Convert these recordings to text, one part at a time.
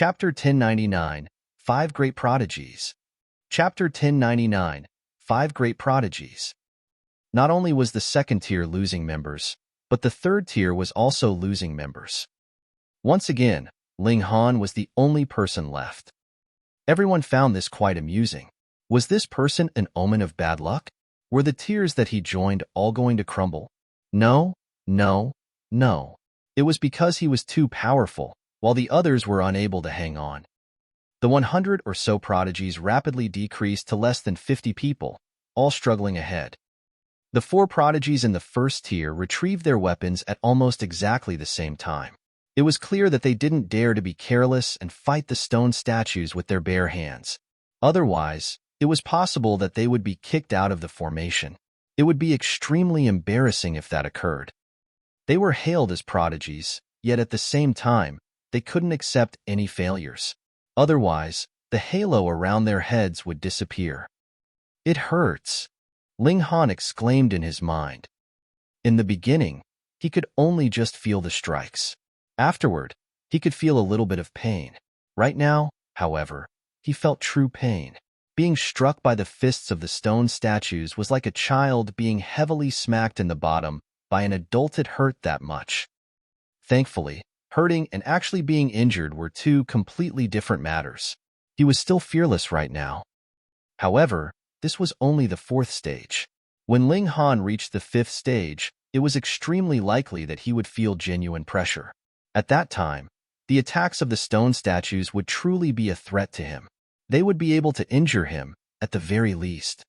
Chapter 1099, 5 Great Prodigies. Chapter 1099, 5 Great Prodigies. Not only was the second tier losing members, but the third tier was also losing members. Once again, Ling Han was the only person left. Everyone found this quite amusing. Was this person an omen of bad luck? Were the tiers that he joined all going to crumble? No, no, no. It was because he was too powerful, while the others were unable to hang on. The 100 or so prodigies rapidly decreased to less than 50 people, all struggling ahead. The 4 prodigies in the first tier retrieved their weapons at almost exactly the same time. It was clear that they didn't dare to be careless and fight the stone statues with their bare hands. Otherwise, it was possible that they would be kicked out of the formation. It would be extremely embarrassing if that occurred. They were hailed as prodigies, yet at the same time, they couldn't accept any failures. Otherwise, the halo around their heads would disappear. It hurts, Ling Han exclaimed in his mind. In the beginning, he could only just feel the strikes. Afterward, he could feel a little bit of pain. Right now, however, he felt true pain. Being struck by the fists of the stone statues was like a child being heavily smacked in the bottom by an adult. It hurt that much. Thankfully, hurting and actually being injured were two completely different matters. He was still fearless right now. However, this was only the 4th stage. When Ling Han reached the 5th stage, it was extremely likely that he would feel genuine pressure. At that time, the attacks of the stone statues would truly be a threat to him. They would be able to injure him, at the very least.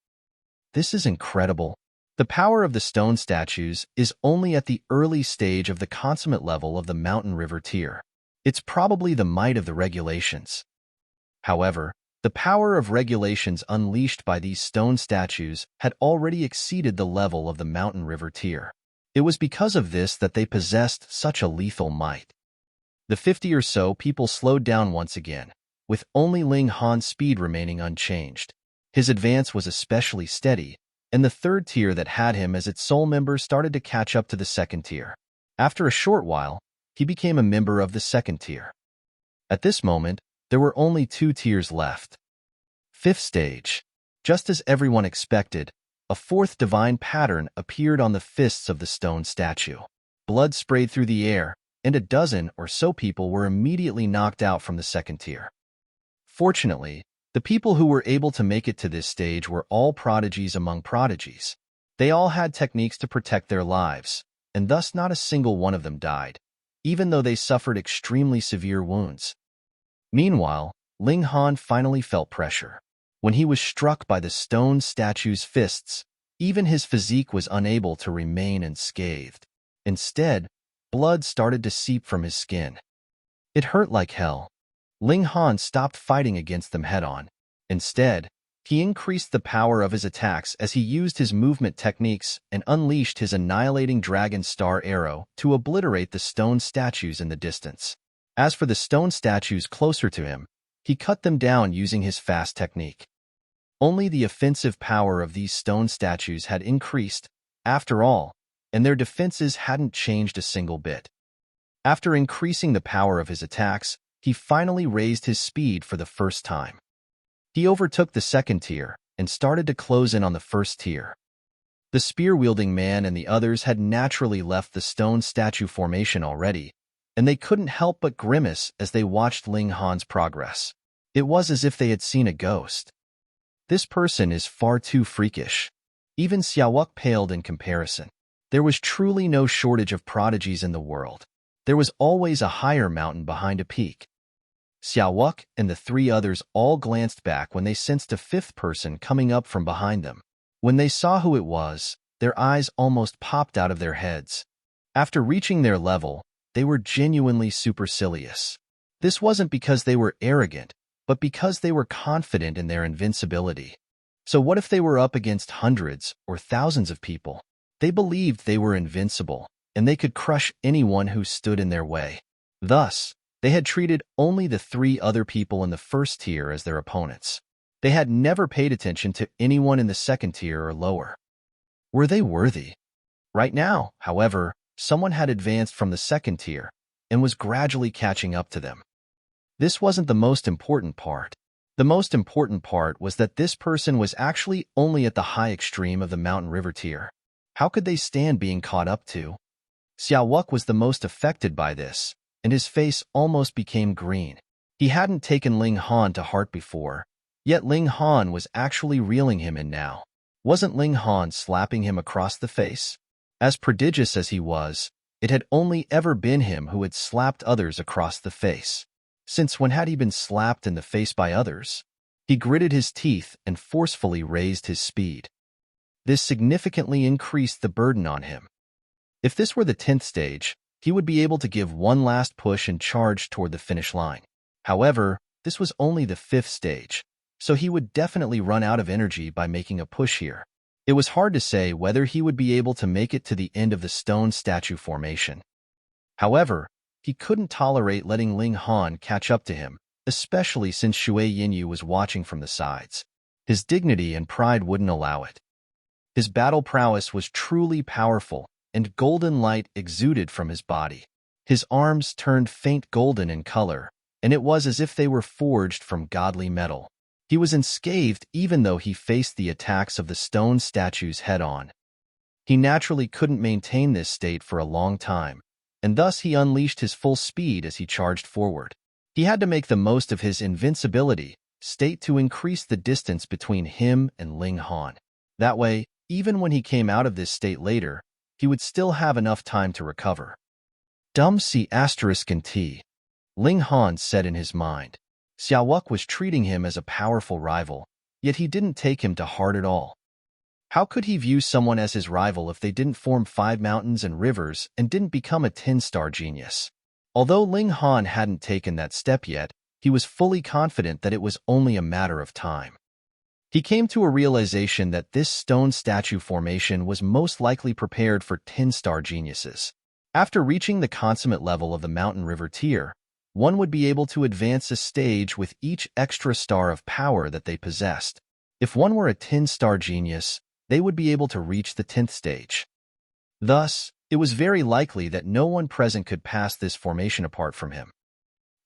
This is incredible. The power of the stone statues is only at the early stage of the consummate level of the mountain river tier. It's probably the might of the regulations. However, the power of regulations unleashed by these stone statues had already exceeded the level of the mountain river tier. It was because of this that they possessed such a lethal might. The 50 or so people slowed down once again, with only Ling Han's speed remaining unchanged. His advance was especially steady, and the third tier that had him as its sole member started to catch up to the second tier. After a short while, he became a member of the second tier. At this moment, there were only 2 tiers left. 5th stage. Just as everyone expected, a 4th divine pattern appeared on the fists of the stone statue. Blood sprayed through the air, and a dozen or so people were immediately knocked out from the second tier. Fortunately, the people who were able to make it to this stage were all prodigies among prodigies. They all had techniques to protect their lives, and thus not a single one of them died, even though they suffered extremely severe wounds. Meanwhile, Ling Han finally felt pressure. When he was struck by the stone statue's fists, even his physique was unable to remain unscathed. Instead, blood started to seep from his skin. It hurt like hell. Ling Han stopped fighting against them head-on. Instead, he increased the power of his attacks as he used his movement techniques and unleashed his annihilating dragon star arrow to obliterate the stone statues in the distance. As for the stone statues closer to him, he cut them down using his fast technique. Only the offensive power of these stone statues had increased, after all, and their defenses hadn't changed a single bit. After increasing the power of his attacks, he finally raised his speed for the first time. He overtook the second tier and started to close in on the first tier. The spear-wielding man and the others had naturally left the stone statue formation already, and they couldn't help but grimace as they watched Ling Han's progress. It was as if they had seen a ghost. This person is far too freakish. Even Xia Wuque paled in comparison. There was truly no shortage of prodigies in the world. There was always a higher mountain behind a peak. Xia Wuque and the 3 others all glanced back when they sensed a 5th person coming up from behind them. When they saw who it was, their eyes almost popped out of their heads. After reaching their level, they were genuinely supercilious. This wasn't because they were arrogant, but because they were confident in their invincibility. So what if they were up against hundreds or thousands of people? They believed they were invincible, and they could crush anyone who stood in their way. Thus, they had treated only the 3 other people in the first tier as their opponents. They had never paid attention to anyone in the second tier or lower. Were they worthy? Right now, however, someone had advanced from the second tier and was gradually catching up to them. This wasn't the most important part. The most important part was that this person was actually only at the high extreme of the mountain river tier. How could they stand being caught up to? Xia Wuque was the most affected by this, and his face almost became green. He hadn't taken Ling Han to heart before, yet Ling Han was actually reeling him in now. Wasn't Ling Han slapping him across the face? As prodigious as he was, it had only ever been him who had slapped others across the face. Since when had he been slapped in the face by others? He gritted his teeth and forcefully raised his speed. This significantly increased the burden on him. If this were the 10th stage, he would be able to give one last push and charge toward the finish line. However, this was only the 5th stage, so he would definitely run out of energy by making a push here. It was hard to say whether he would be able to make it to the end of the stone statue formation. However, he couldn't tolerate letting Ling Han catch up to him, especially since Shui Yinyu was watching from the sides. His dignity and pride wouldn't allow it. His battle prowess was truly powerful, and golden light exuded from his body. His arms turned faint golden in color, and it was as if they were forged from godly metal. He was unscathed even though he faced the attacks of the stone statues head-on. He naturally couldn't maintain this state for a long time, and thus he unleashed his full speed as he charged forward. He had to make the most of his invincibility state to increase the distance between him and Ling Han. That way, even when he came out of this state later, he would still have enough time to recover. Dumb C***, Ling Han said in his mind. Xia Wuque was treating him as a powerful rival, yet he didn't take him to heart at all. How could he view someone as his rival if they didn't form 5 mountains and rivers and didn't become a 10-star genius? Although Ling Han hadn't taken that step yet, he was fully confident that it was only a matter of time. He came to a realization that this stone statue formation was most likely prepared for 10-star geniuses. After reaching the consummate level of the mountain river tier, one would be able to advance a stage with each extra star of power that they possessed. If one were a 10-star genius, they would be able to reach the 10th stage. Thus, it was very likely that no one present could pass this formation apart from him.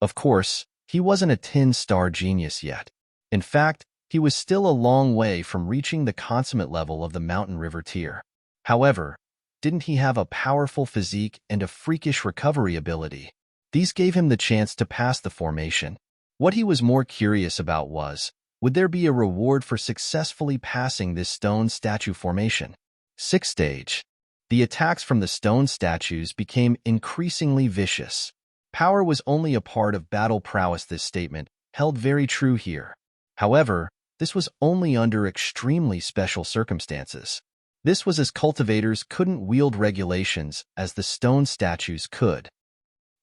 Of course, he wasn't a 10-star genius yet. In fact, he was still a long way from reaching the consummate level of the mountain river tier. However, didn't he have a powerful physique and a freakish recovery ability? These gave him the chance to pass the formation. What he was more curious about was, would there be a reward for successfully passing this stone statue formation? 6th stage. The attacks from the stone statues became increasingly vicious. Power was only a part of battle prowess. This statement held very true here. However, this was only under extremely special circumstances. This was as cultivators couldn't wield regulations as the stone statues could.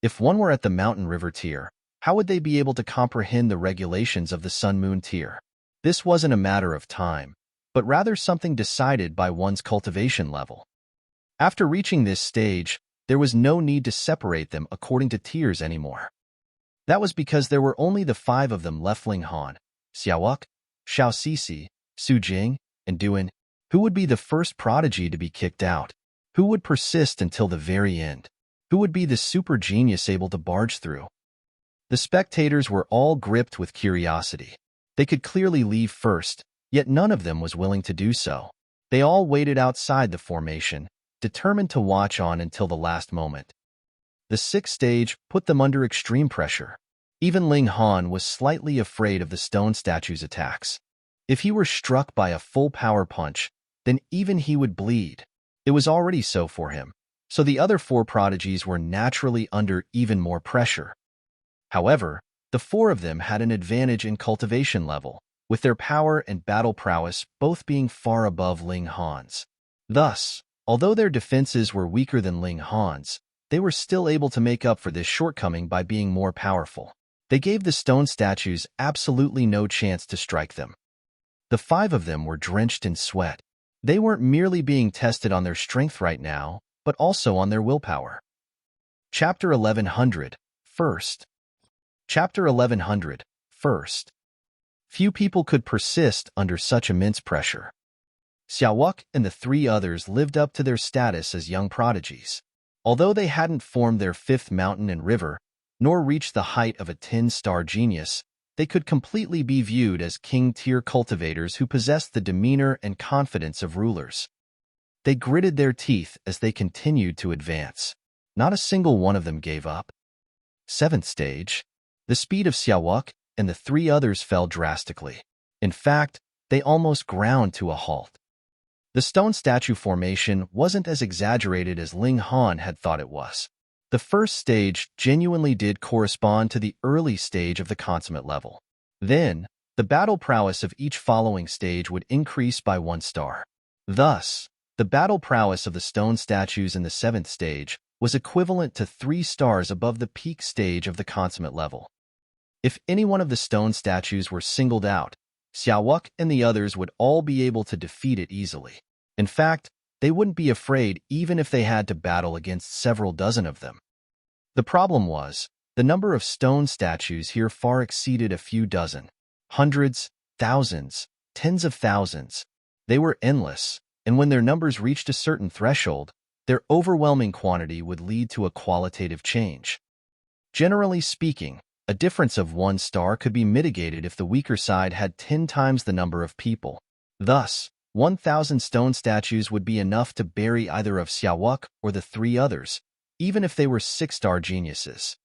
If one were at the mountain river tier, how would they be able to comprehend the regulations of the sun-moon tier? This wasn't a matter of time, but rather something decided by one's cultivation level. After reaching this stage, there was no need to separate them according to tiers anymore. That was because there were only the 5 of them left: Ling Han, Xia Wuque, Shao Sisi, Su Jing, and Duan. Who would be the first prodigy to be kicked out? Who would persist until the very end? Who would be the super genius able to barge through? The spectators were all gripped with curiosity. They could clearly leave first, yet none of them was willing to do so. They all waited outside the formation, determined to watch on until the last moment. The 6th stage put them under extreme pressure. Even Ling Han was slightly afraid of the stone statue's attacks. If he were struck by a full power punch, then even he would bleed. It was already so for him, so the other 4 prodigies were naturally under even more pressure. However, the 4 of them had an advantage in cultivation level, with their power and battle prowess both being far above Ling Han's. Thus, although their defenses were weaker than Ling Han's, they were still able to make up for this shortcoming by being more powerful. They gave the stone statues absolutely no chance to strike them. The 5 of them were drenched in sweat. They weren't merely being tested on their strength right now, but also on their willpower. Chapter 1100, First. Chapter 1100, First. Few people could persist under such immense pressure. Xia Wuque and the 3 others lived up to their status as young prodigies. Although they hadn't formed their 5th mountain and river, nor reach the height of a 10-star genius, they could completely be viewed as king-tier cultivators who possessed the demeanor and confidence of rulers. They gritted their teeth as they continued to advance. Not a single one of them gave up. 7th stage. The speed of Xia Wuque and the 3 others fell drastically. In fact, they almost ground to a halt. The stone statue formation wasn't as exaggerated as Ling Han had thought it was. The first stage genuinely did correspond to the early stage of the consummate level. Then, the battle prowess of each following stage would increase by 1 star. Thus, the battle prowess of the stone statues in the 7th stage was equivalent to 3 stars above the peak stage of the consummate level. If any one of the stone statues were singled out, Xia Wuque and the others would all be able to defeat it easily. In fact, they wouldn't be afraid even if they had to battle against several dozen of them. The problem was, the number of stone statues here far exceeded a few dozen. Hundreds, thousands, tens of thousands. They were endless, and when their numbers reached a certain threshold, their overwhelming quantity would lead to a qualitative change. Generally speaking, a difference of 1 star could be mitigated if the weaker side had 10 times the number of people. Thus, 1,000 stone statues would be enough to bury either of Xia Wuque or the 3 others, even if they were 6-star geniuses.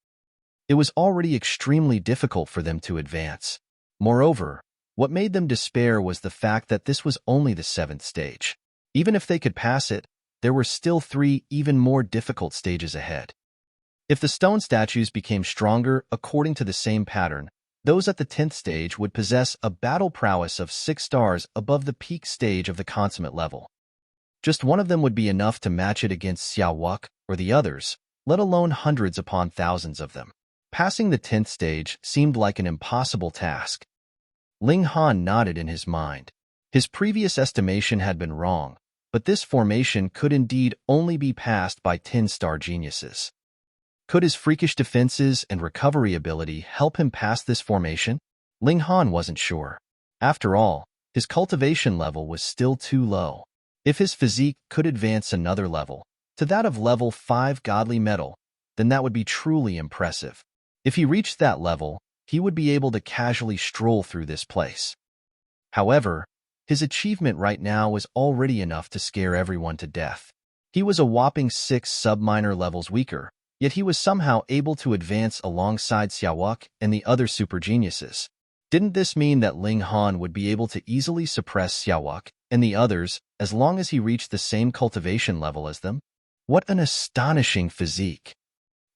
It was already extremely difficult for them to advance. Moreover, what made them despair was the fact that this was only the 7th stage. Even if they could pass it, there were still 3 even more difficult stages ahead. If the stone statues became stronger according to the same pattern, those at the 10th stage would possess a battle prowess of 6 stars above the peak stage of the consummate level. Just one of them would be enough to match it against Xia Wuque or the others, let alone hundreds upon thousands of them. Passing the 10th stage seemed like an impossible task. Ling Han nodded in his mind. His previous estimation had been wrong, but this formation could indeed only be passed by 10-star geniuses. Could his freakish defenses and recovery ability help him pass this formation? Ling Han wasn't sure. After all, his cultivation level was still too low. If his physique could advance another level, to that of level 5 godly metal, then that would be truly impressive. If he reached that level, he would be able to casually stroll through this place. However, his achievement right now was already enough to scare everyone to death. He was a whopping 6 sub-minor levels weaker, yet he was somehow able to advance alongside Xia Wuque and the other super geniuses. Didn't this mean that Ling Han would be able to easily suppress Xia Wuque and the others as long as he reached the same cultivation level as them? What an astonishing physique!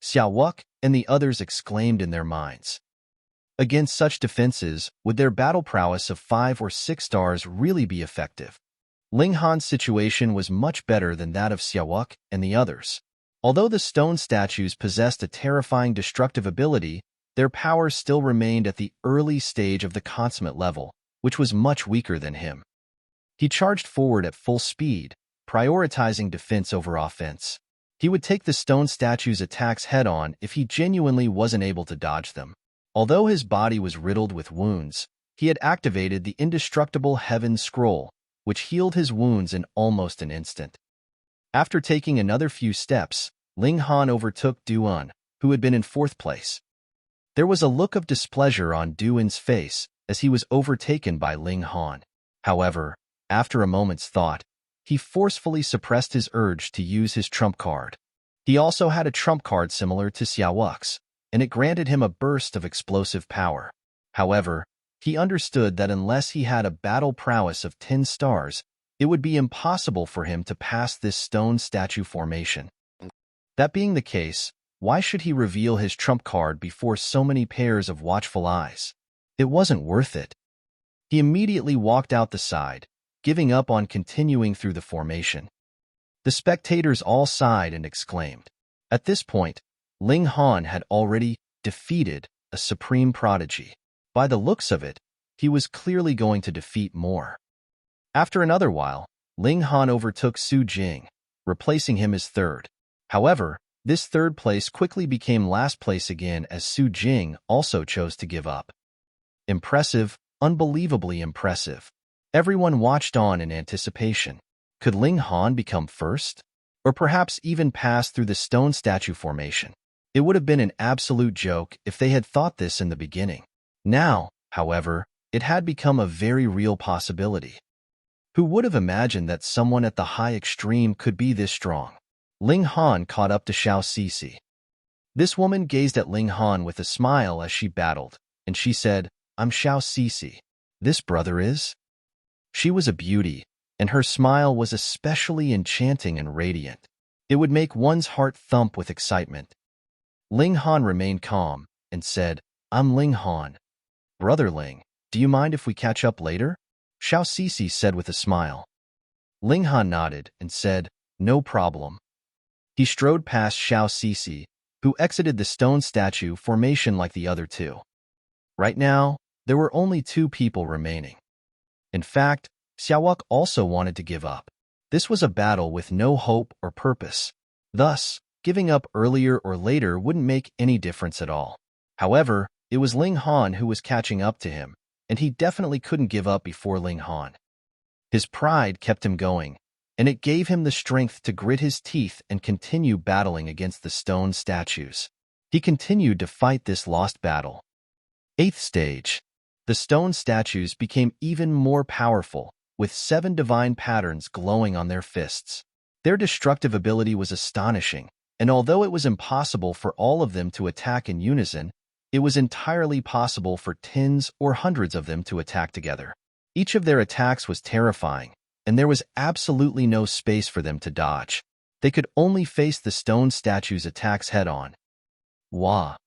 Xia Wuque and the others exclaimed in their minds. Against such defenses, would their battle prowess of 5 or 6 stars really be effective? Ling Han's situation was much better than that of Xia Wuque and the others. Although the stone statues possessed a terrifying destructive ability, their power still remained at the early stage of the consummate level, which was much weaker than him. He charged forward at full speed, prioritizing defense over offense. He would take the stone statues' attacks head-on if he genuinely wasn't able to dodge them. Although his body was riddled with wounds, he had activated the indestructible Heaven Scroll, which healed his wounds in almost an instant. After taking another few steps, Ling Han overtook Du-Un, who had been in 4th place. There was a look of displeasure on Du-Un's face as he was overtaken by Ling Han. However, after a moment's thought, he forcefully suppressed his urge to use his trump card. He also had a trump card similar to Xia Wuque's, and it granted him a burst of explosive power. However, he understood that unless he had a battle prowess of 10 stars, it would be impossible for him to pass this stone statue formation. That being the case, why should he reveal his trump card before so many pairs of watchful eyes? It wasn't worth it. He immediately walked out the side, giving up on continuing through the formation. The spectators all sighed and exclaimed. At this point, Ling Han had already defeated a supreme prodigy. By the looks of it, he was clearly going to defeat more. After another while, Ling Han overtook Su Jing, replacing him as 3rd. However, this 3rd place quickly became last place again as Su Jing also chose to give up. Impressive, unbelievably impressive. Everyone watched on in anticipation. Could Ling Han become 1st? Or perhaps even pass through the stone statue formation? It would have been an absolute joke if they had thought this in the beginning. Now, however, it had become a very real possibility. Who would have imagined that someone at the high extreme could be this strong? Ling Han caught up to Xiao Cixi. This woman gazed at Ling Han with a smile as she battled, and she said, "I'm Xiao Cixi. This brother is?" She was a beauty, and her smile was especially enchanting and radiant. It would make one's heart thump with excitement. Ling Han remained calm and said, "I'm Ling Han. Brother Ling, do you mind if we catch up later?" Xiao Cixi said with a smile. Ling Han nodded and said, "No problem." He strode past Xiao Cixi, who exited the stone statue formation like the other two. Right now, there were only 2 people remaining. In fact, Xia Wuque also wanted to give up. This was a battle with no hope or purpose. Thus, giving up earlier or later wouldn't make any difference at all. However, it was Ling Han who was catching up to him, and he definitely couldn't give up before Ling Han. His pride kept him going, and it gave him the strength to grit his teeth and continue battling against the stone statues. He continued to fight this lost battle. 8th stage. The stone statues became even more powerful, with 7 divine patterns glowing on their fists. Their destructive ability was astonishing, and although it was impossible for all of them to attack in unison, it was entirely possible for tens or hundreds of them to attack together. Each of their attacks was terrifying, and there was absolutely no space for them to dodge. They could only face the stone statue's attacks head-on. Wah!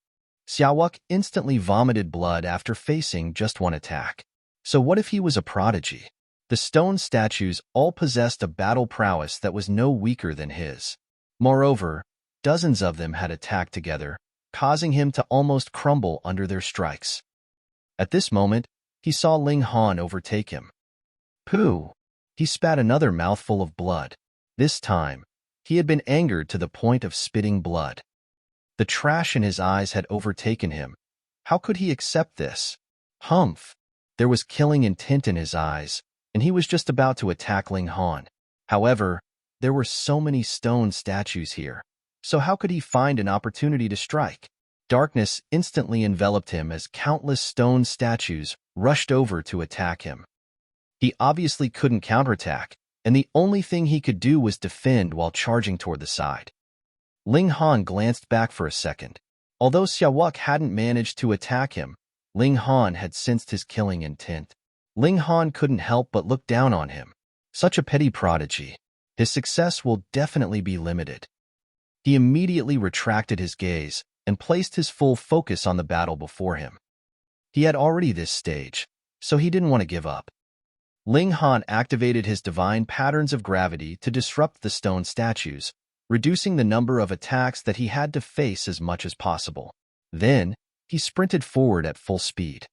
Xia Wuque instantly vomited blood after facing just one attack. So what if he was a prodigy? The stone statues all possessed a battle prowess that was no weaker than his. Moreover, dozens of them had attacked together, causing him to almost crumble under their strikes. At this moment, he saw Ling Han overtake him. Pooh! He spat another mouthful of blood. This time, he had been angered to the point of spitting blood. The trash in his eyes had overtaken him. How could he accept this? Humph! There was killing intent in his eyes, and he was just about to attack Ling Han. However, there were so many stone statues here, so how could he find an opportunity to strike? Darkness instantly enveloped him as countless stone statues rushed over to attack him. He obviously couldn't counterattack, and the only thing he could do was defend while charging toward the side. Ling Han glanced back for a second. Although Xia Wuque hadn't managed to attack him, Ling Han had sensed his killing intent. Ling Han couldn't help but look down on him. Such a petty prodigy. His success will definitely be limited. He immediately retracted his gaze and placed his full focus on the battle before him. He had already this stage, so he didn't want to give up. Ling Han activated his divine patterns of gravity to disrupt the stone statues, reducing the number of attacks that he had to face as much as possible. Then, he sprinted forward at full speed.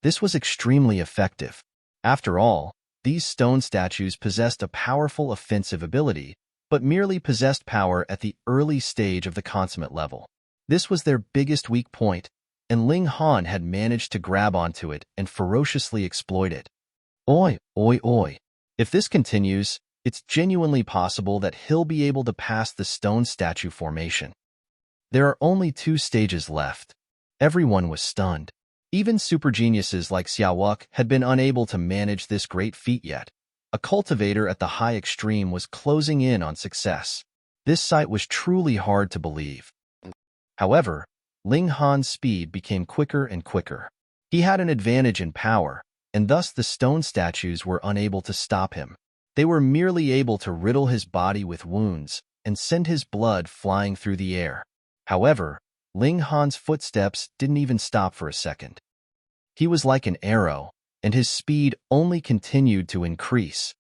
This was extremely effective. After all, these stone statues possessed a powerful offensive ability, but merely possessed power at the early stage of the consummate level. This was their biggest weak point, and Ling Han had managed to grab onto it and ferociously exploit it. Oi, oi, oi. If this continues, it's genuinely possible that he'll be able to pass the stone statue formation. There are only 2 stages left. Everyone was stunned. Even super geniuses like Xia Wuque had been unable to manage this great feat yet. A cultivator at the high extreme was closing in on success. This sight was truly hard to believe. However, Ling Han's speed became quicker and quicker. He had an advantage in power, and thus the stone statues were unable to stop him. They were merely able to riddle his body with wounds and send his blood flying through the air. However, Ling Han's footsteps didn't even stop for a second. He was like an arrow, and his speed only continued to increase.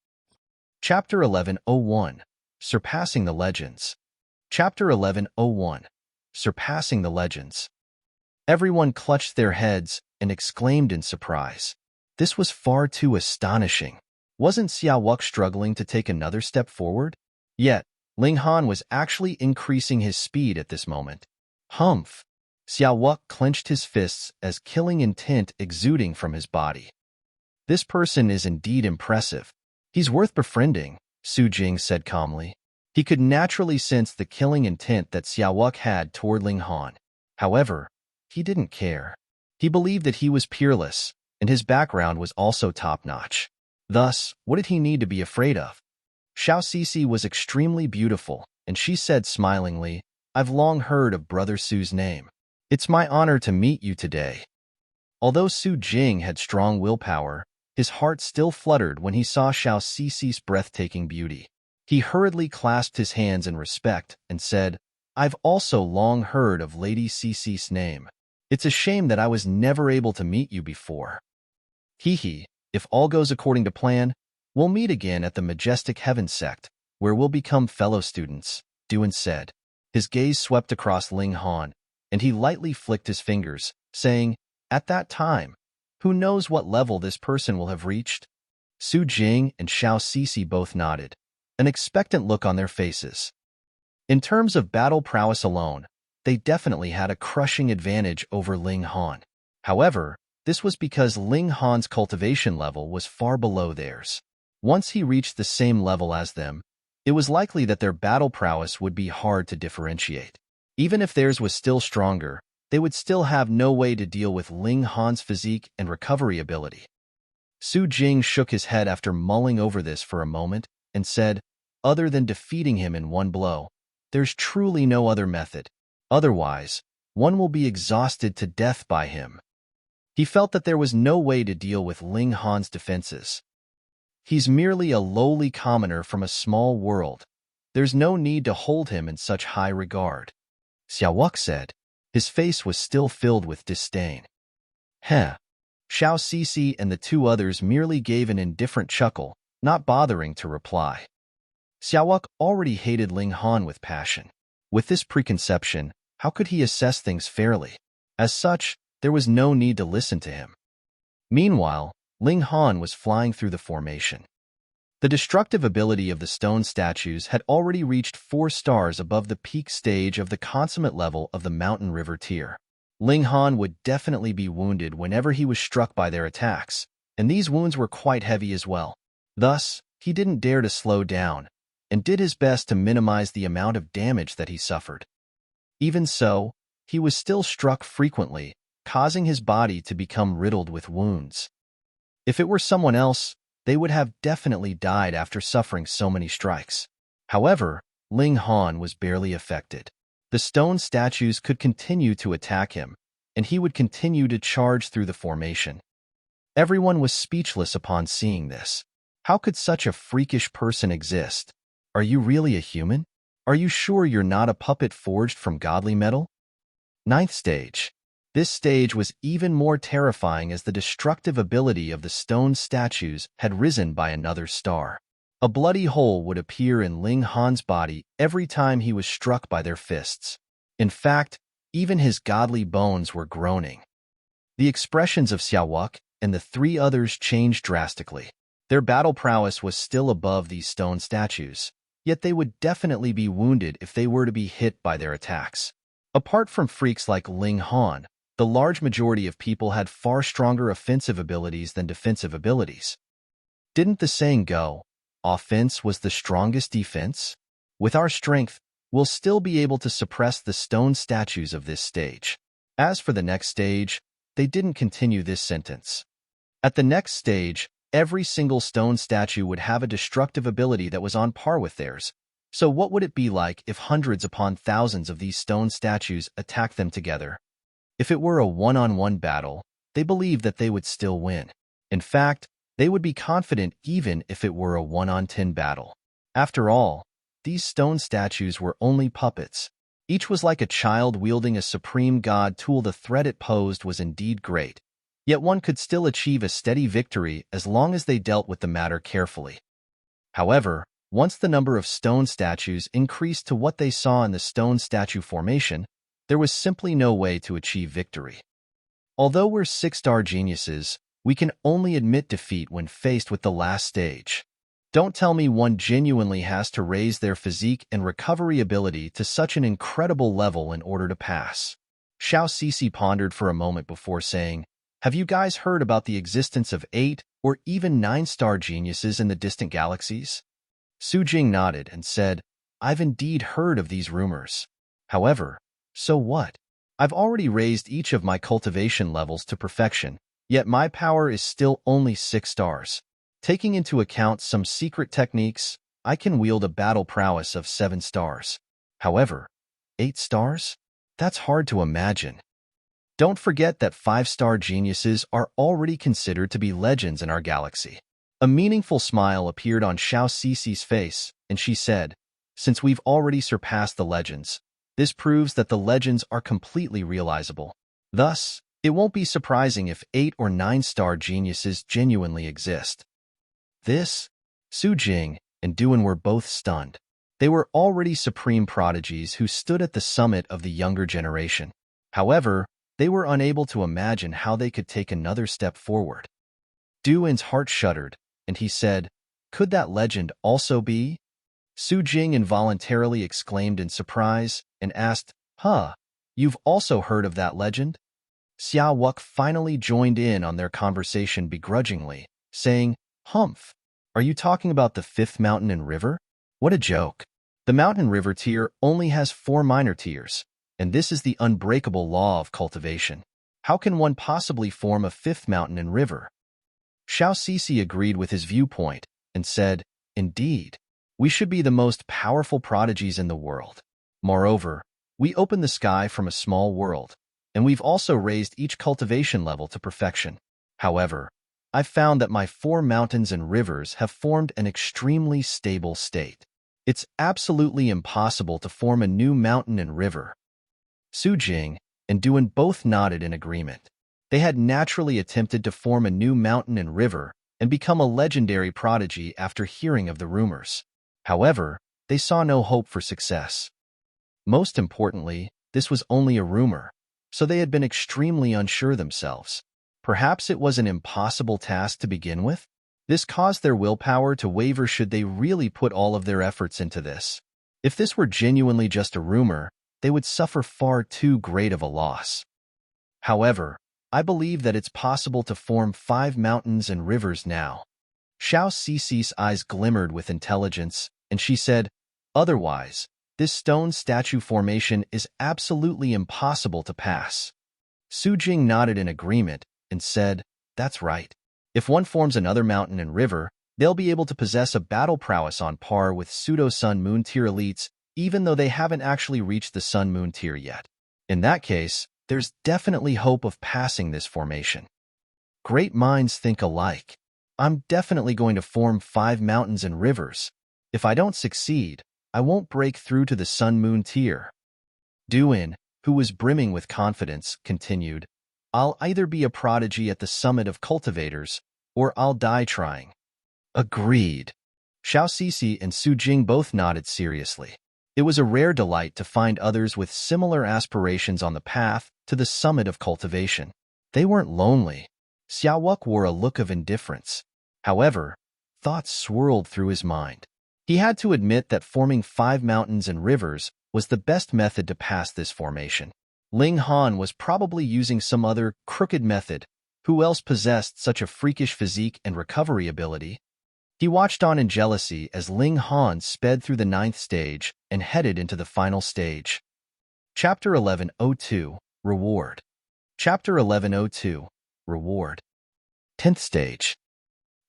Chapter 11:01 Surpassing the Legends. Chapter 11:01 Surpassing the Legends. Everyone clutched their heads and exclaimed in surprise. This was far too astonishing. Wasn't Xia Wuque struggling to take another step forward? Yet, Ling Han was actually increasing his speed at this moment. Humph! Xia Wuque clenched his fists as killing intent exuding from his body. This person is indeed impressive. He's worth befriending, Su Jing said calmly. He could naturally sense the killing intent that Xia Wuque had toward Ling Han. However, he didn't care. He believed that he was peerless, and his background was also top-notch. Thus, what did he need to be afraid of? Xiao Sisi was extremely beautiful, and she said smilingly, "I've long heard of Brother Su's name. It's my honor to meet you today." Although Su Jing had strong willpower, his heart still fluttered when he saw Xiao Sisi's breathtaking beauty. He hurriedly clasped his hands in respect and said, "I've also long heard of Lady Sisi's name. It's a shame that I was never able to meet you before. Hee, if all goes according to plan, we'll meet again at the Majestic Heaven Sect, where we'll become fellow students," Duan said. His gaze swept across Ling Han, and he lightly flicked his fingers, saying, "At that time, who knows what level this person will have reached?" Su Jing and Xiao Sisi both nodded, an expectant look on their faces. In terms of battle prowess alone, they definitely had a crushing advantage over Ling Han. However, this was because Ling Han's cultivation level was far below theirs. Once he reached the same level as them, it was likely that their battle prowess would be hard to differentiate. Even if theirs was still stronger, they would still have no way to deal with Ling Han's physique and recovery ability. Su Jing shook his head after mulling over this for a moment and said, "Other than defeating him in one blow, there's truly no other method. Otherwise, one will be exhausted to death by him." He felt that there was no way to deal with Ling Han's defenses. He's merely a lowly commoner from a small world. There's no need to hold him in such high regard. Xia Wuque said. His face was still filled with disdain. Heh. Xiao Sisi and the two others merely gave an indifferent chuckle, not bothering to reply. Xia Wuque already hated Ling Han with passion. With this preconception, how could he assess things fairly? As such, there was no need to listen to him. Meanwhile, Ling Han was flying through the formation. The destructive ability of the stone statues had already reached 4 stars above the peak stage of the consummate level of the Mountain River tier. Ling Han would definitely be wounded whenever he was struck by their attacks, and these wounds were quite heavy as well. Thus, he didn't dare to slow down, and did his best to minimize the amount of damage that he suffered. Even so, he was still struck frequently, causing his body to become riddled with wounds. If it were someone else, they would have definitely died after suffering so many strikes. However, Ling Han was barely affected. The stone statues could continue to attack him, and he would continue to charge through the formation. Everyone was speechless upon seeing this. How could such a freakish person exist? Are you really a human? Are you sure you're not a puppet forged from godly metal? 9th stage. This stage was even more terrifying as the destructive ability of the stone statues had risen by another star. A bloody hole would appear in Ling Han's body every time he was struck by their fists. In fact, even his godly bones were groaning. The expressions of Xia Wuque and the 3 others changed drastically. Their battle prowess was still above these stone statues, yet they would definitely be wounded if they were to be hit by their attacks. Apart from freaks like Ling Han, the large majority of people had far stronger offensive abilities than defensive abilities. Didn't the saying go, "Offense was the strongest defense"? With our strength, we'll still be able to suppress the stone statues of this stage. As for the next stage, they didn't continue this sentence. At the next stage, every single stone statue would have a destructive ability that was on par with theirs. So what would it be like if hundreds upon thousands of these stone statues attacked them together? If it were a one-on-one battle, they believed that they would still win. In fact, they would be confident even if it were a 1-on-10 battle. After all, these stone statues were only puppets. Each was like a child wielding a supreme god tool. The threat it posed was indeed great, yet one could still achieve a steady victory as long as they dealt with the matter carefully. However, once the number of stone statues increased to what they saw in the stone statue formation, there was simply no way to achieve victory. Although we're 6-star geniuses, we can only admit defeat when faced with the last stage. Don't tell me one genuinely has to raise their physique and recovery ability to such an incredible level in order to pass. Xiao Sisi pondered for a moment before saying, "Have you guys heard about the existence of 8 or even 9-star geniuses in the distant galaxies?" Su Jing nodded and said, I've indeed heard of these rumors. However, so what? I've already raised each of my cultivation levels to perfection, yet my power is still only 6 stars. Taking into account some secret techniques, I can wield a battle prowess of 7 stars. However, 8 stars? That's hard to imagine. Don't forget that 5-star geniuses are already considered to be legends in our galaxy. A meaningful smile appeared on Xiao Cixi's face, and she said, "Since we've already surpassed the legends, this proves that the legends are completely realizable. Thus, it won't be surprising if 8 or 9-star geniuses genuinely exist." This, Su Jing and Duan were both stunned. They were already supreme prodigies who stood at the summit of the younger generation. However, they were unable to imagine how they could take another step forward. Duan's heart shuddered, and he said, "Could that legend also be?" Su Jing involuntarily exclaimed in surprise and asked, "Huh, you've also heard of that legend?" Xia Wuque finally joined in on their conversation begrudgingly, saying, "Humph, are you talking about the 5th mountain and river? What a joke. The mountain river tier only has 4 minor tiers, and this is the unbreakable law of cultivation. How can one possibly form a 5th mountain and river?" Xiao Cixi agreed with his viewpoint and said, "Indeed, we should be the most powerful prodigies in the world. Moreover, we open the sky from a small world, and we've also raised each cultivation level to perfection. However, I've found that my 4 mountains and rivers have formed an extremely stable state. It's absolutely impossible to form a new mountain and river." Su Jing and Duan both nodded in agreement. They had naturally attempted to form a new mountain and river and become a legendary prodigy after hearing of the rumors. However, they saw no hope for success. Most importantly, this was only a rumor, so they had been extremely unsure themselves. Perhaps it was an impossible task to begin with? This caused their willpower to waver should they really put all of their efforts into this. If this were genuinely just a rumor, they would suffer far too great of a loss. However, I believe that it's possible to form 5 mountains and rivers now. Xiao Cixi's eyes glimmered with intelligence, and she said, "Otherwise, this stone statue formation is absolutely impossible to pass." Su Jing nodded in agreement and said, "That's right. If one forms another mountain and river, they'll be able to possess a battle prowess on par with pseudo-sun-moon tier elites, even though they haven't actually reached the sun-moon tier yet. In that case, there's definitely hope of passing this formation. Great minds think alike. I'm definitely going to form 5 mountains and rivers. If I don't succeed, I won't break through to the sun-moon tier." Duan, who was brimming with confidence, continued, "I'll either be a prodigy at the summit of cultivators, or I'll die trying." Agreed. Xiao Cixi and Su Jing both nodded seriously. It was a rare delight to find others with similar aspirations on the path to the summit of cultivation. They weren't lonely. Xia Wuque wore a look of indifference. However, thoughts swirled through his mind. He had to admit that forming 5 mountains and rivers was the best method to pass this formation. Ling Han was probably using some other crooked method. Who else possessed such a freakish physique and recovery ability? He watched on in jealousy as Ling Han sped through the 9th stage and headed into the final stage. Chapter 1102, Reward. Chapter 1102, Reward. 10th stage.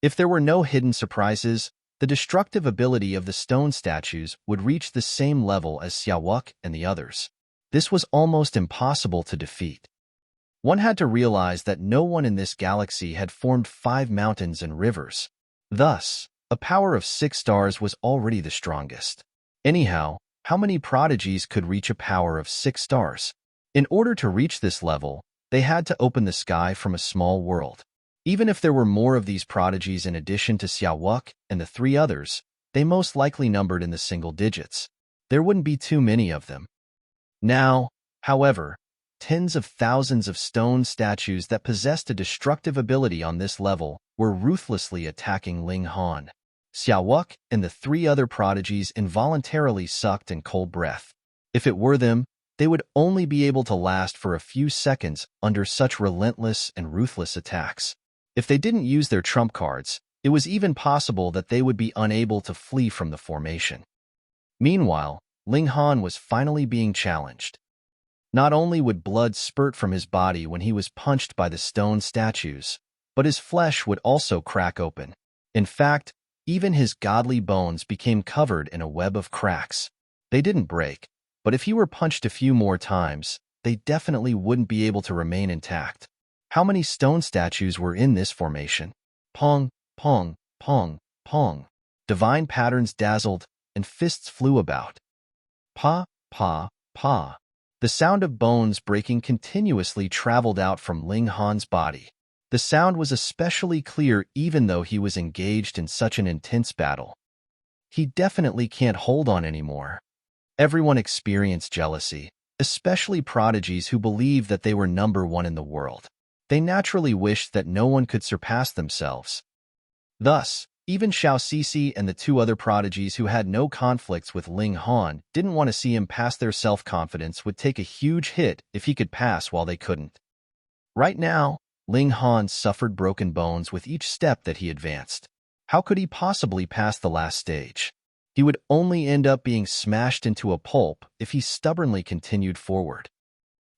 If there were no hidden surprises, the destructive ability of the stone statues would reach the same level as Xia Wuque and the others. This was almost impossible to defeat. One had to realize that no one in this galaxy had formed 5 mountains and rivers. Thus, a power of 6 stars was already the strongest. Anyhow, how many prodigies could reach a power of 6 stars? In order to reach this level, they had to open the sky from a small world. Even if there were more of these prodigies in addition to Xia Wuque and the 3 others, they most likely numbered in the single digits. There wouldn't be too many of them. Now, however, tens of thousands of stone statues that possessed a destructive ability on this level were ruthlessly attacking Ling Han. Xia Wuque and the 3 other prodigies involuntarily sucked in cold breath. If it were them, they would only be able to last for a few seconds under such relentless and ruthless attacks. If they didn't use their trump cards, it was even possible that they would be unable to flee from the formation. Meanwhile, Ling Han was finally being challenged. Not only would blood spurt from his body when he was punched by the stone statues, but his flesh would also crack open. In fact, even his godly bones became covered in a web of cracks. They didn't break, but if he were punched a few more times, they definitely wouldn't be able to remain intact. How many stone statues were in this formation? Pong, pong, pong, pong. Divine patterns dazzled, and fists flew about. Pa, pa, pa. The sound of bones breaking continuously traveled out from Ling Han's body. The sound was especially clear even though he was engaged in such an intense battle. He definitely can't hold on anymore. Everyone experienced jealousy, especially prodigies who believed that they were number one in the world. They naturally wished that no one could surpass themselves. Thus, even Xiao Sisi and the two other prodigies who had no conflicts with Ling Han didn't want to see him pass. Their self-confidence would take a huge hit if he could pass while they couldn't. Right now, Ling Han suffered broken bones with each step that he advanced. How could he possibly pass the last stage? He would only end up being smashed into a pulp if he stubbornly continued forward.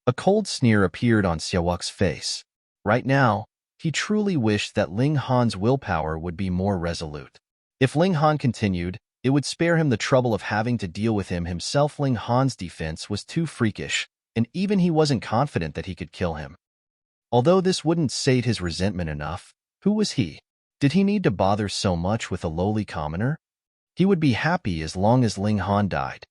A cold sneer appeared on Xia Wuque's face. Right now, he truly wished that Ling Han's willpower would be more resolute. If Ling Han continued, it would spare him the trouble of having to deal with him himself. Ling Han's defense was too freakish, and even he wasn't confident that he could kill him. Although this wouldn't sate his resentment enough, who was he? Did he need to bother so much with a lowly commoner? He would be happy as long as Ling Han died.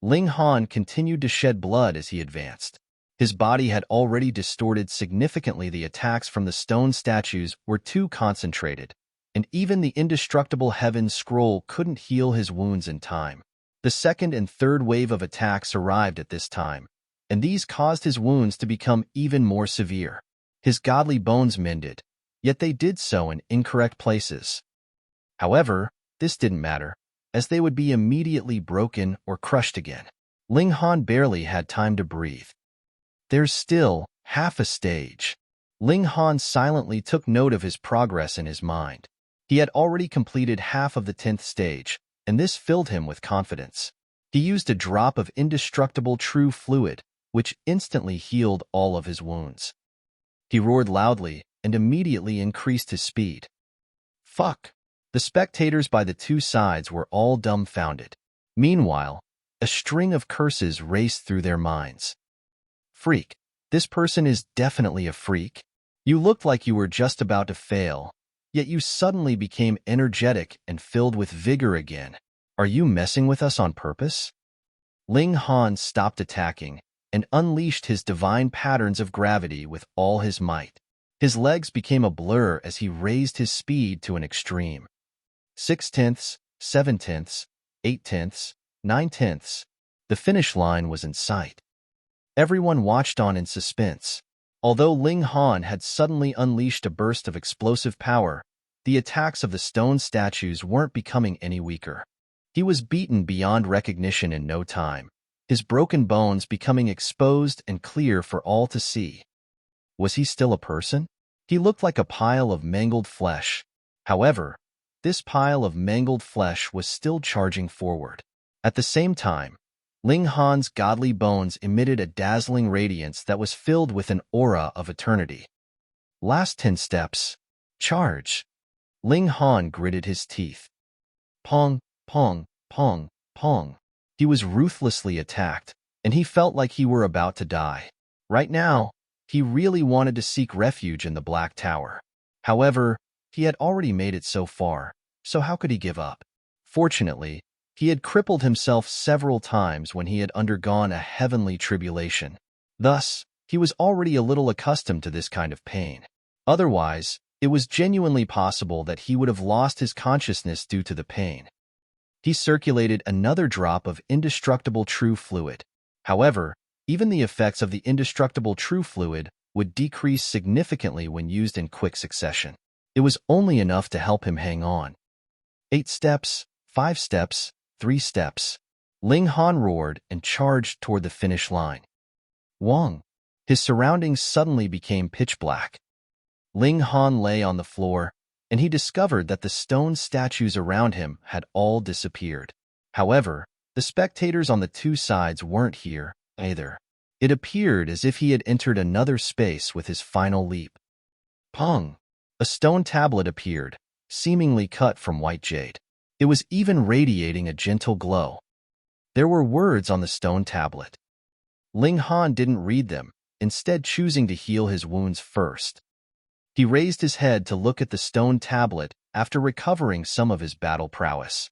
Ling Han continued to shed blood as he advanced. His body had already distorted significantly. The attacks from the stone statues were too concentrated, and even the indestructible Heaven Scroll couldn't heal his wounds in time. The second and third wave of attacks arrived at this time, and these caused his wounds to become even more severe. His godly bones mended, yet they did so in incorrect places. However, this didn't matter, as they would be immediately broken or crushed again. Ling Han barely had time to breathe. There's still half a stage. Ling Han silently took note of his progress in his mind. He had already completed half of the 10th stage, and this filled him with confidence. He used a drop of indestructible true fluid, which instantly healed all of his wounds. He roared loudly and immediately increased his speed. Fuck! The spectators by the two sides were all dumbfounded. Meanwhile, a string of curses raced through their minds. Freak. This person is definitely a freak. You looked like you were just about to fail, yet you suddenly became energetic and filled with vigor again. Are you messing with us on purpose? Ling Han stopped attacking and unleashed his divine patterns of gravity with all his might. His legs became a blur as he raised his speed to an extreme. 6/10, 7/10, 8/10, 9/10. The finish line was in sight. Everyone watched on in suspense. Although Ling Han had suddenly unleashed a burst of explosive power, the attacks of the stone statues weren't becoming any weaker. He was beaten beyond recognition in no time, his broken bones becoming exposed and clear for all to see. Was he still a person? He looked like a pile of mangled flesh. However, this pile of mangled flesh was still charging forward. At the same time, Ling Han's godly bones emitted a dazzling radiance that was filled with an aura of eternity. Last 10 steps. Charge. Ling Han gritted his teeth. Pong, pong, pong, pong. He was ruthlessly attacked, and he felt like he were about to die. Right now, he really wanted to seek refuge in the Black Tower. However, he had already made it so far, so how could he give up? Fortunately, he had crippled himself several times when he had undergone a heavenly tribulation. Thus, he was already a little accustomed to this kind of pain. Otherwise, it was genuinely possible that he would have lost his consciousness due to the pain. He circulated another drop of indestructible true fluid. However, even the effects of the indestructible true fluid would decrease significantly when used in quick succession. It was only enough to help him hang on. 8 steps, 5 steps, 3 steps. Ling Han roared and charged toward the finish line. Wong. His surroundings suddenly became pitch black. Ling Han lay on the floor, and he discovered that the stone statues around him had all disappeared. However, The spectators on the two sides weren't here, either. It appeared as if he had entered another space with his final leap. Pong! A stone tablet appeared, seemingly cut from white jade. It was even radiating a gentle glow. There were words on the stone tablet. Ling Han didn't read them, instead choosing to heal his wounds first. He raised his head to look at the stone tablet after recovering some of his battle prowess.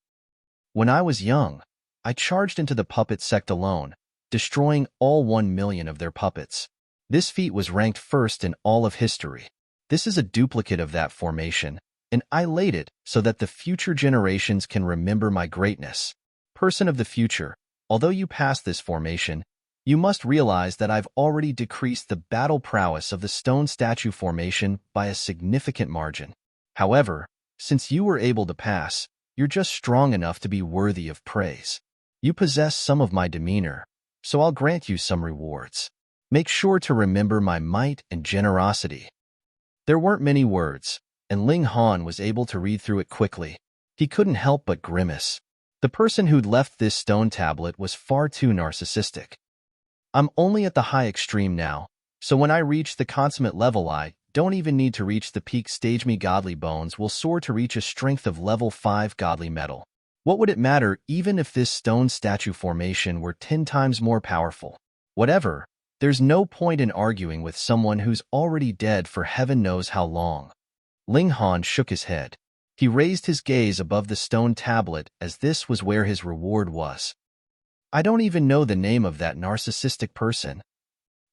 When I was young, I charged into the puppet sect alone, destroying all 1 million of their puppets. This feat was ranked first in all of history. This is a duplicate of that formation, and I laid it so that the future generations can remember my greatness. Person of the future, although you pass this formation, you must realize that I've already decreased the battle prowess of the stone statue formation by a significant margin. However, since you were able to pass, you're just strong enough to be worthy of praise. You possess some of my demeanor, so I'll grant you some rewards. Make sure to remember my might and generosity. There weren't many words, and Ling Han was able to read through it quickly. He couldn't help but grimace. The person who'd left this stone tablet was far too narcissistic. I'm only at the high extreme now, so when I reach the consummate level I don't even need to reach the peak stage. Me godly bones will soar to reach a strength of level 5 godly metal. What would it matter even if this stone statue formation were 10 times more powerful? Whatever, there's no point in arguing with someone who's already dead for heaven knows how long. Ling Han shook his head. He raised his gaze above the stone tablet as this was where his reward was. I don't even know the name of that narcissistic person.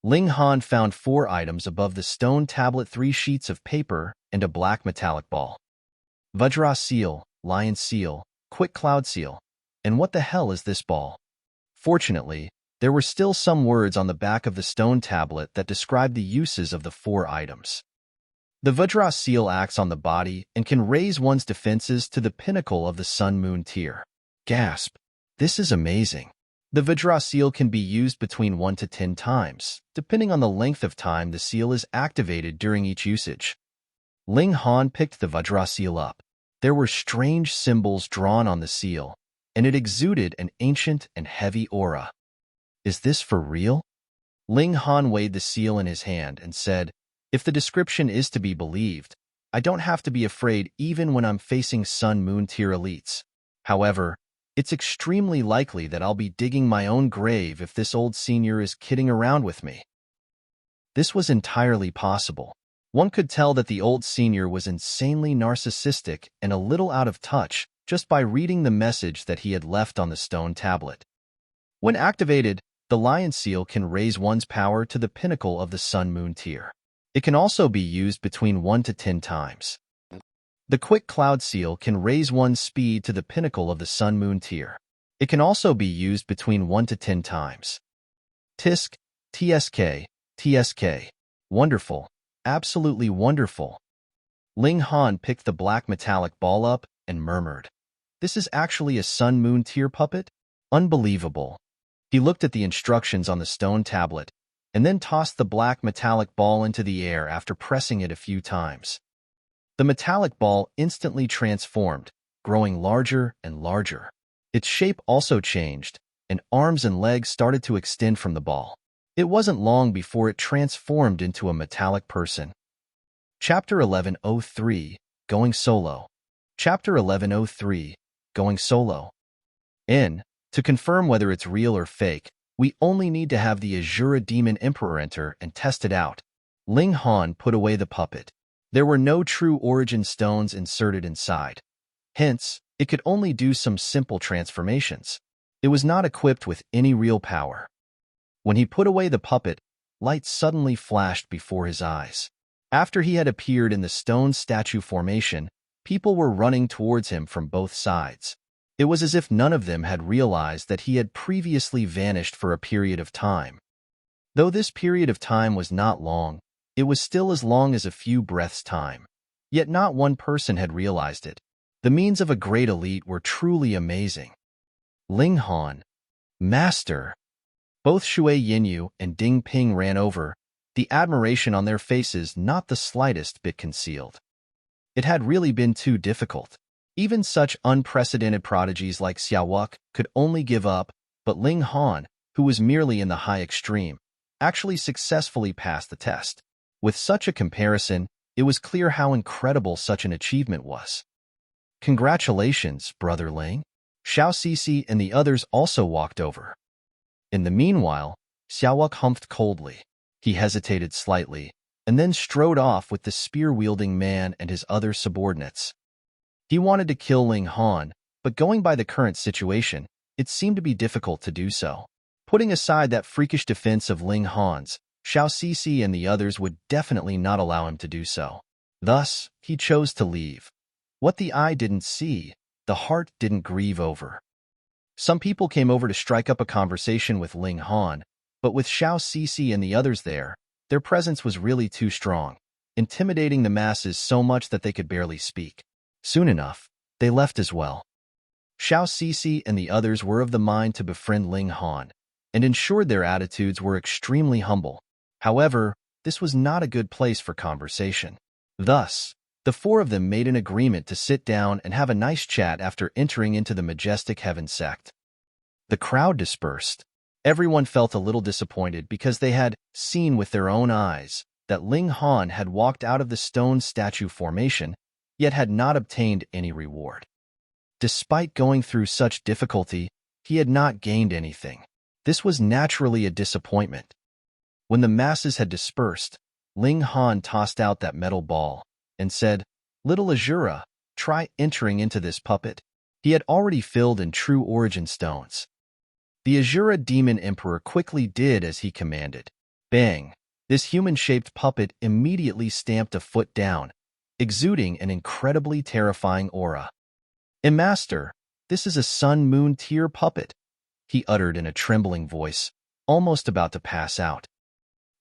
Ling Han found 4 items above the stone tablet, 3 sheets of paper and a black metallic ball. Vajra seal, lion seal, quick cloud seal. And what the hell is this ball? Fortunately, there were still some words on the back of the stone tablet that described the uses of the 4 items. The Vajra seal acts on the body and can raise one's defenses to the pinnacle of the sun-moon tier. Gasp! This is amazing. The Vajra seal can be used between 1 to 10 times, depending on the length of time the seal is activated during each usage. Ling Han picked the Vajra seal up. There were strange symbols drawn on the seal, and it exuded an ancient and heavy aura. Is this for real? Ling Han weighed the seal in his hand and said, if the description is to be believed, I don't have to be afraid even when I'm facing sun-moon tier elites. However, it's extremely likely that I'll be digging my own grave if this old senior is kidding around with me. This was entirely possible. One could tell that the old senior was insanely narcissistic and a little out of touch just by reading the message that he had left on the stone tablet. When activated, the lion seal can raise one's power to the pinnacle of the sun-moon tier. It can also be used between 1 to 10 times. The quick cloud seal can raise one's speed to the pinnacle of the sun-moon tier. It can also be used between 1 to 10 times. Tisk, TSK, TSK. Wonderful. Absolutely wonderful. Ling Han picked the black metallic ball up and murmured, this is actually a sun-moon tier puppet? Unbelievable. He looked at the instructions on the stone tablet and then tossed the black metallic ball into the air after pressing it a few times. The metallic ball instantly transformed, growing larger and larger. Its shape also changed, and arms and legs started to extend from the ball. It wasn't long before it transformed into a metallic person. Chapter 1103, Going Solo. Chapter 1103, Going Solo. To confirm whether it's real or fake, we only need to have the Azura Demon Emperor enter and test it out. Ling Han put away the puppet. There were no true origin stones inserted inside. Hence, it could only do some simple transformations. It was not equipped with any real power. When he put away the puppet, light suddenly flashed before his eyes. After he had appeared in the stone statue formation, people were running towards him from both sides. It was as if none of them had realized that he had previously vanished for a period of time. Though this period of time was not long, it was still as long as a few breaths' time. Yet not one person had realized it. The means of a great elite were truly amazing. Ling Han, Master! Both Shui Yinyu and Ding Ping ran over, the admiration on their faces not the slightest bit concealed. It had really been too difficult. Even such unprecedented prodigies like Xia Wuque could only give up, but Ling Han, who was merely in the high extreme, actually successfully passed the test. With such a comparison, it was clear how incredible such an achievement was. Congratulations, Brother Ling. Xiao Cixi and the others also walked over. In the meanwhile, Xia Wuque humphed coldly. He hesitated slightly, and then strode off with the spear-wielding man and his other subordinates. He wanted to kill Ling Han, but going by the current situation, it seemed to be difficult to do so. Putting aside that freakish defense of Ling Han's, Xiao Cixi and the others would definitely not allow him to do so. Thus, he chose to leave. What the eye didn't see, the heart didn't grieve over. Some people came over to strike up a conversation with Ling Han, but with Xiao Cixi and the others there, their presence was really too strong, intimidating the masses so much that they could barely speak. Soon enough, they left as well. Xiao Cixi and the others were of the mind to befriend Ling Han, and ensured their attitudes were extremely humble. However, this was not a good place for conversation. Thus, the four of them made an agreement to sit down and have a nice chat after entering into the majestic heaven sect. The crowd dispersed. Everyone felt a little disappointed because they had seen with their own eyes that Ling Han had walked out of the stone statue formation, yet had not obtained any reward. Despite going through such difficulty, he had not gained anything. This was naturally a disappointment. When the masses had dispersed, Ling Han tossed out that metal ball and said, "Little Azura, try entering into this puppet." He had already filled in true origin stones. The Azura Demon Emperor quickly did as he commanded. Bang! This human-shaped puppet immediately stamped a foot down, exuding an incredibly terrifying aura. "Master, this is a sun-moon tier puppet," he uttered in a trembling voice, almost about to pass out.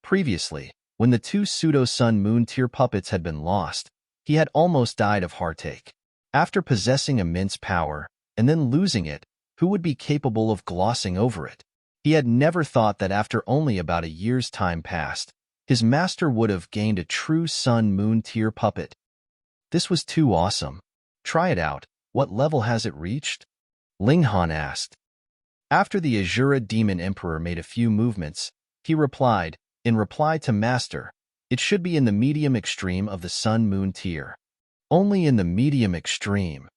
Previously, when the two pseudo-sun-moon tier puppets had been lost, he had almost died of heartache. After possessing immense power, and then losing it, who would be capable of glossing over it? He had never thought that after only about a year's time passed, his master would have gained a true sun-moon tier puppet. This was too awesome. "Try it out. What level has it reached?" Ling Han asked. After the Azura Demon Emperor made a few movements, he replied, in reply to Master, "It should be in the medium extreme of the sun-moon tier." Only in the medium extreme.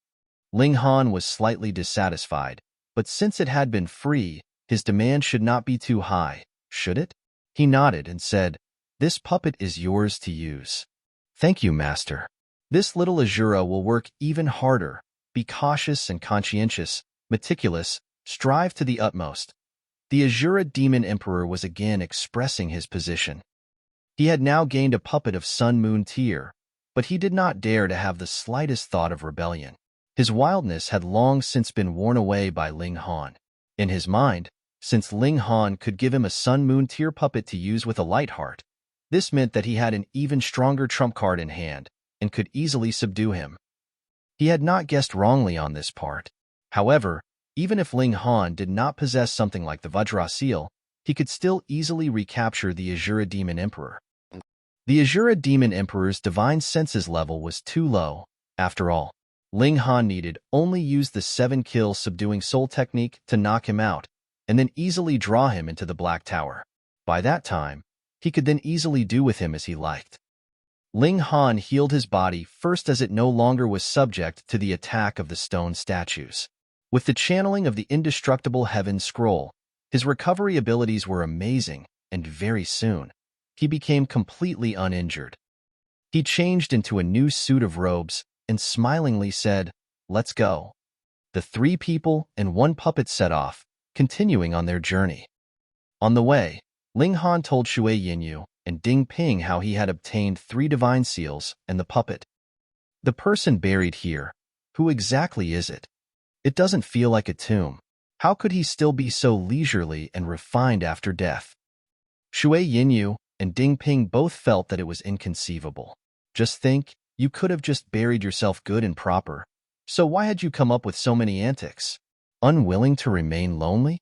Ling Han was slightly dissatisfied, but since it had been free, his demand should not be too high, should it? He nodded and said, "This puppet is yours to use." "Thank you, Master. This little Azura will work even harder. Be cautious and conscientious, meticulous, strive to the utmost." The Azura Demon Emperor was again expressing his position. He had now gained a puppet of sun-moon tier, but he did not dare to have the slightest thought of rebellion. His wildness had long since been worn away by Ling Han. In his mind, since Ling Han could give him a sun-moon tier puppet to use with a light heart, this meant that he had an even stronger trump card in hand and could easily subdue him. He had not guessed wrongly on this part. However, even if Ling Han did not possess something like the Vajra seal, he could still easily recapture the Azura Demon Emperor. The Azura Demon Emperor's divine senses level was too low. After all, Ling Han needed only use the 7-kill subduing soul technique to knock him out, and then easily draw him into the Black Tower. By that time, he could then easily do with him as he liked. Ling Han healed his body first as it no longer was subject to the attack of the stone statues. With the channeling of the indestructible Heaven Scroll, his recovery abilities were amazing, and very soon, he became completely uninjured. He changed into a new suit of robes and smilingly said, "Let's go." The 3 people and 1 puppet set off, continuing on their journey. On the way, Ling Han told Shui Yinyu and Ding Ping how he had obtained 3 divine seals and the puppet. "The person buried here, who exactly is it? It doesn't feel like a tomb. How could he still be so leisurely and refined after death?" Shui Yinyu and Ding Ping both felt that it was inconceivable. Just think, you could have just buried yourself good and proper. So why had you come up with so many antics? Unwilling to remain lonely?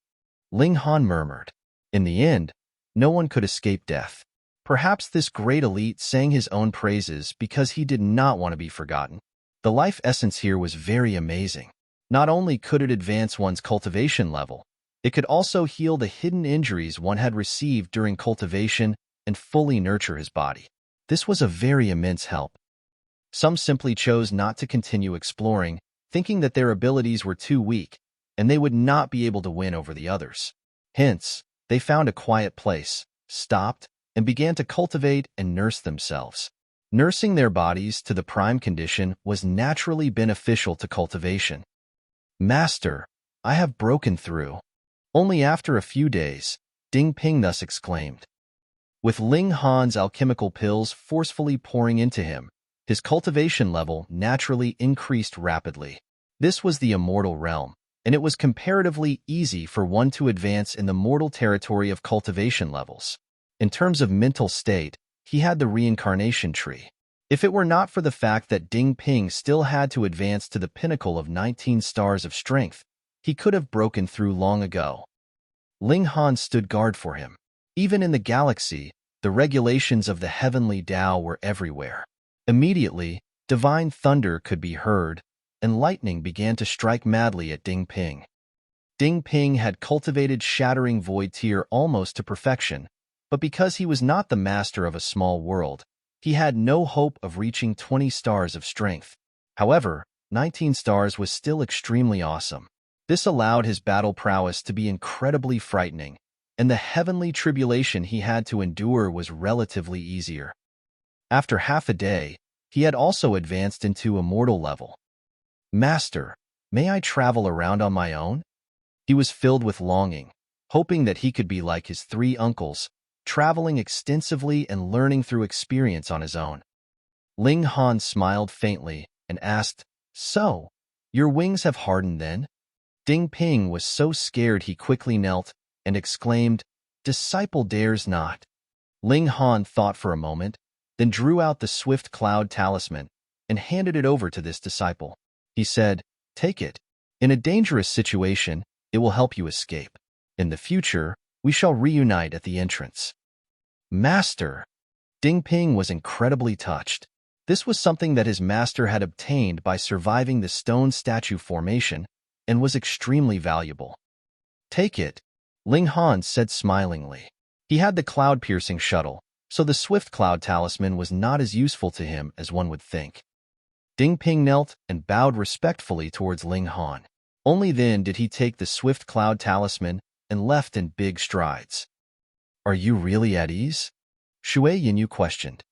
Ling Han murmured. In the end, no one could escape death. Perhaps this great elite sang his own praises because he did not want to be forgotten. The life essence here was very amazing. Not only could it advance one's cultivation level, it could also heal the hidden injuries one had received during cultivation and fully nurture his body. This was a very immense help. Some simply chose not to continue exploring, thinking that their abilities were too weak, and they would not be able to win over the others. Hence, they found a quiet place, stopped, and began to cultivate and nurse themselves. Nursing their bodies to the prime condition was naturally beneficial to cultivation. Master, I have broken through. Only after a few days, Ding Ping thus exclaimed. With Ling Han's alchemical pills forcefully pouring into him, his cultivation level naturally increased rapidly. This was the immortal realm, and it was comparatively easy for one to advance in the mortal territory of cultivation levels. In terms of mental state, he had the reincarnation tree. If it were not for the fact that Ding Ping still had to advance to the pinnacle of 19 stars of strength, he could have broken through long ago. Ling Han stood guard for him. Even in the galaxy, the regulations of the heavenly Tao were everywhere. Immediately, divine thunder could be heard, and lightning began to strike madly at Ding Ping. Ding Ping had cultivated Shattering Void Tier almost to perfection, but because he was not the master of a small world, he had no hope of reaching 20 stars of strength. However, 19 stars was still extremely awesome. This allowed his battle prowess to be incredibly frightening, and the heavenly tribulation he had to endure was relatively easier. After half a day, he had also advanced into immortal level. Master, may I travel around on my own? He was filled with longing, hoping that he could be like his 3 uncles, traveling extensively and learning through experience on his own. Ling Han smiled faintly and asked, So, your wings have hardened then? Ding Ping was so scared he quickly knelt and exclaimed, Disciple dares not. Ling Han thought for a moment, then drew out the Swift Cloud Talisman and handed it over to this disciple. He said, Take it. In a dangerous situation, it will help you escape. In the future, we shall reunite at the entrance. Master! Ding Ping was incredibly touched. This was something that his master had obtained by surviving the stone statue formation and was extremely valuable. Take it, Ling Han said smilingly. He had the cloud-piercing shuttle, so the Swift Cloud Talisman was not as useful to him as one would think. Ding Ping knelt and bowed respectfully towards Ling Han. Only then did he take the Swift Cloud Talisman and left in big strides. Are you really at ease? Xue Yinyu questioned.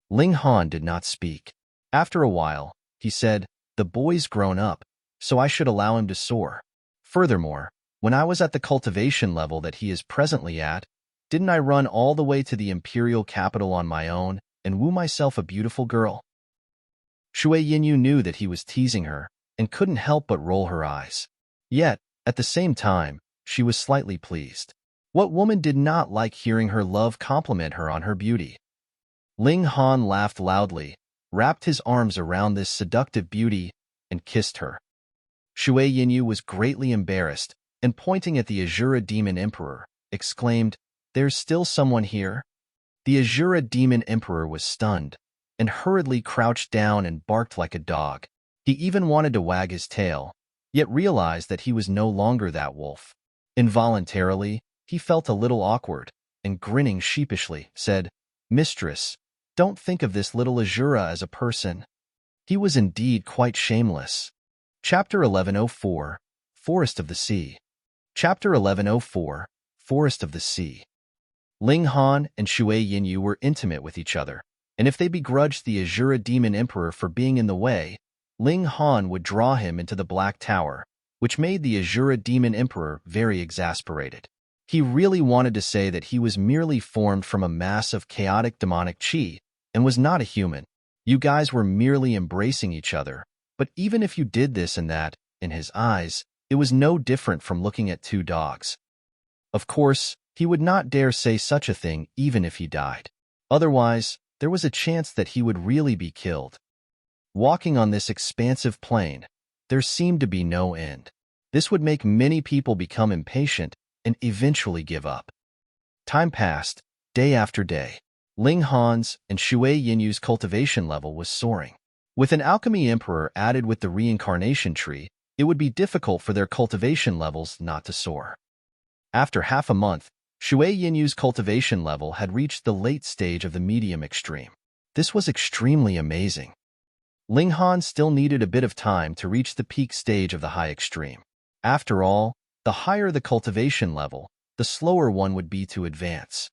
Ling Han did not speak. After a while, he said, The boy's grown up, so I should allow him to soar. Furthermore, when I was at the cultivation level that he is presently at, didn't I run all the way to the imperial capital on my own and woo myself a beautiful girl? Xue Yinyu knew that he was teasing her and couldn't help but roll her eyes. Yet, at the same time, she was slightly pleased. What woman did not like hearing her love compliment her on her beauty? Ling Han laughed loudly, wrapped his arms around this seductive beauty, and kissed her. Xue Yinyu was greatly embarrassed, and pointing at the Azura Demon Emperor, exclaimed, There's still someone here? The Azura Demon Emperor was stunned, and hurriedly crouched down and barked like a dog. He even wanted to wag his tail, yet realized that he was no longer that wolf. Involuntarily, he felt a little awkward, and grinning sheepishly, said, Mistress, don't think of this little Azura as a person. He was indeed quite shameless. Chapter 1104, Forest of the Sea. Chapter 1104, Forest of the Sea. Ling Han and Xue Yinyu were intimate with each other, and if they begrudged the Azura Demon Emperor for being in the way, Ling Han would draw him into the Black Tower, which made the Azura Demon Emperor very exasperated. He really wanted to say that he was merely formed from a mass of chaotic demonic chi and was not a human. You guys were merely embracing each other, but even if you did this and that, in his eyes, it was no different from looking at 2 dogs. Of course, he would not dare say such a thing even if he died. Otherwise, there was a chance that he would really be killed. Walking on this expansive plain, there seemed to be no end. This would make many people become impatient and eventually give up. Time passed, day after day. Ling Han's and Xue Yinyu's cultivation level was soaring. With an alchemy emperor added with the reincarnation tree, it would be difficult for their cultivation levels not to soar. After half a month, Shui Yinyu's cultivation level had reached the late stage of the medium extreme. This was extremely amazing. Ling Han still needed a bit of time to reach the peak stage of the high extreme. After all, the higher the cultivation level, the slower one would be to advance.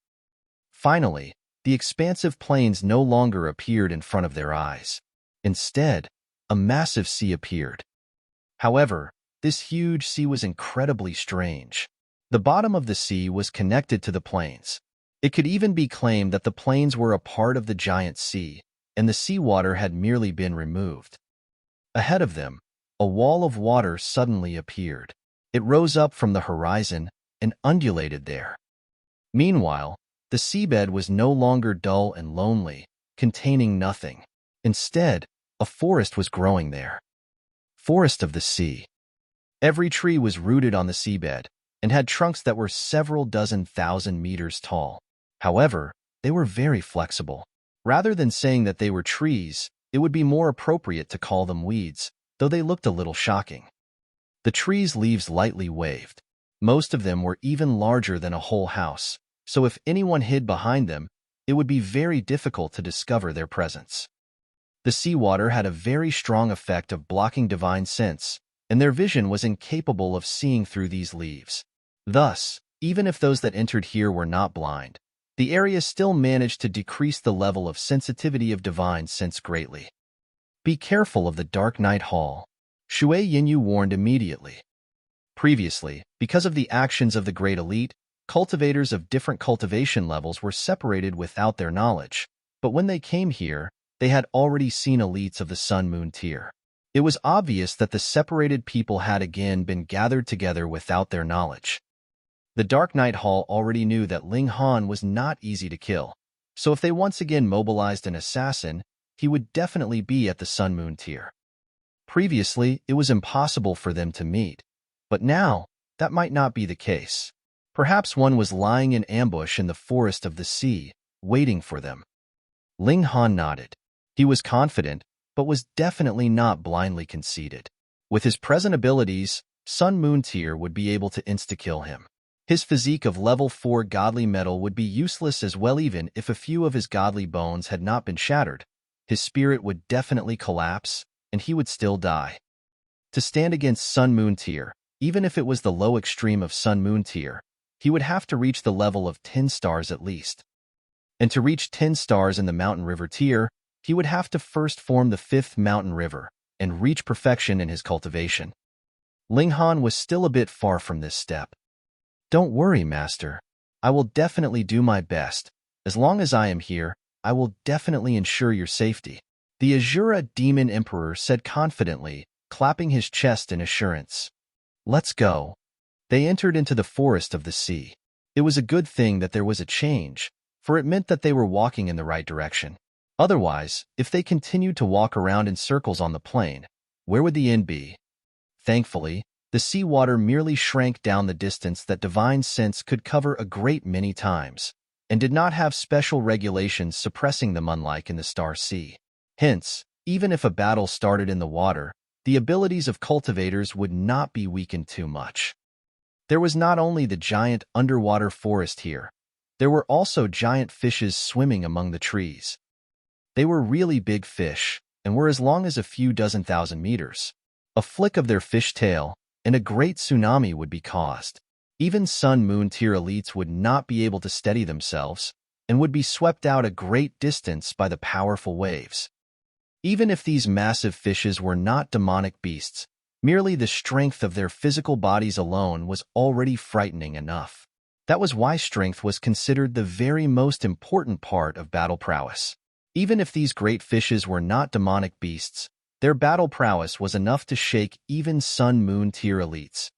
Finally, the expansive plains no longer appeared in front of their eyes. Instead, a massive sea appeared. However, this huge sea was incredibly strange. The bottom of the sea was connected to the plains. It could even be claimed that the plains were a part of the giant sea, and the seawater had merely been removed. Ahead of them, a wall of water suddenly appeared. It rose up from the horizon and undulated there. Meanwhile, the seabed was no longer dull and lonely, containing nothing. Instead, a forest was growing there. Forest of the sea. Every tree was rooted on the seabed and had trunks that were several dozen thousand meters tall. However, they were very flexible. Rather than saying that they were trees, it would be more appropriate to call them weeds, though they looked a little shocking. The trees' leaves lightly waved. Most of them were even larger than a whole house, so if anyone hid behind them, it would be very difficult to discover their presence. The seawater had a very strong effect of blocking divine sense, and their vision was incapable of seeing through these leaves. Thus, even if those that entered here were not blind, the area still managed to decrease the level of sensitivity of divine sense greatly. Be careful of the Dark Night Hall, Shui Yinyu warned immediately. Previously, because of the actions of the Great Elite, cultivators of different cultivation levels were separated without their knowledge, but when they came here, they had already seen elites of the Sun-Moon tier. It was obvious that the separated people had again been gathered together without their knowledge. The Dark Night Hall already knew that Ling Han was not easy to kill, so if they once again mobilized an assassin, he would definitely be at the Sun-Moon tier. Previously, it was impossible for them to meet, but now, that might not be the case. Perhaps one was lying in ambush in the forest of the sea, waiting for them. Ling Han nodded. He was confident, but was definitely not blindly conceited. With his present abilities, Sun-Moon tier would be able to insta-kill him. His physique of level 4 godly metal would be useless as well even if a few of his godly bones had not been shattered. His spirit would definitely collapse, and he would still die. To stand against Sun-Moon tier, even if it was the low extreme of Sun-Moon tier, he would have to reach the level of 10 stars at least. And to reach 10 stars in the Mountain River tier, he would have to first form the 5th Mountain River and reach perfection in his cultivation. Ling Han was still a bit far from this step. Don't worry, Master. I will definitely do my best. As long as I am here, I will definitely ensure your safety. The Azura Demon Emperor said confidently, clapping his chest in assurance. Let's go. They entered into the forest of the sea. It was a good thing that there was a change, for it meant that they were walking in the right direction. Otherwise, if they continued to walk around in circles on the plain, where would the end be? Thankfully, the seawater merely shrank down the distance that divine sense could cover a great many times, and did not have special regulations suppressing them unlike in the Star Sea. Hence, even if a battle started in the water, the abilities of cultivators would not be weakened too much. There was not only the giant underwater forest here, there were also giant fishes swimming among the trees. They were really big fish, and were as long as a few dozen thousand meters. A flick of their fish tail, and a great tsunami would be caused. Even Sun-Moon tier elites would not be able to steady themselves, and would be swept out a great distance by the powerful waves. Even if these massive fishes were not demonic beasts, merely the strength of their physical bodies alone was already frightening enough. That was why strength was considered the very most important part of battle prowess. Even if these great fishes were not demonic beasts, their battle prowess was enough to shake even Sun-Moon tier elites.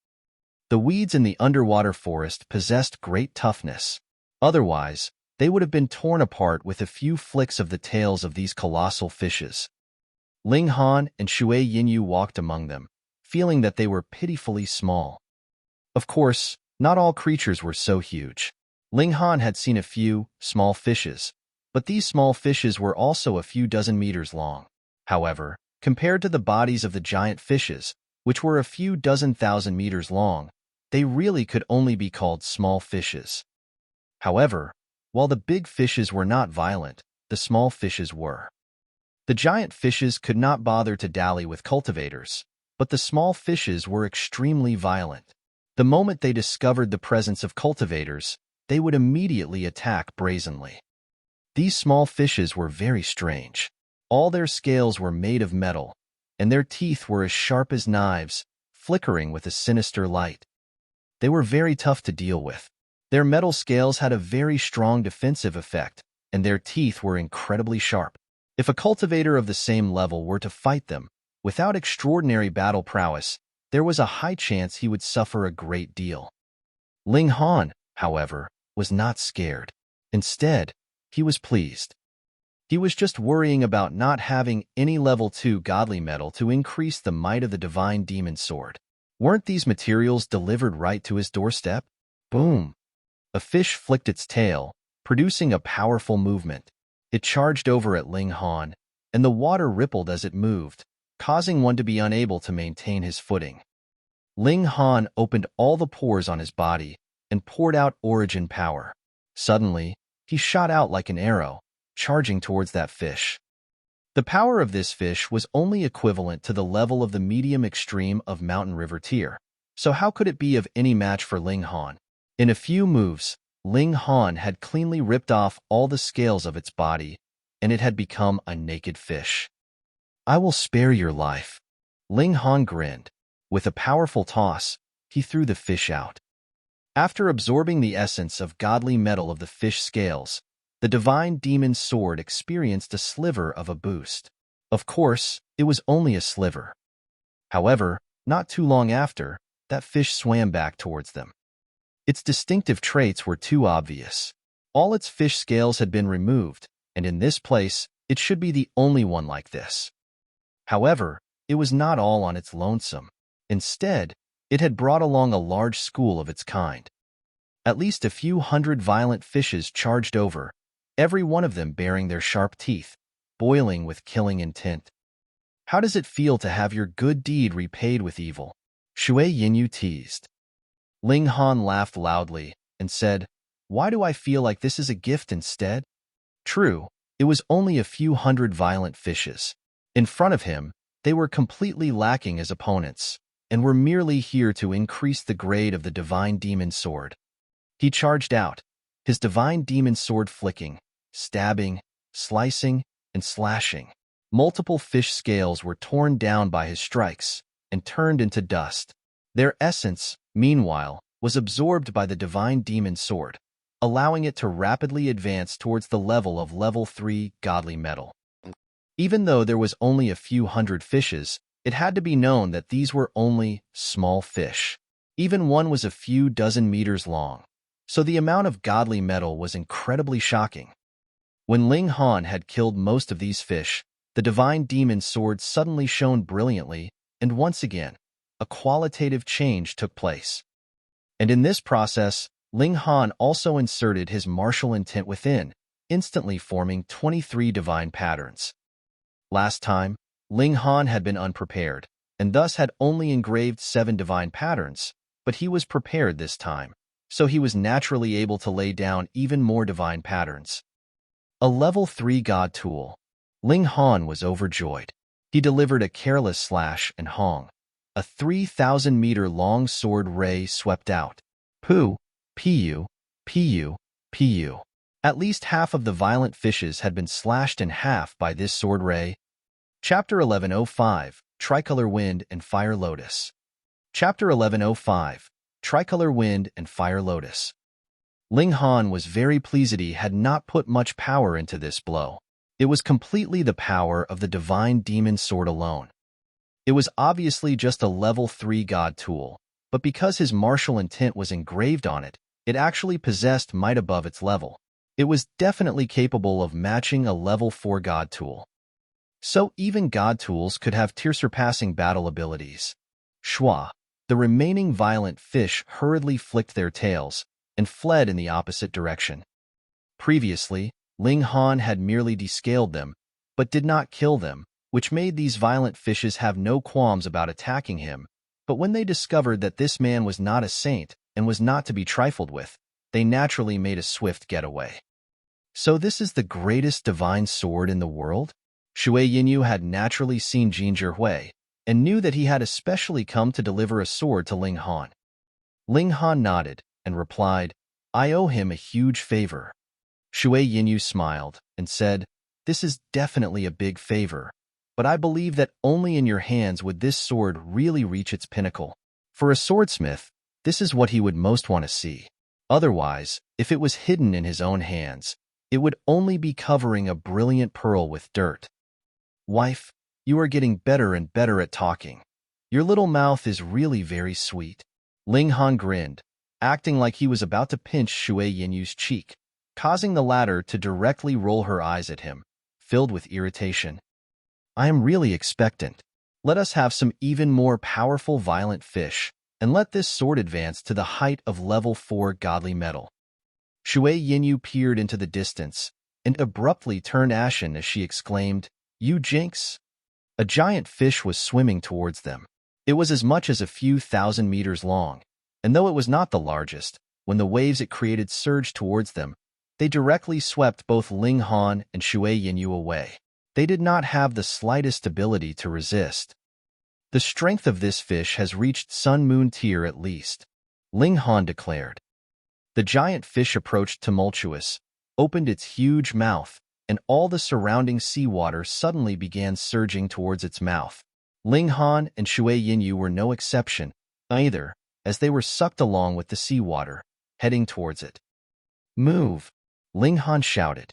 The weeds in the underwater forest possessed great toughness. Otherwise, they would have been torn apart with a few flicks of the tails of these colossal fishes. Ling Han and Shui Yinyu walked among them, feeling that they were pitifully small. Of course, not all creatures were so huge. Ling Han had seen a few small fishes, but these small fishes were also a few dozen meters long. However, compared to the bodies of the giant fishes, which were a few dozen thousand meters long, they really could only be called small fishes. However, while the big fishes were not violent, the small fishes were. The giant fishes could not bother to dally with cultivators, but the small fishes were extremely violent. The moment they discovered the presence of cultivators, they would immediately attack brazenly. These small fishes were very strange. All their scales were made of metal, and their teeth were as sharp as knives, flickering with a sinister light. They were very tough to deal with. Their metal scales had a very strong defensive effect, and their teeth were incredibly sharp. If a cultivator of the same level were to fight them, without extraordinary battle prowess, there was a high chance he would suffer a great deal. Ling Han, however, was not scared. Instead, he was pleased. He was just worrying about not having any level 2 godly metal to increase the might of the divine demon sword. Weren't these materials delivered right to his doorstep? Boom! A fish flicked its tail, producing a powerful movement. It charged over at Ling Han, and the water rippled as it moved, causing one to be unable to maintain his footing. Ling Han opened all the pores on his body and poured out origin power. Suddenly, he shot out like an arrow, charging towards that fish. The power of this fish was only equivalent to the level of the medium extreme of Mountain River tier, so how could it be of any match for Ling Han? In a few moves, Ling Han had cleanly ripped off all the scales of its body, and it had become a naked fish. I will spare your life. Ling Han grinned. With a powerful toss, he threw the fish out. After absorbing the essence of godly metal of the fish scales, the divine demon sword experienced a sliver of a boost. Of course, it was only a sliver. However, not too long after, that fish swam back towards them. Its distinctive traits were too obvious. All its fish scales had been removed, and in this place, it should be the only one like this. However, it was not all on its lonesome. Instead, it had brought along a large school of its kind. At least a few hundred violent fishes charged over, every one of them bearing their sharp teeth, boiling with killing intent. How does it feel to have your good deed repaid with evil? Shui Yinyu teased. Ling Han laughed loudly and said, Why do I feel like this is a gift instead? True, it was only a few hundred violent fishes. In front of him, they were completely lacking as opponents, and were merely here to increase the grade of the divine demon sword. He charged out, his divine demon sword flicking, stabbing, slicing, and slashing. Multiple fish scales were torn down by his strikes and turned into dust. Their essence, meanwhile, was absorbed by the divine demon sword, allowing it to rapidly advance towards the level of level 3 godly metal. Even though there was only a few hundred fishes, it had to be known that these were only small fish. Even one was a few dozen meters long, so the amount of godly metal was incredibly shocking. When Ling Han had killed most of these fish, the divine demon sword suddenly shone brilliantly, and once again, a qualitative change took place. And in this process, Ling Han also inserted his martial intent within, instantly forming 23 divine patterns. Last time, Ling Han had been unprepared, and thus had only engraved 7 divine patterns, but he was prepared this time, so he was naturally able to lay down even more divine patterns. A level 3 god tool. Ling Han was overjoyed. He delivered a careless slash and hong. A 3,000-meter-long sword ray swept out. Pu, pu, pu, pu. At least half of the violent fishes had been slashed in half by this sword ray. Chapter 1105, Tricolor Wind and Fire Lotus. Chapter 1105, Tricolor Wind and Fire Lotus. Ling Han was very pleased he had not put much power into this blow. It was completely the power of the divine demon sword alone. It was obviously just a level 3 god tool, but because his martial intent was engraved on it, it actually possessed might above its level. It was definitely capable of matching a level 4 god tool. So even god tools could have tier-surpassing battle abilities. Shua, the remaining violent fish hurriedly flicked their tails and fled in the opposite direction. Previously, Ling Han had merely descaled them, but did not kill them, which made these violent fishes have no qualms about attacking him. But when they discovered that this man was not a saint and was not to be trifled with, they naturally made a swift getaway. So this is the greatest divine sword in the world? Xue Yinyu had naturally seen Jin Zhihui and knew that he had especially come to deliver a sword to Ling Han. Ling Han nodded and replied, I owe him a huge favor. Xue Yinyu smiled and said, This is definitely a big favor, but I believe that only in your hands would this sword really reach its pinnacle. For a swordsmith, this is what he would most want to see. Otherwise, if it was hidden in his own hands, it would only be covering a brilliant pearl with dirt. Wife, you are getting better and better at talking. Your little mouth is really very sweet. Ling Han grinned, acting like he was about to pinch Xue Yinyu's cheek, causing the latter to directly roll her eyes at him, filled with irritation. I am really expectant. Let us have some even more powerful violent fish, and let this sword advance to the height of level 4 godly metal. Xue Yinyu peered into the distance, and abruptly turned ashen as she exclaimed, You jinx! A giant fish was swimming towards them. It was as much as a few thousand meters long, and though it was not the largest, when the waves it created surged towards them, they directly swept both Ling Han and Xue Yinyu away. They did not have the slightest ability to resist. The strength of this fish has reached Sun-Moon tier at least, Ling Han declared. The giant fish approached tumultuous, opened its huge mouth, and all the surrounding seawater suddenly began surging towards its mouth. Ling Han and Xue Yinyu were no exception, either, as they were sucked along with the seawater, heading towards it. Move! Ling Han shouted.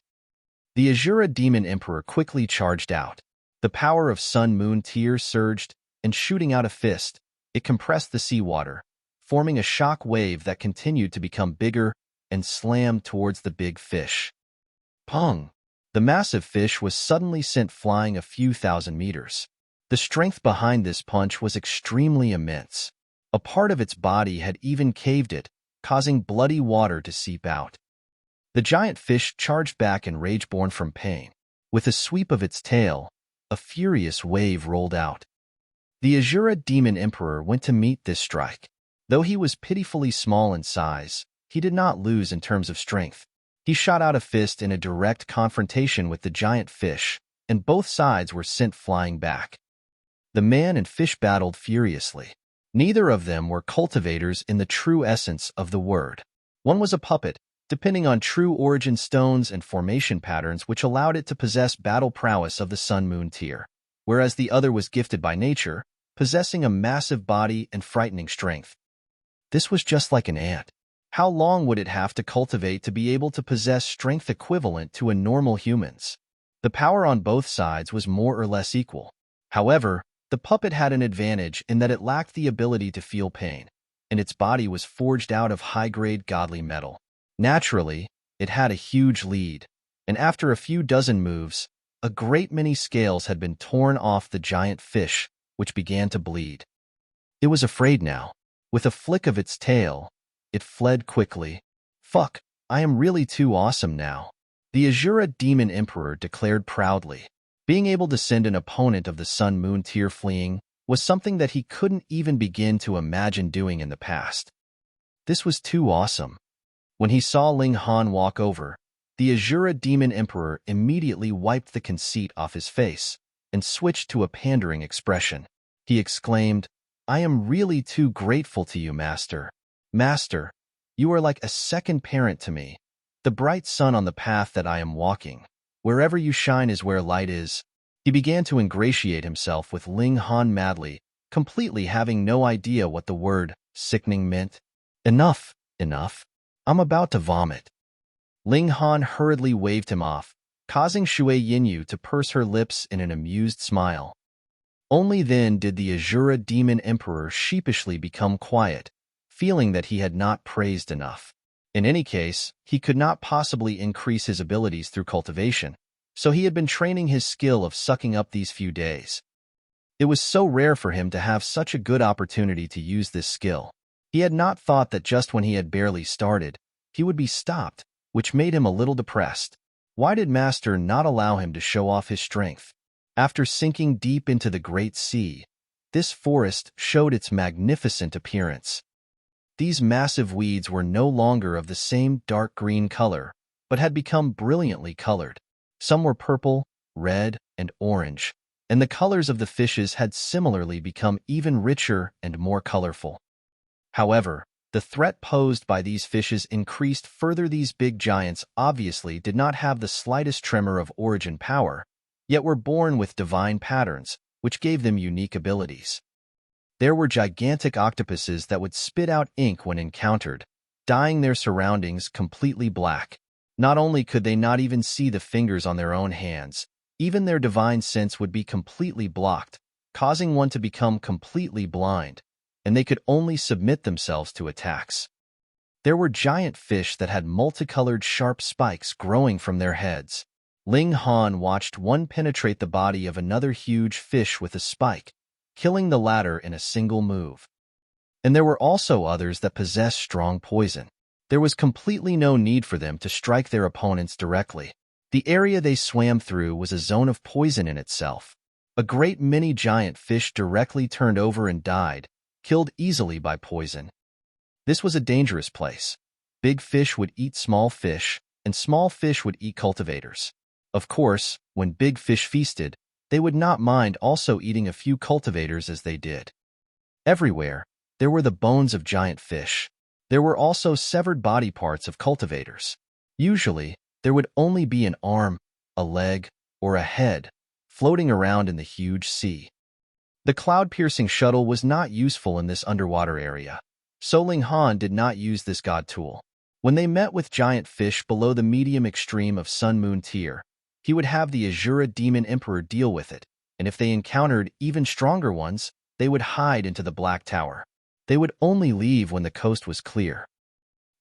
The Azura Demon Emperor quickly charged out. The power of Sun-Moon tier surged, and shooting out a fist, it compressed the seawater, forming a shock wave that continued to become bigger and slammed towards the big fish. Pong! The massive fish was suddenly sent flying a few thousand meters. The strength behind this punch was extremely immense. A part of its body had even caved it, causing bloody water to seep out. The giant fish charged back in rage born from pain. With a sweep of its tail, a furious wave rolled out. The Azura Demon Emperor went to meet this strike. Though he was pitifully small in size, he did not lose in terms of strength. He shot out a fist in a direct confrontation with the giant fish, and both sides were sent flying back. The man and fish battled furiously. Neither of them were cultivators in the true essence of the word. One was a puppet, depending on true origin stones and formation patterns which allowed it to possess battle prowess of the Sun-Moon tier, whereas the other was gifted by nature, possessing a massive body and frightening strength. This was just like an ant. How long would it have to cultivate to be able to possess strength equivalent to a normal human's? The power on both sides was more or less equal. However, the puppet had an advantage in that it lacked the ability to feel pain, and its body was forged out of high-grade godly metal. Naturally, it had a huge lead, and after a few dozen moves, a great many scales had been torn off the giant fish, which began to bleed. It was afraid now. With a flick of its tail, it fled quickly. Fuck, I am really too awesome now. The Azura Demon Emperor declared proudly. Being able to send an opponent of the Sun-Moon tier fleeing was something that he couldn't even begin to imagine doing in the past. This was too awesome. When he saw Ling Han walk over, the Azura Demon Emperor immediately wiped the conceit off his face and switched to a pandering expression. He exclaimed, I am really too grateful to you, Master. Master, you are like a second parent to me, the bright sun on the path that I am walking. Wherever you shine is where light is. He began to ingratiate himself with Ling Han madly, completely having no idea what the word sickening meant. Enough, enough. I'm about to vomit. Ling Han hurriedly waved him off, causing Xue Yinyu to purse her lips in an amused smile. Only then did the Azura Demon Emperor sheepishly become quiet, feeling that he had not praised enough. In any case, he could not possibly increase his abilities through cultivation, so he had been training his skill of sucking up these few days. It was so rare for him to have such a good opportunity to use this skill. He had not thought that just when he had barely started, he would be stopped, which made him a little depressed. Why did Master not allow him to show off his strength? After sinking deep into the Great Sea, this forest showed its magnificent appearance. These massive weeds were no longer of the same dark green color, but had become brilliantly colored. Some were purple, red, and orange, and the colors of the fishes had similarly become even richer and more colorful. However, the threat posed by these fishes increased further. These big giants obviously did not have the slightest tremor of origin power, yet were born with divine patterns, which gave them unique abilities. There were gigantic octopuses that would spit out ink when encountered, dyeing their surroundings completely black. Not only could they not even see the fingers on their own hands, even their divine sense would be completely blocked, causing one to become completely blind, and they could only submit themselves to attacks. There were giant fish that had multicolored sharp spikes growing from their heads. Ling Han watched one penetrate the body of another huge fish with a spike, killing the latter in a single move. And there were also others that possessed strong poison. There was completely no need for them to strike their opponents directly. The area they swam through was a zone of poison in itself. A great many giant fish directly turned over and died, killed easily by poison. This was a dangerous place. Big fish would eat small fish, and small fish would eat cultivators. Of course, when big fish feasted, they would not mind also eating a few cultivators as they did. Everywhere, there were the bones of giant fish. There were also severed body parts of cultivators. Usually, there would only be an arm, a leg, or a head, floating around in the huge sea. The cloud-piercing shuttle was not useful in this underwater area, so Ling Han did not use this god tool. When they met with giant fish below the medium extreme of Sun-Moon tier, he would have the Azura Demon Emperor deal with it, and if they encountered even stronger ones, they would hide into the Black Tower. They would only leave when the coast was clear.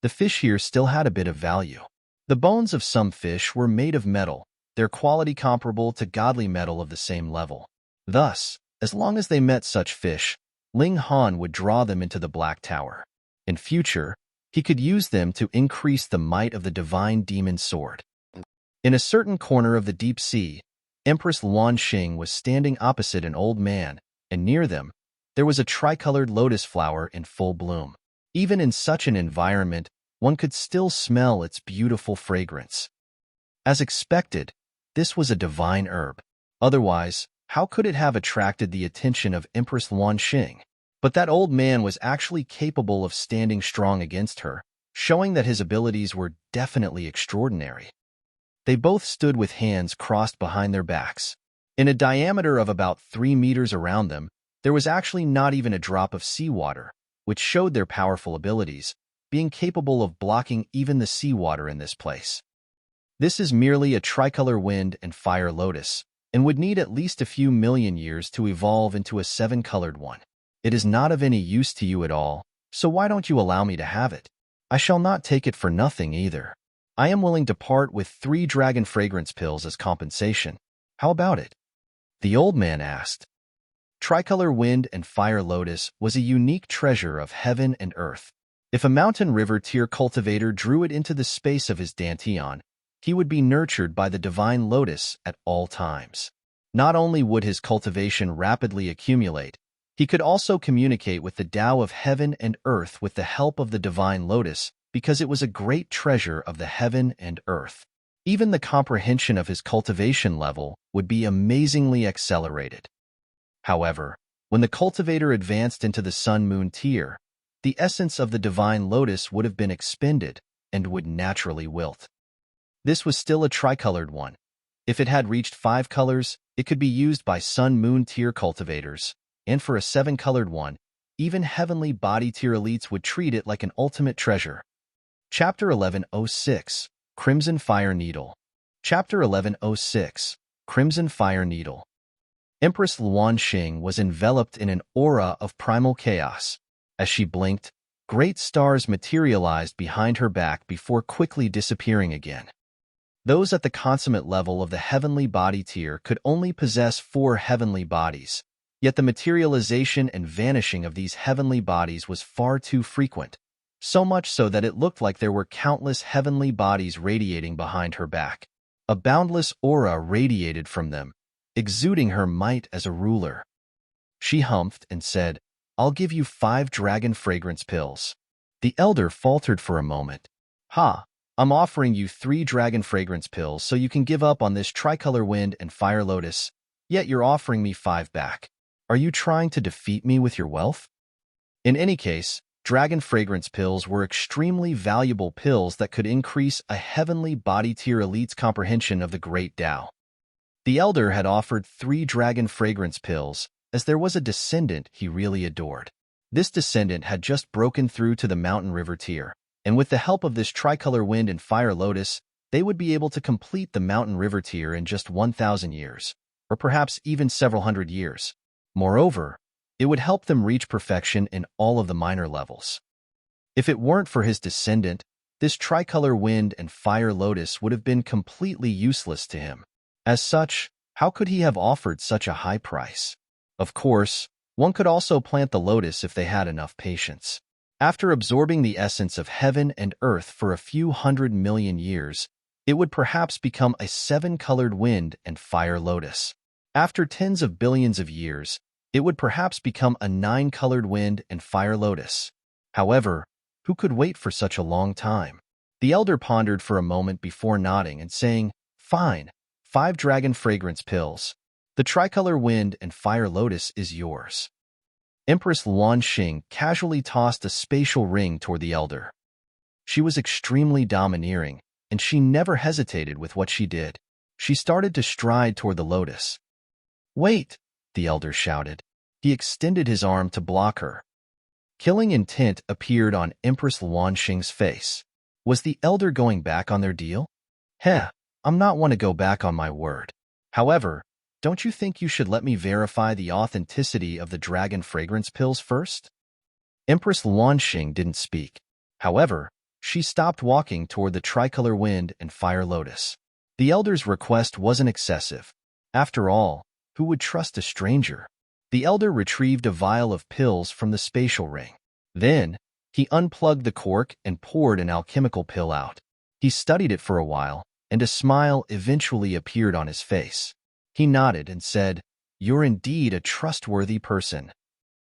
The fish here still had a bit of value. The bones of some fish were made of metal, their quality comparable to godly metal of the same level. Thus, as long as they met such fish, Ling Han would draw them into the Black Tower. In future, he could use them to increase the might of the divine demon sword. In a certain corner of the deep sea, Empress Luan Xing was standing opposite an old man, and near them, there was a tricolored lotus flower in full bloom. Even in such an environment, one could still smell its beautiful fragrance. As expected, this was a divine herb. Otherwise, how could it have attracted the attention of Empress Luan Xing? But that old man was actually capable of standing strong against her, showing that his abilities were definitely extraordinary. They both stood with hands crossed behind their backs. In a diameter of about 3 meters around them, there was actually not even a drop of seawater, which showed their powerful abilities, being capable of blocking even the seawater in this place. This is merely a tricolor wind and fire lotus, and would need at least a few million years to evolve into a 7-colored one. It is not of any use to you at all, so why don't you allow me to have it? I shall not take it for nothing either. I am willing to part with 3 dragon fragrance pills as compensation. How about it? The old man asked. Tricolor wind and fire lotus was a unique treasure of heaven and earth. If a mountain river tier cultivator drew it into the space of his dantian, he would be nurtured by the divine lotus at all times. Not only would his cultivation rapidly accumulate, he could also communicate with the Tao of heaven and earth with the help of the divine lotus because it was a great treasure of the heaven and earth. Even the comprehension of his cultivation level would be amazingly accelerated. However, when the cultivator advanced into the Sun-Moon tier, the essence of the divine lotus would have been expended and would naturally wilt. This was still a tricolored one. If it had reached 5 colors, it could be used by Sun-Moon tier cultivators, and for a 7-colored one, even heavenly body tier elites would treat it like an ultimate treasure. Chapter 1106, Crimson Fire Needle. Chapter 1106, Crimson Fire Needle. Empress Luan Xing was enveloped in an aura of primal chaos. As she blinked, great stars materialized behind her back before quickly disappearing again. Those at the consummate level of the heavenly body tier could only possess 4 heavenly bodies, yet the materialization and vanishing of these heavenly bodies was far too frequent, so much so that it looked like there were countless heavenly bodies radiating behind her back. A boundless aura radiated from them, exuding her might as a ruler. She humphed and said, "I'll give you 5 dragon fragrance pills." The elder faltered for a moment. "Ha, I'm offering you 3 dragon fragrance pills so you can give up on this tricolor wind and fire lotus, yet you're offering me 5 back. Are you trying to defeat me with your wealth?" In any case, dragon fragrance pills were extremely valuable pills that could increase a heavenly body tier elite's comprehension of the great Tao. The elder had offered 3 dragon fragrance pills, as there was a descendant he really adored. This descendant had just broken through to the mountain river tier, and with the help of this tricolor wind and fire lotus, they would be able to complete the mountain river tier in just 1,000 years, or perhaps even several hundred years. Moreover, it would help them reach perfection in all of the minor levels. If it weren't for his descendant, this tricolor wind and fire lotus would have been completely useless to him. As such, how could he have offered such a high price? Of course, one could also plant the lotus if they had enough patience. After absorbing the essence of heaven and earth for a few 100 million years, it would perhaps become a 7-colored wind and fire lotus. After tens of billions of years, it would perhaps become a 9-colored wind and fire lotus. However, who could wait for such a long time? The elder pondered for a moment before nodding and saying, "Fine, 5 dragon fragrance pills. The tricolor wind and fire lotus is yours." Empress Xing casually tossed a spatial ring toward the elder. She was extremely domineering, and she never hesitated with what she did. She started to stride toward the lotus. "Wait!" the elder shouted. He extended his arm to block her. Killing intent appeared on Empress Xing's face. Was the elder going back on their deal? "Heh, I'm not one to go back on my word. However, don't you think you should let me verify the authenticity of the dragon fragrance pills first?" Empress Xing didn't speak. However, she stopped walking toward the tricolor wind and fire lotus. The elder's request wasn't excessive. After all, who would trust a stranger? The elder retrieved a vial of pills from the spatial ring. Then, he unplugged the cork and poured an alchemical pill out. He studied it for a while, and a smile eventually appeared on his face. He nodded and said, "You're indeed a trustworthy person."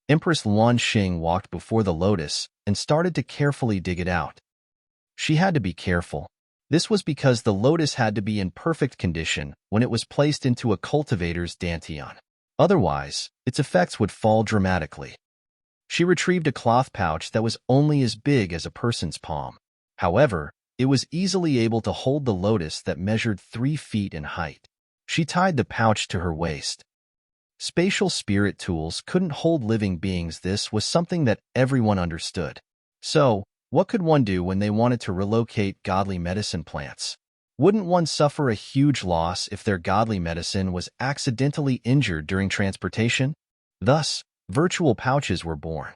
Empress Xing walked before the lotus and started to carefully dig it out. She had to be careful. This was because the lotus had to be in perfect condition when it was placed into a cultivator's dantian. Otherwise, its effects would fall dramatically. She retrieved a cloth pouch that was only as big as a person's palm. However, it was easily able to hold the lotus that measured 3 feet in height. She tied the pouch to her waist. Spatial spirit tools couldn't hold living beings. This was something that everyone understood. So, what could one do when they wanted to relocate godly medicine plants? Wouldn't one suffer a huge loss if their godly medicine was accidentally injured during transportation? Thus, virtual pouches were born.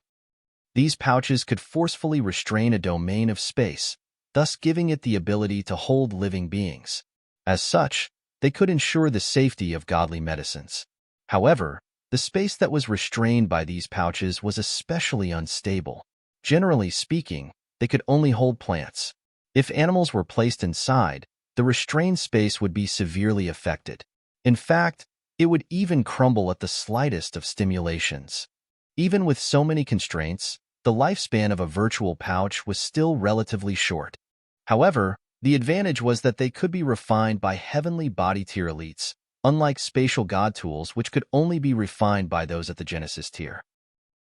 These pouches could forcefully restrain a domain of space, thus giving it the ability to hold living beings. As such, they could ensure the safety of godly medicines. However, the space that was restrained by these pouches was especially unstable. Generally speaking, they could only hold plants. If animals were placed inside, the restrained space would be severely affected. In fact, it would even crumble at the slightest of stimulations. Even with so many constraints, the lifespan of a virtual pouch was still relatively short. However, the advantage was that they could be refined by heavenly body tier elites, unlike spatial god tools which could only be refined by those at the Genesis tier.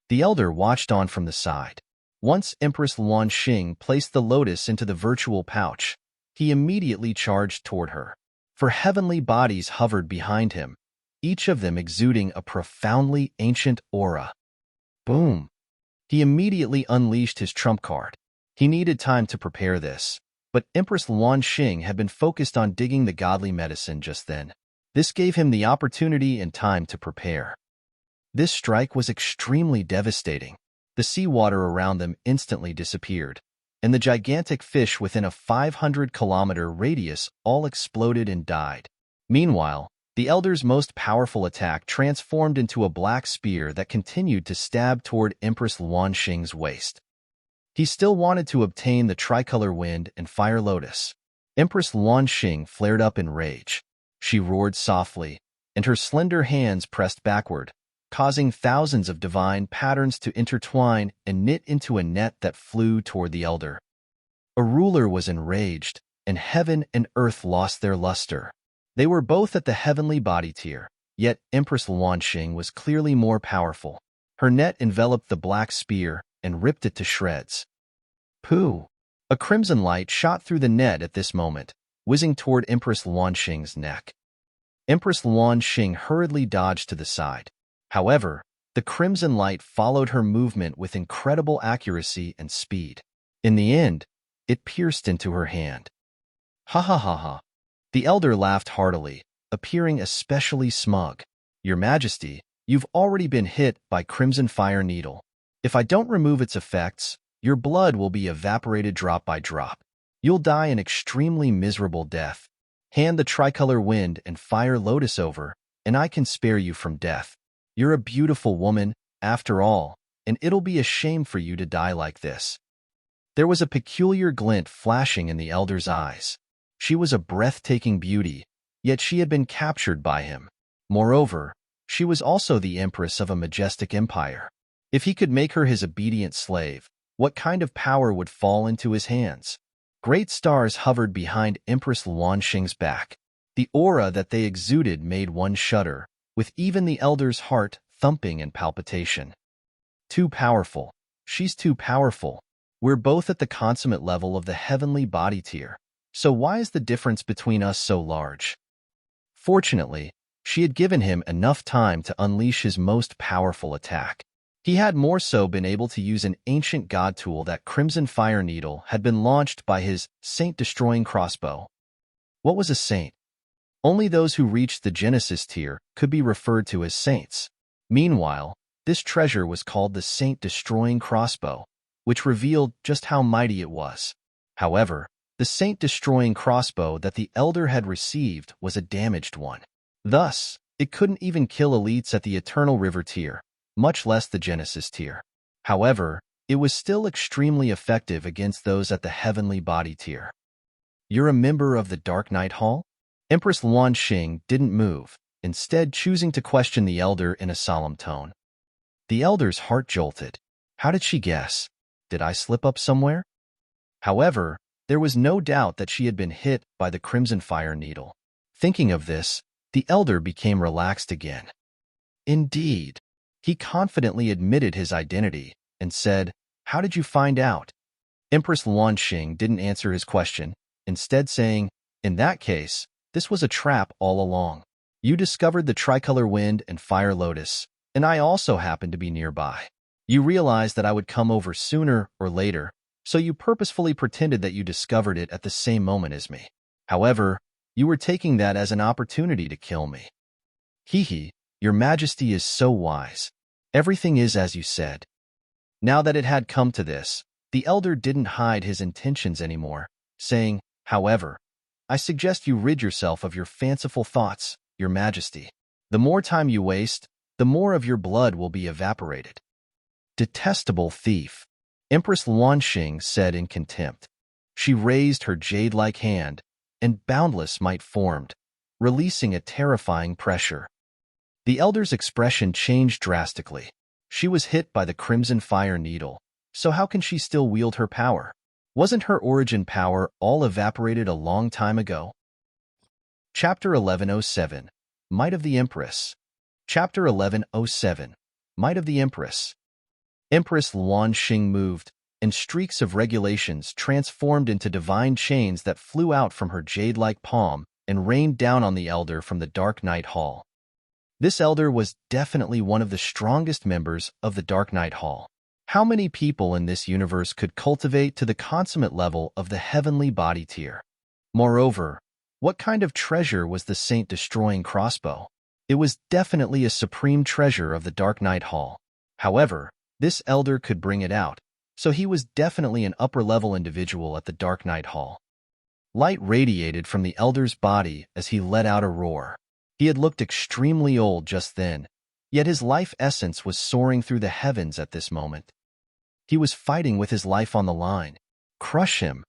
The elder watched on from the side. Once Empress Xing placed the lotus into the virtual pouch, he immediately charged toward her. 4 heavenly bodies hovered behind him, each of them exuding a profoundly ancient aura. Boom! He immediately unleashed his trump card. He needed time to prepare this, but Empress Xing had been focused on digging the godly medicine just then. This gave him the opportunity and time to prepare. This strike was extremely devastating. The seawater around them instantly disappeared, and the gigantic fish within a 500-kilometer radius all exploded and died. Meanwhile, the elder's most powerful attack transformed into a black spear that continued to stab toward Empress Xing's waist. He still wanted to obtain the tricolor wind and fire lotus. Empress Xing flared up in rage. She roared softly, and her slender hands pressed backward, causing thousands of divine patterns to intertwine and knit into a net that flew toward the elder. A ruler was enraged, and heaven and earth lost their luster. They were both at the heavenly body tier, yet Empress Luanxing was clearly more powerful. Her net enveloped the black spear and ripped it to shreds. Pooh! A crimson light shot through the net at this moment, whizzing toward Empress Luanxing's neck. Empress Luanxing hurriedly dodged to the side. However, the crimson light followed her movement with incredible accuracy and speed. In the end, it pierced into her hand. Ha ha ha ha. The elder laughed heartily, appearing especially smug. Your Majesty, you've already been hit by Crimson Fire Needle. If I don't remove its effects, your blood will be evaporated drop by drop. You'll die an extremely miserable death. Hand the Tricolor Wind and Fire Lotus over, and I can spare you from death. You're a beautiful woman, after all, and it'll be a shame for you to die like this. There was a peculiar glint flashing in the elder's eyes. She was a breathtaking beauty, yet she had been captured by him. Moreover, she was also the empress of a majestic empire. If he could make her his obedient slave, what kind of power would fall into his hands? Great stars hovered behind Empress Luanxing's back. The aura that they exuded made one shudder, with even the elder's heart thumping in palpitation. Too powerful. She's too powerful. We're both at the consummate level of the heavenly body tier. So why is the difference between us so large? Fortunately, she had given him enough time to unleash his most powerful attack. He had more so been able to use an ancient god tool that Crimson Fire Needle had been launched by his saint-destroying crossbow. What was a saint? Only those who reached the Genesis tier could be referred to as saints. Meanwhile, this treasure was called the saint-destroying crossbow, which revealed just how mighty it was. However, the saint-destroying crossbow that the elder had received was a damaged one. Thus, it couldn't even kill elites at the Eternal River tier, much less the Genesis tier. However, it was still extremely effective against those at the Heavenly Body tier. You're a member of the Dark Knight Hall? Empress Luanxing didn't move, instead choosing to question the elder in a solemn tone. The elder's heart jolted. How did she guess? Did I slip up somewhere? However, there was no doubt that she had been hit by the Crimson Fire Needle. Thinking of this, the elder became relaxed again. Indeed. He confidently admitted his identity and said, "How did you find out?" Empress Luanxing didn't answer his question, instead saying, "In that case, this was a trap all along. You discovered the Tricolor Wind and Fire Lotus, and I also happened to be nearby. You realized that I would come over sooner or later, so you purposefully pretended that you discovered it at the same moment as me. However, you were taking that as an opportunity to kill me. Hee, your Majesty is so wise. Everything is as you said." Now that it had come to this, the elder didn't hide his intentions anymore, saying, "However, I suggest you rid yourself of your fanciful thoughts, your Majesty. The more time you waste, the more of your blood will be evaporated." Detestable thief, Empress Luanxing said in contempt. She raised her jade-like hand, and boundless might formed, releasing a terrifying pressure. The elder's expression changed drastically. She was hit by the Crimson Fire Needle, so how can she still wield her power? Wasn't her origin power all evaporated a long time ago? Chapter 1107, Might of the Empress. Chapter 1107, Might of the Empress. Empress Luanxing moved, and streaks of regulations transformed into divine chains that flew out from her jade-like palm and rained down on the elder from the Dark Knight Hall. This elder was definitely one of the strongest members of the Dark Knight Hall. How many people in this universe could cultivate to the consummate level of the heavenly body tier? Moreover, what kind of treasure was the saint-destroying crossbow? It was definitely a supreme treasure of the Dark Knight Hall. However, this elder could bring it out, so he was definitely an upper-level individual at the Dark Knight Hall. Light radiated from the elder's body as he let out a roar. He had looked extremely old just then, yet his life essence was soaring through the heavens at this moment. He was fighting with his life on the line. Crush him!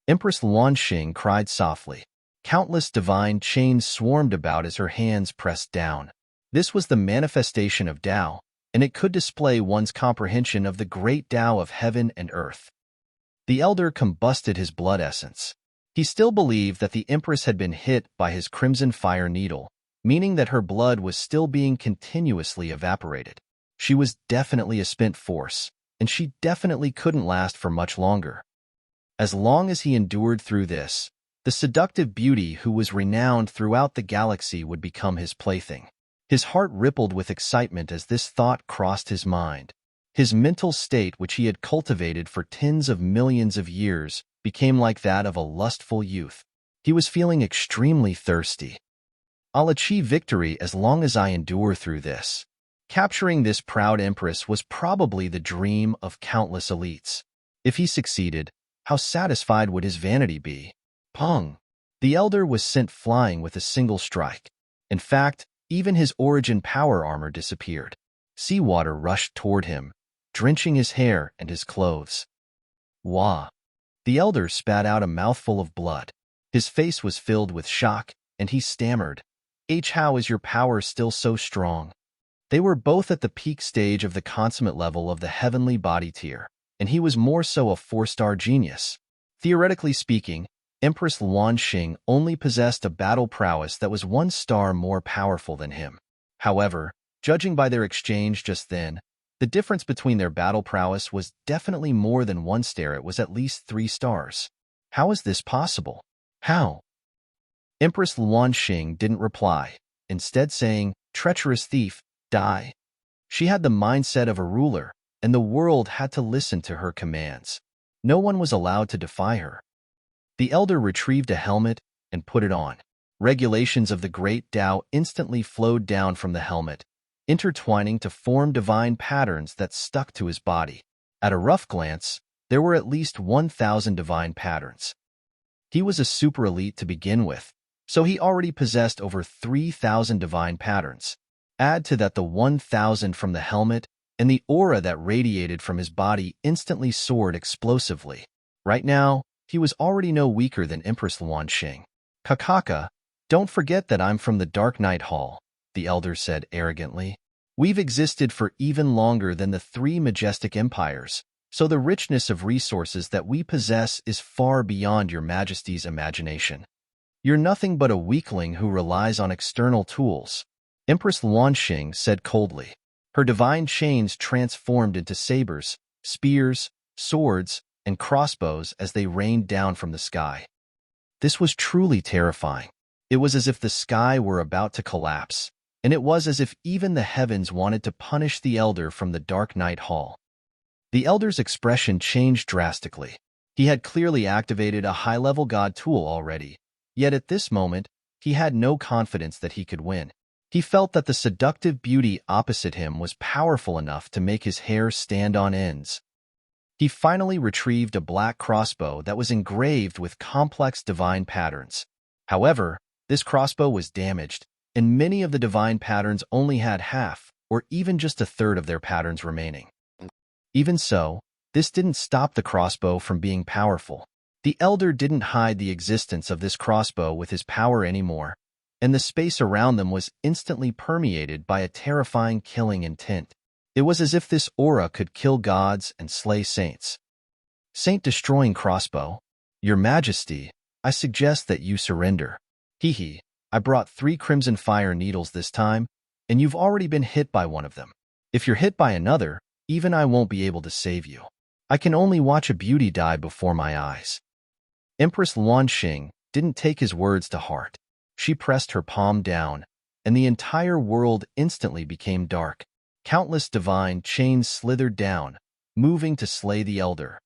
Empress Luanxing cried softly. Countless divine chains swarmed about as her hands pressed down. This was the manifestation of Tao, and it could display one's comprehension of the great Tao of heaven and earth. The elder combusted his blood essence. He still believed that the Empress had been hit by his crimson fire needle, meaning that her blood was still being continuously evaporated. She was definitely a spent force, and she definitely couldn't last for much longer. As long as he endured through this, the seductive beauty who was renowned throughout the galaxy would become his plaything. His heart rippled with excitement as this thought crossed his mind. His mental state, which he had cultivated for tens of millions of years, became like that of a lustful youth. He was feeling extremely thirsty. I'll achieve victory as long as I endure through this. Capturing this proud Empress was probably the dream of countless elites. If he succeeded, how satisfied would his vanity be? Pong! The elder was sent flying with a single strike. In fact, even his origin power armor disappeared. Seawater rushed toward him, drenching his hair and his clothes. Wah! The elder spat out a mouthful of blood. His face was filled with shock, and he stammered, "How is your power still so strong?" They were both at the peak stage of the consummate level of the heavenly body tier, and he was more so a 4-star genius. Theoretically speaking, Empress Luanxing only possessed a battle prowess that was 1 star more powerful than him. However, judging by their exchange just then, the difference between their battle prowess was definitely more than 1 star. It was at least 3 stars. How is this possible? How? Empress Luanxing didn't reply, instead saying, "Treacherous thief, die." She had the mindset of a ruler, and the world had to listen to her commands. No one was allowed to defy her. The elder retrieved a helmet and put it on. Regulations of the great Tao instantly flowed down from the helmet, intertwining to form divine patterns that stuck to his body. At a rough glance, there were at least 1,000 divine patterns. He was a super elite to begin with, so he already possessed over 3,000 divine patterns. Add to that the 1,000 from the helmet, and the aura that radiated from his body instantly soared explosively. Right now, he was already no weaker than Empress Luanxing. "Kakaka, don't forget that I'm from the Dark Night Hall," the elder said arrogantly. "We've existed for even longer than the 3 majestic empires, so the richness of resources that we possess is far beyond your majesty's imagination. You're nothing but a weakling who relies on external tools." Empress Luanxing said coldly. Her divine chains transformed into sabers, spears, swords, and crossbows as they rained down from the sky. This was truly terrifying. It was as if the sky were about to collapse, and it was as if even the heavens wanted to punish the elder from the Dark Night Hall. The elder's expression changed drastically. He had clearly activated a high-level god tool already, yet at this moment, he had no confidence that he could win. He felt that the seductive beauty opposite him was powerful enough to make his hair stand on ends. He finally retrieved a black crossbow that was engraved with complex divine patterns. However, this crossbow was damaged, and many of the divine patterns only had half, or even just a third of their patterns remaining. Even so, this didn't stop the crossbow from being powerful. The elder didn't hide the existence of this crossbow with his power anymore, and the space around them was instantly permeated by a terrifying killing intent. It was as if this aura could kill gods and slay saints. "Saint-destroying crossbow, Your Majesty, I suggest that you surrender. Hee, I brought 3 crimson fire needles this time, and you've already been hit by one of them. If you're hit by another, even I won't be able to save you. I can only watch a beauty die before my eyes." Empress Luanxing didn't take his words to heart. She pressed her palm down, and the entire world instantly became dark. Countless divine chains slithered down, moving to slay the elder.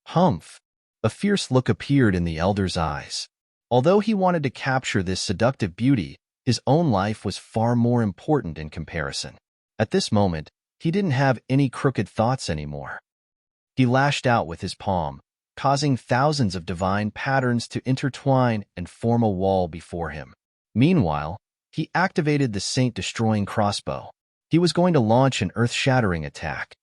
Humph! A fierce look appeared in the elder's eyes. Although he wanted to capture this seductive beauty, his own life was far more important in comparison. At this moment, he didn't have any crooked thoughts anymore. He lashed out with his palm, causing thousands of divine patterns to intertwine and form a wall before him. Meanwhile, he activated the saint-destroying crossbow. He was going to launch an earth-shattering attack.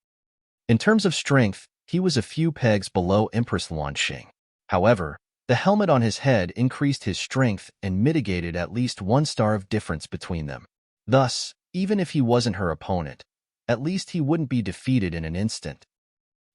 In terms of strength, he was a few pegs below Empress Luanxing. However, The helmet on his head increased his strength and mitigated at least 1 star of difference between them. Thus, even if he wasn't her opponent, at least he wouldn't be defeated in an instant.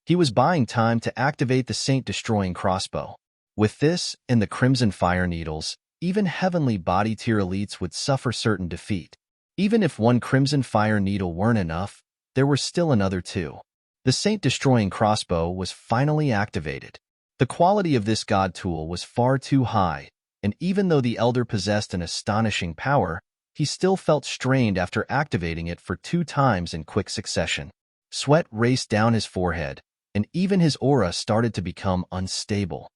He was buying time to activate the Saint-destroying crossbow. With this and the Crimson Fire Needles, even heavenly body tier elites would suffer certain defeat. Even if 1 Crimson Fire Needle weren't enough, there were still another 2. The Saint-destroying crossbow was finally activated. The quality of this god tool was far too high, and even though the Elder possessed an astonishing power, he still felt strained after activating it for 2 times in quick succession. Sweat raced down his forehead, and even his aura started to become unstable.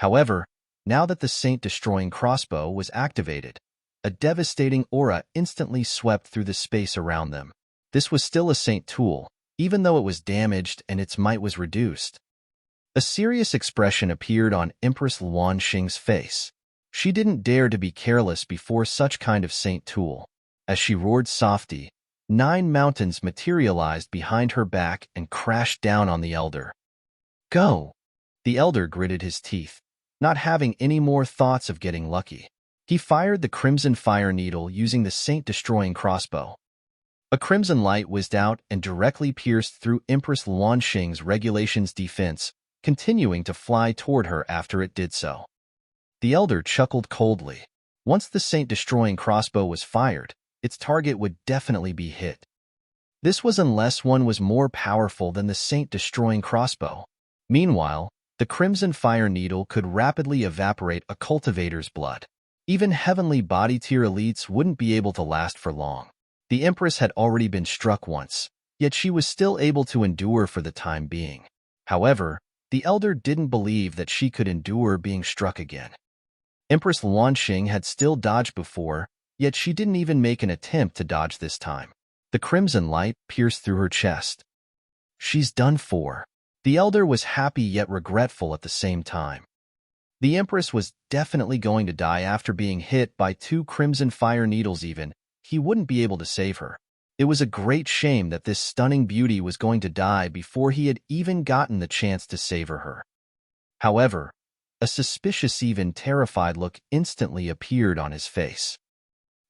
However, now that the Saint-destroying crossbow was activated, a devastating aura instantly swept through the space around them. This was still a Saint tool, even though it was damaged and its might was reduced. A serious expression appeared on Empress Luanxing's face. She didn't dare to be careless before such kind of Saint tool. As she roared softly, 9 mountains materialized behind her back and crashed down on the Elder. Go! The Elder gritted his teeth, not having any more thoughts of getting lucky. He fired the Crimson Fire Needle using the Saint-destroying crossbow. A crimson light whizzed out and directly pierced through Empress Luanxing's regulations defense, continuing to fly toward her after it did so. The Elder chuckled coldly. Once the Saint-destroying crossbow was fired, its target would definitely be hit. This was unless one was more powerful than the Saint-destroying crossbow. Meanwhile, the Crimson Fire Needle could rapidly evaporate a cultivator's blood. Even heavenly body tier elites wouldn't be able to last for long. The Empress had already been struck once, yet she was still able to endure for the time being. However, the Elder didn't believe that she could endure being struck again. Empress Luanxing had still dodged before, yet she didn't even make an attempt to dodge this time. The crimson light pierced through her chest. She's done for. The Elder was happy yet regretful at the same time. The Empress was definitely going to die after being hit by 2 Crimson Fire Needles even. He wouldn't be able to save her. It was a great shame that this stunning beauty was going to die before he had even gotten the chance to savor her. However, a suspicious, even terrified look instantly appeared on his face.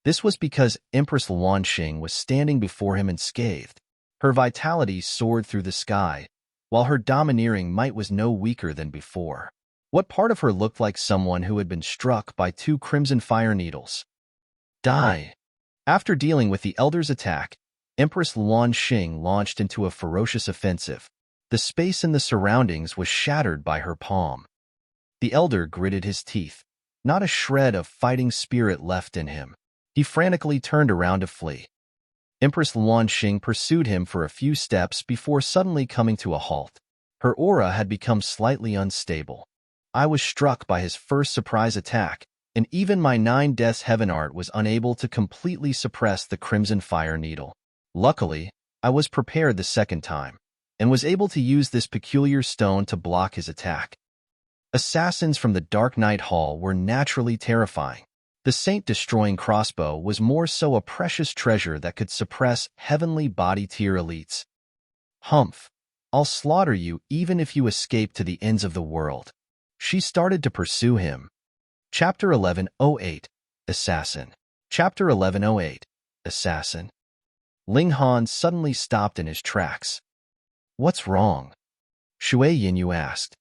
This was because Empress Luanxing was standing before him unscathed. Her vitality soared through the sky, while her domineering might was no weaker than before. What part of her looked like someone who had been struck by 2 Crimson Fire Needles? Die! After dealing with the Elder's attack, Empress Luanxing launched into a ferocious offensive. The space in the surroundings was shattered by her palm. The Elder gritted his teeth, not a shred of fighting spirit left in him. He frantically turned around to flee. Empress Luanxing pursued him for a few steps before suddenly coming to a halt. Her aura had become slightly unstable. I was struck by his first surprise attack, and even my 9 Deaths Heaven art was unable to completely suppress the Crimson Fire Needle. Luckily, I was prepared the second time, and was able to use this peculiar stone to block his attack. Assassins from the Dark Night Hall were naturally terrifying. The Saint-destroying crossbow was more so a precious treasure that could suppress heavenly body tier elites. Humph! I'll slaughter you even if you escape to the ends of the world. She started to pursue him. Chapter 1108, Assassin. Chapter 1108, Assassin. Ling Han suddenly stopped in his tracks. What's wrong? Shui Yinyu asked.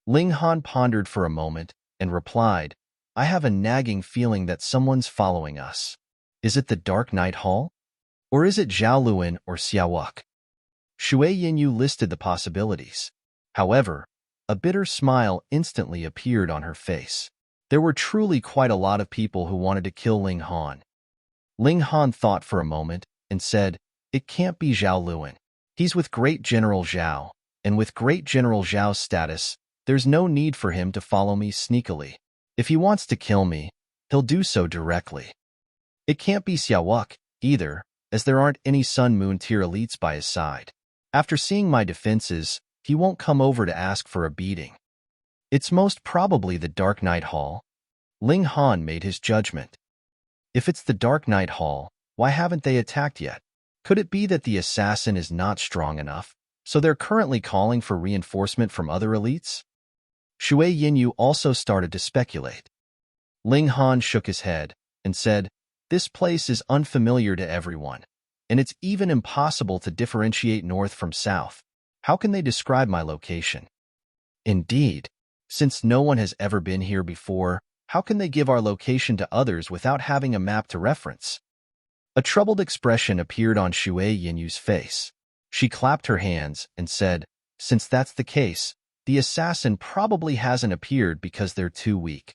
Ling Han pondered for a moment and replied, I have a nagging feeling that someone's following us. Is it the Dark Night Hall? Or is it Zhao Luan or Xia Wuque? Shui Yinyu listed the possibilities. However, a bitter smile instantly appeared on her face. There were truly quite a lot of people who wanted to kill Ling Han. Ling Han thought for a moment and said, It can't be Zhao Luan. He's with Great General Zhao, and with Great General Zhao's status, there's no need for him to follow me sneakily. If he wants to kill me, he'll do so directly. It can't be Xia Wuque, either, as there aren't any Sun-Moon tier elites by his side. After seeing my defenses, he won't come over to ask for a beating. It's most probably the Dark Night Hall. Ling Han made his judgment. If it's the Dark Night Hall, why haven't they attacked yet? Could it be that the assassin is not strong enough, so they're currently calling for reinforcement from other elites? Shui Yinyu also started to speculate. Ling Han shook his head and said, "This place is unfamiliar to everyone, and it's even impossible to differentiate north from south. How can they describe my location?" Indeed, since no one has ever been here before, how can they give our location to others without having a map to reference? A troubled expression appeared on Shui Yinyu's face. She clapped her hands and said, "Since that's the case, the assassin probably hasn't appeared because they're too weak."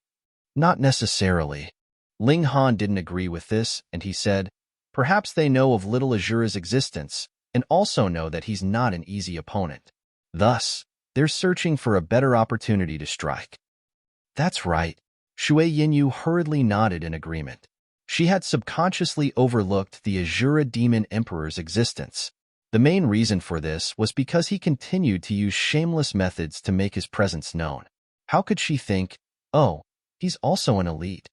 Not necessarily. Ling Han didn't agree with this, and he said, "Perhaps they know of Little Azura's existence and also know that he's not an easy opponent. Thus, they're searching for a better opportunity to strike." That's right. Shui Yinyu hurriedly nodded in agreement. She had subconsciously overlooked the Azura Demon Emperor's existence. The main reason for this was because he continued to use shameless methods to make his presence known. How could she think, "Oh, he's also an elite"?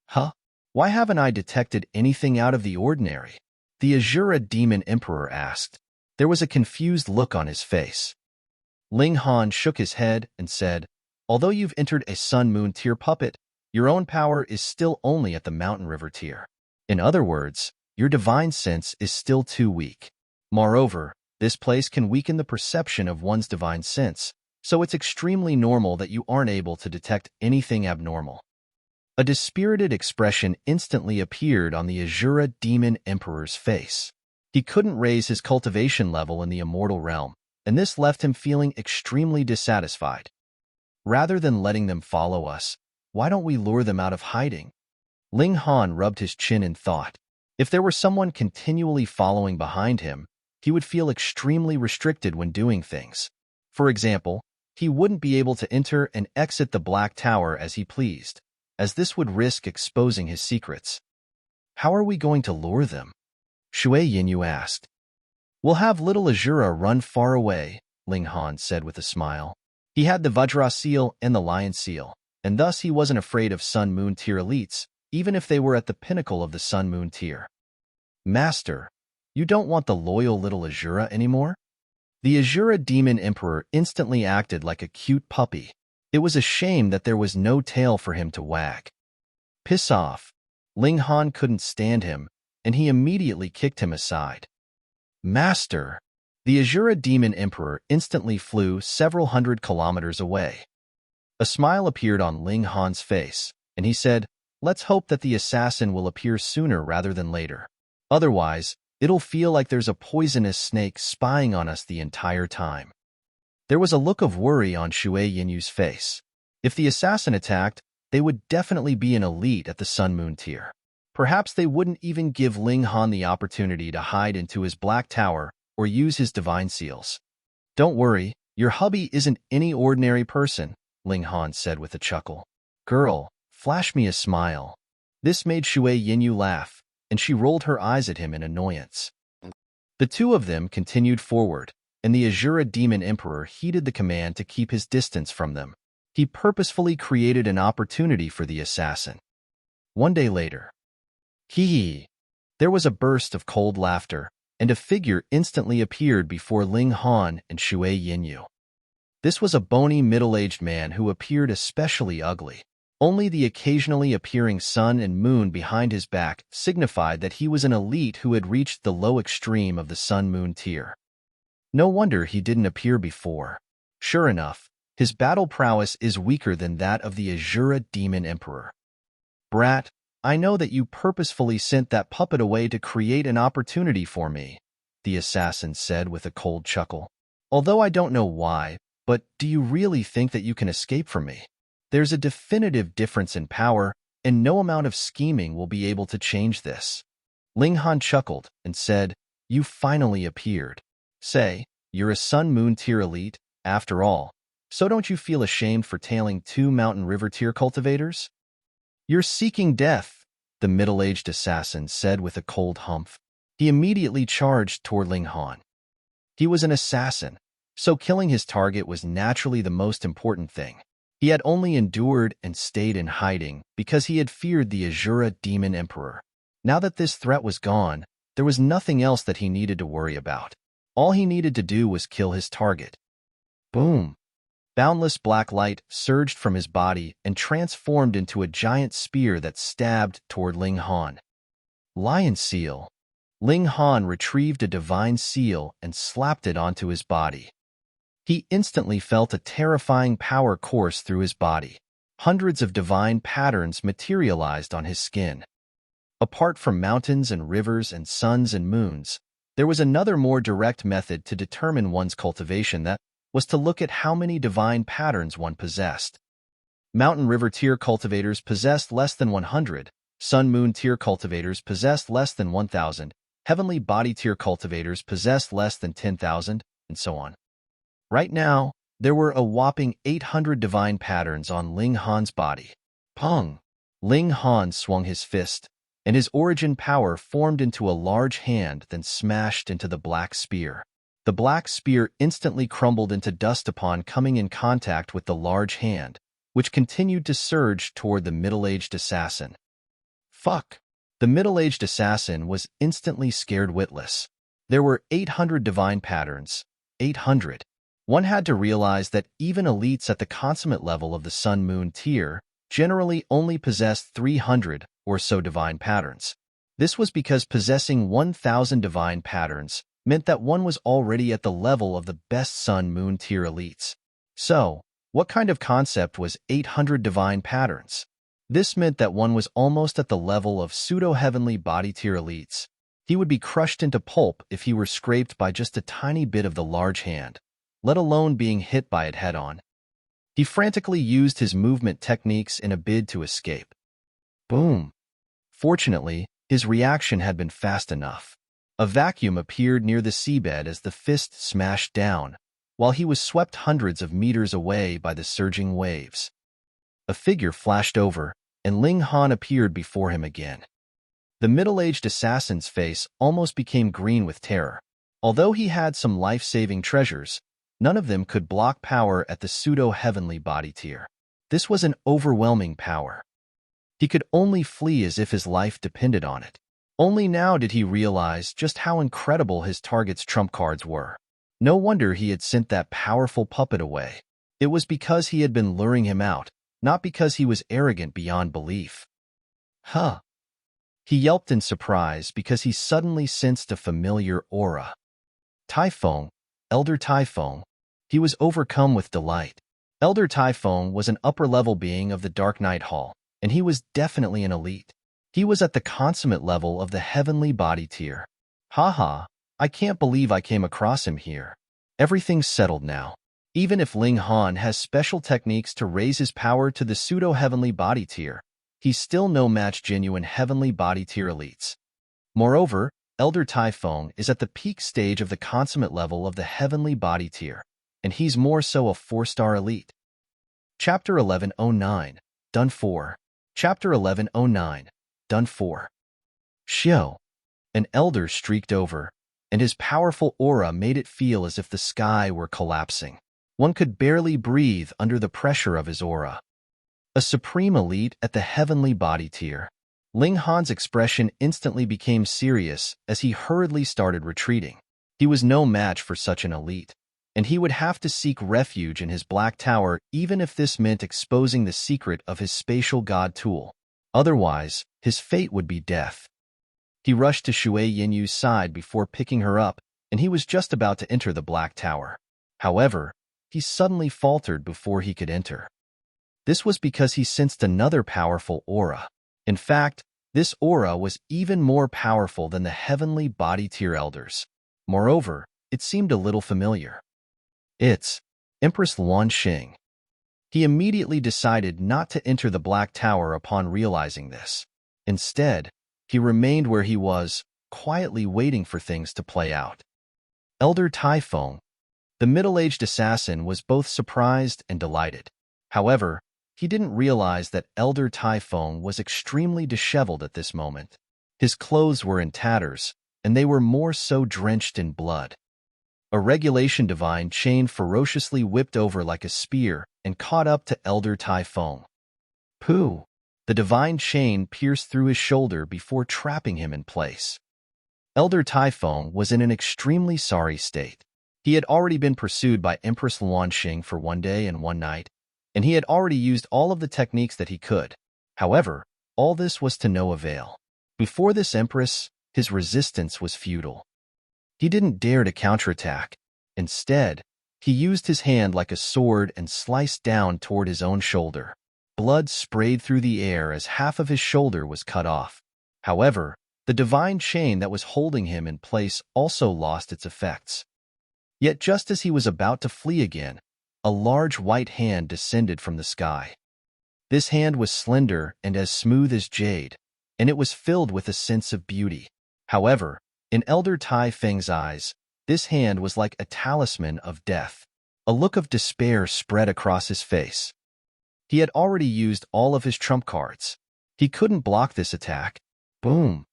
Huh? Why haven't I detected anything out of the ordinary? The Azura Demon Emperor asked. There was a confused look on his face. Ling Han shook his head and said, "Although you've entered a Sun-Moon tier puppet, your own power is still only at the Mountain River tier. In other words, your divine sense is still too weak. Moreover, this place can weaken the perception of one's divine sense, so it's extremely normal that you aren't able to detect anything abnormal." A dispirited expression instantly appeared on the Azura Demon Emperor's face. He couldn't raise his cultivation level in the immortal realm, and this left him feeling extremely dissatisfied. Rather than letting them follow us, why don't we lure them out of hiding? Ling Han rubbed his chin in thought. If there were someone continually following behind him, he would feel extremely restricted when doing things. For example, he wouldn't be able to enter and exit the Black Tower as he pleased, as this would risk exposing his secrets. How are we going to lure them? Shui Yinyu asked. We'll have little Azura run far away, Ling Han said with a smile. He had the Vajra seal and the Lion seal, and thus he wasn't afraid of Sun-Moon tier elites, even if they were at the pinnacle of the Sun-Moon tier. Master, you don't want the loyal little Azura anymore? The Azura Demon Emperor instantly acted like a cute puppy. It was a shame that there was no tail for him to wag. Piss off. Ling Han couldn't stand him, and he immediately kicked him aside. Master! The Azura Demon Emperor instantly flew several hundred kilometers away. A smile appeared on Ling Han's face, and he said, "Let's hope that the assassin will appear sooner rather than later. Otherwise, it'll feel like there's a poisonous snake spying on us the entire time." There was a look of worry on Shui Yinyu's face. If the assassin attacked, they would definitely be an elite at the Sun-Moon tier. Perhaps they wouldn't even give Ling Han the opportunity to hide into his Black Tower or use his divine seals. Don't worry, your hubby isn't any ordinary person, Ling Han said with a chuckle. Girl, flash me a smile. This made Shui Yinyu laugh, and she rolled her eyes at him in annoyance. The two of them continued forward, and the Azura Demon Emperor heeded the command to keep his distance from them. He purposefully created an opportunity for the assassin. One day later. Hee! There was a burst of cold laughter, and a figure instantly appeared before Ling Han and Shui Yinyu. This was a bony middle-aged man who appeared especially ugly. Only the occasionally appearing sun and moon behind his back signified that he was an elite who had reached the low extreme of the Sun-Moon tier. No wonder he didn't appear before. Sure enough, his battle prowess is weaker than that of the Azura Demon Emperor. Brat, I know that you purposefully sent that puppet away to create an opportunity for me, the assassin said with a cold chuckle. Although I don't know why, but do you really think that you can escape from me? There's a definitive difference in power, and no amount of scheming will be able to change this. Ling Han chuckled and said, You finally appeared. Say, you're a Sun-Moon tier elite, after all, so don't you feel ashamed for tailing 2 Mountain River tier cultivators? You're seeking death, the middle-aged assassin said with a cold humph. He immediately charged toward Ling Han. He was an assassin, so killing his target was naturally the most important thing. He had only endured and stayed in hiding because he had feared the Azura Demon Emperor. Now that this threat was gone, there was nothing else that he needed to worry about. All he needed to do was kill his target. Boom! Boundless black light surged from his body and transformed into a giant spear that stabbed toward Ling Han. Lion Seal. Ling Han retrieved a divine seal and slapped it onto his body. He instantly felt a terrifying power course through his body. Hundreds of divine patterns materialized on his skin. Apart from mountains and rivers and suns and moons, there was another more direct method to determine one's cultivation, that was to look at how many divine patterns one possessed. Mountain river tier cultivators possessed less than 100, sun moon tier cultivators possessed less than 1,000, heavenly body tier cultivators possessed less than 10,000, and so on. Right now, there were a whopping 800 divine patterns on Ling Han's body. Pong! Ling Han swung his fist, and his origin power formed into a large hand, then smashed into the black spear. The black spear instantly crumbled into dust upon coming in contact with the large hand, which continued to surge toward the middle-aged assassin. Fuck! The middle-aged assassin was instantly scared witless. There were 800 divine patterns. 800. One had to realize that even elites at the consummate level of the Sun-Moon tier generally only possessed 300 or so divine patterns. This was because possessing 1,000 divine patterns meant that one was already at the level of the best Sun-Moon tier elites. So, what kind of concept was 800 divine patterns? This meant that one was almost at the level of pseudo-heavenly body tier elites. He would be crushed into pulp if he were scraped by just a tiny bit of the large hand, let alone being hit by it head-on. He frantically used his movement techniques in a bid to escape. Boom! Fortunately, his reaction had been fast enough. A vacuum appeared near the seabed as the fist smashed down, while he was swept hundreds of meters away by the surging waves. A figure flashed over, and Ling Han appeared before him again. The middle-aged assassin's face almost became green with terror. Although he had some life-saving treasures, none of them could block power at the pseudo-heavenly body tier. This was an overwhelming power. He could only flee as if his life depended on it. Only now did he realize just how incredible his target's trump cards were. No wonder he had sent that powerful puppet away. It was because he had been luring him out, not because he was arrogant beyond belief. Huh. He yelped in surprise because he suddenly sensed a familiar aura. Typhon, Elder Typhon. He was overcome with delight. Elder Typhon was an upper-level being of the Dark Night Hall, and he was definitely an elite. He was at the consummate level of the heavenly body tier. Haha, I can't believe I came across him here. Everything's settled now. Even if Ling Han has special techniques to raise his power to the pseudo-heavenly body tier, he's still no match genuine heavenly body tier elites. Moreover, Elder Typhon is at the peak stage of the consummate level of the heavenly body tier, and he's more so a 4-star elite. Chapter 1109, Done 4. Chapter 1109, Done 4. Xiao. An elder streaked over, and his powerful aura made it feel as if the sky were collapsing. One could barely breathe under the pressure of his aura. A supreme elite at the heavenly body tier. Ling Han's expression instantly became serious as he hurriedly started retreating. He was no match for such an elite, and he would have to seek refuge in his black tower even if this meant exposing the secret of his spatial god tool. Otherwise, his fate would be death. He rushed to Shui Yinyu's side before picking her up, and he was just about to enter the black tower. However, he suddenly faltered before he could enter. This was because he sensed another powerful aura. In fact, this aura was even more powerful than the heavenly body tier elders. Moreover, it seemed a little familiar. It's Empress Luan Xing. He immediately decided not to enter the Black Tower upon realizing this. Instead, he remained where he was, quietly waiting for things to play out. Elder Typhon, the middle-aged assassin, was both surprised and delighted. However, he didn't realize that Elder Typhon was extremely disheveled at this moment. His clothes were in tatters, and they were more so drenched in blood. A regulation divine chain ferociously whipped over like a spear and caught up to Elder Typhon. Pooh! The divine chain pierced through his shoulder before trapping him in place. Elder Typhon was in an extremely sorry state. He had already been pursued by Empress Luanxing for 1 day and 1 night, and he had already used all of the techniques that he could. However, all this was to no avail. Before this Empress, his resistance was futile. He didn't dare to counterattack. Instead, he used his hand like a sword and sliced down toward his own shoulder. Blood sprayed through the air as half of his shoulder was cut off. However, the divine chain that was holding him in place also lost its effects. Yet just as he was about to flee again, a large white hand descended from the sky. This hand was slender and as smooth as jade, and it was filled with a sense of beauty. However, in Elder Tai Feng's eyes, this hand was like a talisman of death. A look of despair spread across his face. He had already used all of his trump cards. He couldn't block this attack. Boom!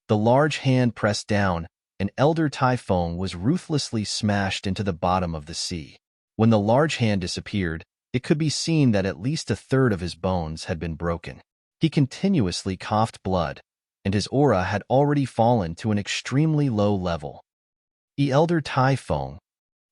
The large hand pressed down, and Elder Tai Feng was ruthlessly smashed into the bottom of the sea. When the large hand disappeared, it could be seen that at least a third of his bones had been broken. He continuously coughed blood, and his aura had already fallen to an extremely low level. The Elder Tai Feng,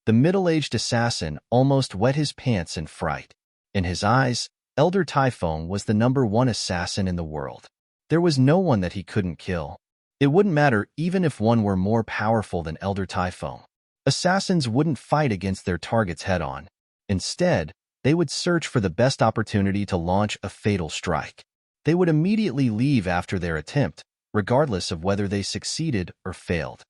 the middle-aged assassin, almost wet his pants in fright. In his eyes, Elder Tai Feng was the #1 assassin in the world. There was no one that he couldn't kill. It wouldn't matter even if one were more powerful than Elder Tai Feng. Assassins wouldn't fight against their targets head-on. Instead, they would search for the best opportunity to launch a fatal strike. They would immediately leave after their attempt, regardless of whether they succeeded or failed.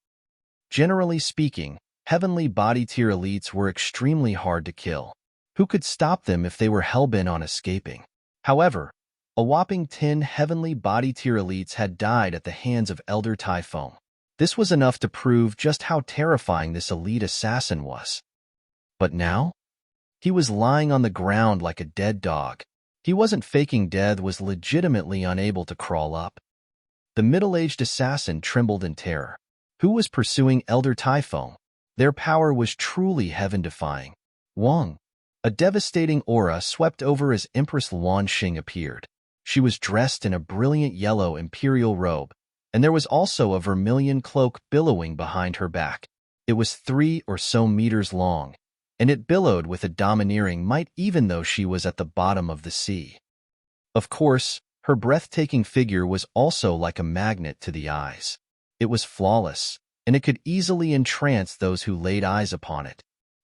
Generally speaking, heavenly body tier elites were extremely hard to kill. Who could stop them if they were hell-bent on escaping? However, a whopping 10 heavenly body tier elites had died at the hands of Elder Tai Feng. This was enough to prove just how terrifying this elite assassin was. But now? He was lying on the ground like a dead dog. He wasn't faking death, was legitimately unable to crawl up. The middle-aged assassin trembled in terror. Who was pursuing Elder Tai Feng? Their power was truly heaven-defying. Wang. A devastating aura swept over as Empress Luanxing appeared. She was dressed in a brilliant yellow imperial robe, and there was also a vermilion cloak billowing behind her back. It was 3 or so meters long, and it billowed with a domineering might even though she was at the bottom of the sea. Of course, her breathtaking figure was also like a magnet to the eyes. It was flawless, and it could easily entrance those who laid eyes upon it.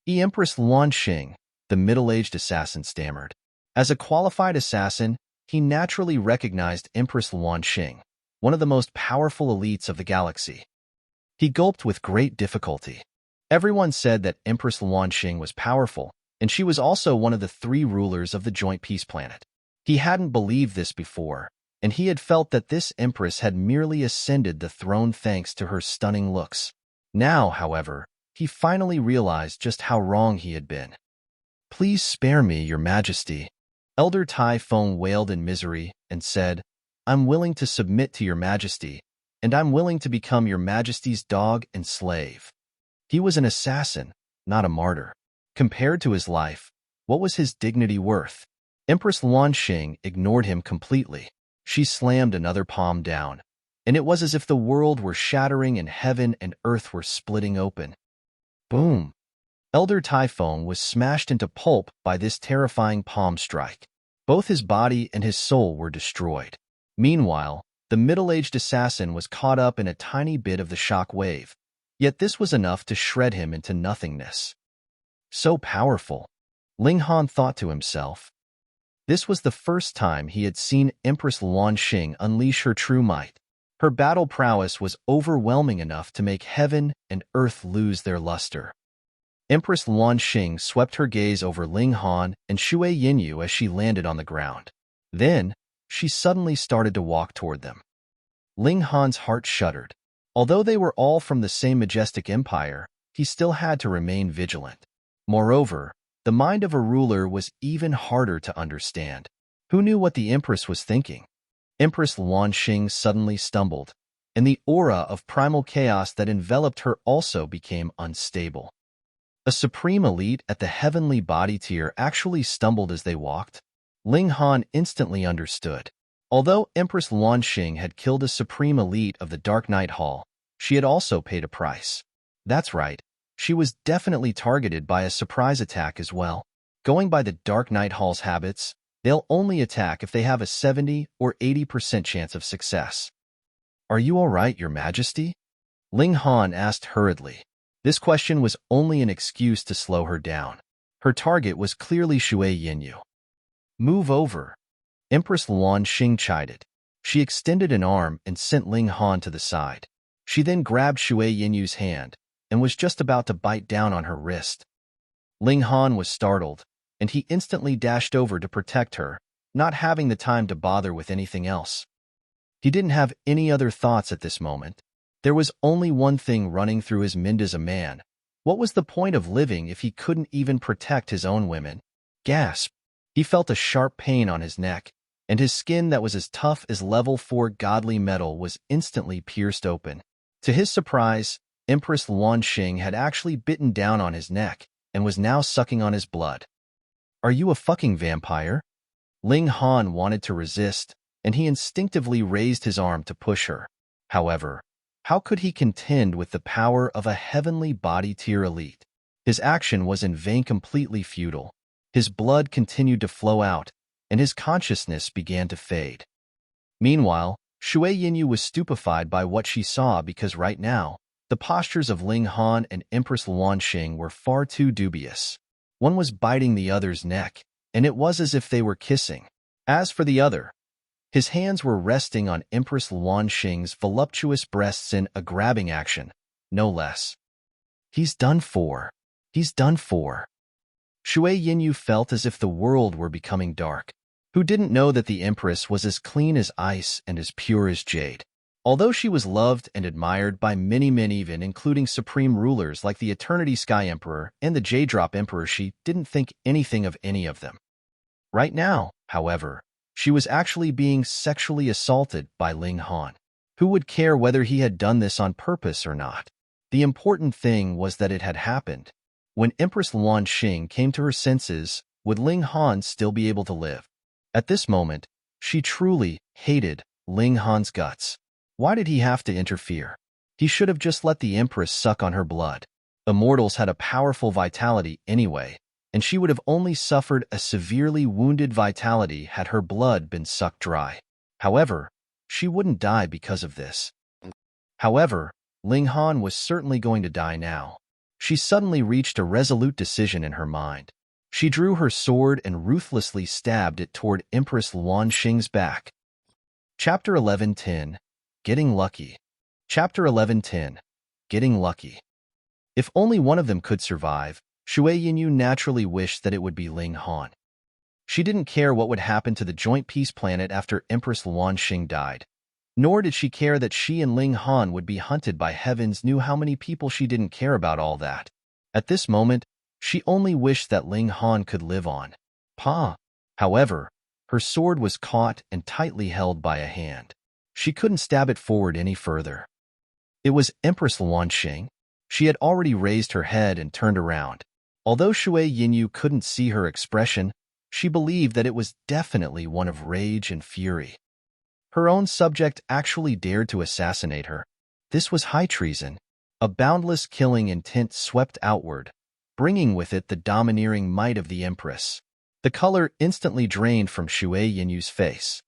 Empress Luanxing, the middle-aged assassin, stammered. As a qualified assassin, he naturally recognized Empress Luanxing, one of the most powerful elites of the galaxy. He gulped with great difficulty. Everyone said that Empress Luanxing was powerful, and she was also one of the 3 rulers of the Joint Peace Planet. He hadn't believed this before, and he had felt that this Empress had merely ascended the throne thanks to her stunning looks. Now, however, he finally realized just how wrong he had been. "Please spare me, Your Majesty." Elder Tai Feng wailed in misery and said, "I'm willing to submit to Your Majesty, and I'm willing to become Your Majesty's dog and slave." He was an assassin, not a martyr. Compared to his life, what was his dignity worth? Empress Luanxing ignored him completely. She slammed another palm down, and it was as if the world were shattering and heaven and earth were splitting open. Boom! Elder Tai Feng was smashed into pulp by this terrifying palm strike. Both his body and his soul were destroyed. Meanwhile, the middle-aged assassin was caught up in a tiny bit of the shock wave, yet this was enough to shred him into nothingness. So powerful, Ling Han thought to himself. This was the first time he had seen Empress Luanxing unleash her true might. Her battle prowess was overwhelming enough to make heaven and earth lose their luster. Empress Luanxing swept her gaze over Ling Han and Shui Yinyu as she landed on the ground. Then, she suddenly started to walk toward them. Ling Han's heart shuddered. Although they were all from the same majestic empire, he still had to remain vigilant. Moreover, the mind of a ruler was even harder to understand. Who knew what the Empress was thinking? Empress Luanxing suddenly stumbled, and the aura of primal chaos that enveloped her also became unstable. A supreme elite at the heavenly body tier actually stumbled as they walked. Ling Han instantly understood. Although Empress Luanxing had killed a supreme elite of the Dark Night Hall, she had also paid a price. That's right, She was definitely targeted by a surprise attack as well. Going by the Dark Night Hall's habits, they'll only attack if they have a 70 or 80% chance of success. "Are you all right, Your Majesty?" Ling Han asked hurriedly. This question was only an excuse to slow her down. Her target was clearly Shui Yinyu. "Move over," Empress Luan Xing chided. She extended an arm and sent Ling Han to the side. She then grabbed Shui Yinyu's hand and was just about to bite down on her wrist. Ling Han was startled, and he instantly dashed over to protect her, not having the time to bother with anything else. He didn't have any other thoughts at this moment. There was only one thing running through his mind as a man. What was the point of living if he couldn't even protect his own women? Gasp! He felt a sharp pain on his neck, and his skin that was as tough as level 4 godly metal was instantly pierced open. To his surprise, Empress Luan Xing had actually bitten down on his neck and was now sucking on his blood. "Are you a fucking vampire?" Ling Han wanted to resist, and he instinctively raised his arm to push her. However, how could he contend with the power of a heavenly body tier elite? His action was in vain, completely futile. His blood continued to flow out, and his consciousness began to fade. Meanwhile, Shui Yinyu was stupefied by what she saw because right now, the postures of Ling Han and Empress Luan Xing were far too dubious. One was biting the other's neck, and it was as if they were kissing. As for the other, his hands were resting on Empress Luan Xing's voluptuous breasts in a grabbing action, no less. He's done for. He's done for. Shui Yinyu felt as if the world were becoming dark. Who didn't know that the Empress was as clean as ice and as pure as jade? Although she was loved and admired by many men, even including supreme rulers like the Eternity Sky Emperor and the J-Drop Emperor, she didn't think anything of any of them. Right now, however, she was actually being sexually assaulted by Ling Han. Who would care whether he had done this on purpose or not? The important thing was that it had happened. When Empress Luan Xing came to her senses, would Ling Han still be able to live? At this moment, she truly hated Ling Han's guts. Why did he have to interfere? He should have just let the Empress suck on her blood. Immortals had a powerful vitality anyway, and she would have only suffered a severely wounded vitality had her blood been sucked dry. However, she wouldn't die because of this. However, Ling Han was certainly going to die now. She suddenly reached a resolute decision in her mind. She drew her sword and ruthlessly stabbed it toward Empress Luan Xing's back. Chapter 11:10 Getting Lucky. Chapter 11:10 Getting Lucky. If only one of them could survive, Shui Yinyu naturally wished that it would be Ling Han. She didn't care what would happen to the joint peace planet after Empress Luan Xing died. Nor did she care that she and Ling Han would be hunted by heavens knew how many people. She didn't care about all that. At this moment, she only wished that Ling Han could live on. However, her sword was caught and tightly held by a hand. She couldn't stab it forward any further. It was Empress Luan Xing. She had already raised her head and turned around. Although Shui Yinyu couldn't see her expression, she believed that it was definitely one of rage and fury. Her own subject actually dared to assassinate her. This was high treason. A boundless killing intent swept outward, bringing with it the domineering might of the Empress. The color instantly drained from Shui Yinyu's face.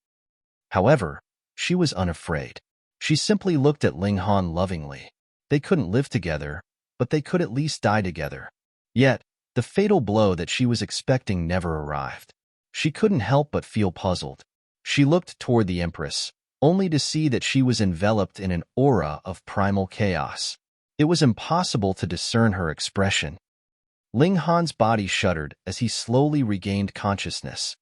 However, she was unafraid. She simply looked at Ling Han lovingly. They couldn't live together, but they could at least die together. Yet, the fatal blow that she was expecting never arrived. She couldn't help but feel puzzled. She looked toward the Empress, only to see that she was enveloped in an aura of primal chaos. It was impossible to discern her expression. Ling Han's body shuddered as he slowly regained consciousness.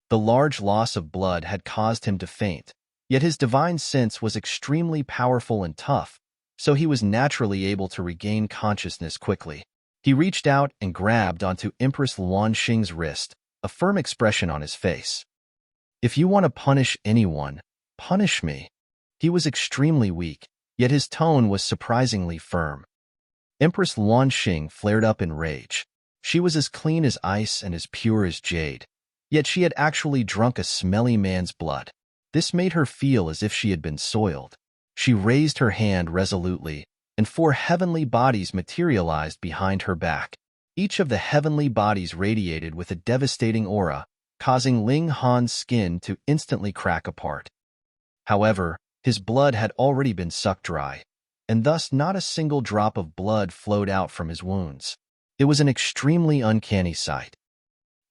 The large loss of blood had caused him to faint, yet his divine sense was extremely powerful and tough, so he was naturally able to regain consciousness quickly. He reached out and grabbed onto Empress Luan Xing's wrist, a firm expression on his face. "If you want to punish anyone, punish me." He was extremely weak, yet his tone was surprisingly firm. Empress Luan Xing flared up in rage. She was as clean as ice and as pure as jade, yet she had actually drunk a smelly man's blood. This made her feel as if she had been soiled. She raised her hand resolutely, and 4 heavenly bodies materialized behind her back. Each of the heavenly bodies radiated with a devastating aura, causing Ling Han's skin to instantly crack apart. However, his blood had already been sucked dry, and thus not a single drop of blood flowed out from his wounds. It was an extremely uncanny sight.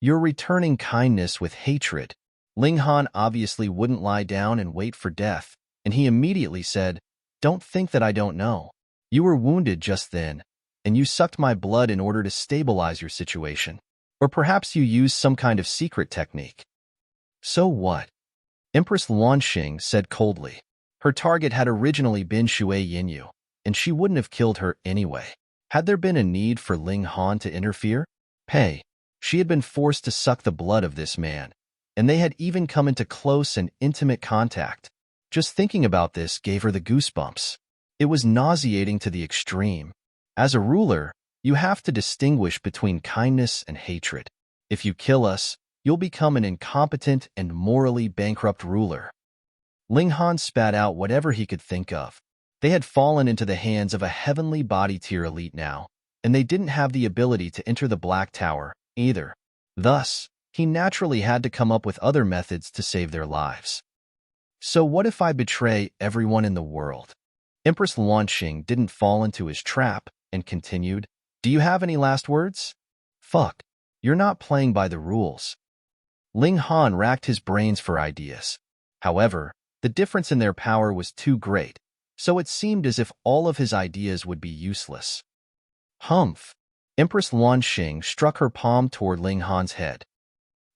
"You're returning kindness with hatred." Ling Han obviously wouldn't lie down and wait for death, and he immediately said, "Don't think that I don't know. You were wounded just then, and you sucked my blood in order to stabilize your situation. Or perhaps you used some kind of secret technique." "So what?" Empress Luanxing said coldly. Her target had originally been Shui Yinyu, and she wouldn't have killed her anyway. Had there been a need for Ling Han to interfere? She had been forced to suck the blood of this man, and they had even come into close and intimate contact. Just thinking about this gave her the goosebumps. It was nauseating to the extreme. As a ruler, you have to distinguish between kindness and hatred. If you kill us, you'll become an incompetent and morally bankrupt ruler. Ling Han spat out whatever he could think of. They had fallen into the hands of a heavenly body tier elite now, and they didn't have the ability to enter the Black Tower either. Thus, he naturally had to come up with other methods to save their lives. "So what if I betray everyone in the world?" Empress Luanxing didn't fall into his trap and continued, "Do you have any last words?" "Fuck. You're not playing by the rules." Ling Han racked his brains for ideas. However, the difference in their power was too great, so it seemed as if all of his ideas would be useless. "Humph." Empress Luanxing struck her palm toward Ling Han's head.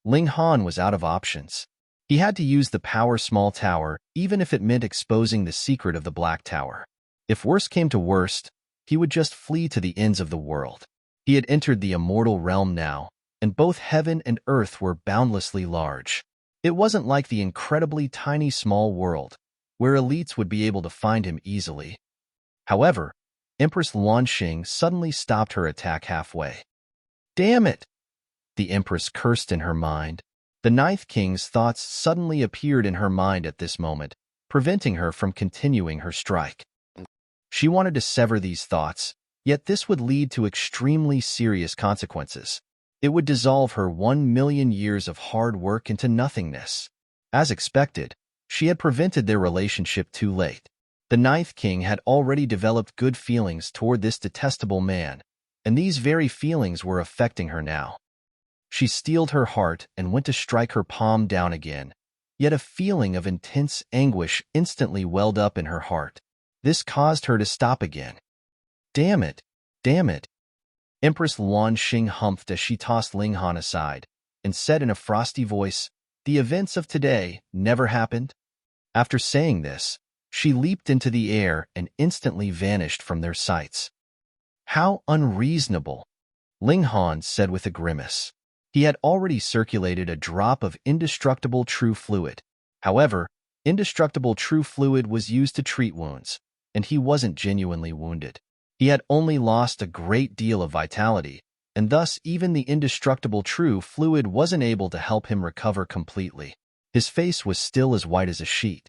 Ling Han was out of options. He had to use the Power Small Tower, even if it meant exposing the secret of the Black Tower. If worst came to worst, he would just flee to the ends of the world. He had entered the immortal realm now, and both heaven and earth were boundlessly large. It wasn't like the incredibly tiny small world, where elites would be able to find him easily. However, Empress Luanxing suddenly stopped her attack halfway. "Damn it!" The Empress cursed in her mind. The Ninth King's thoughts suddenly appeared in her mind at this moment, preventing her from continuing her strike. She wanted to sever these thoughts, yet this would lead to extremely serious consequences. It would dissolve her 1,000,000 years of hard work into nothingness. As expected, she had prevented their relationship too late. The Ninth King had already developed good feelings toward this detestable man, and these very feelings were affecting her now. She steeled her heart and went to strike her palm down again, yet a feeling of intense anguish instantly welled up in her heart. This caused her to stop again. "Damn it! Damn it!" Empress Luanxing humphed as she tossed Ling Han aside, and said in a frosty voice, "The events of today never happened." After saying this, she leaped into the air and instantly vanished from their sights. "How unreasonable," Ling Han said with a grimace. He had already circulated a drop of indestructible true fluid. However, indestructible true fluid was used to treat wounds, and he wasn't genuinely wounded. He had only lost a great deal of vitality, and thus even the indestructible true fluid wasn't able to help him recover completely. His face was still as white as a sheet.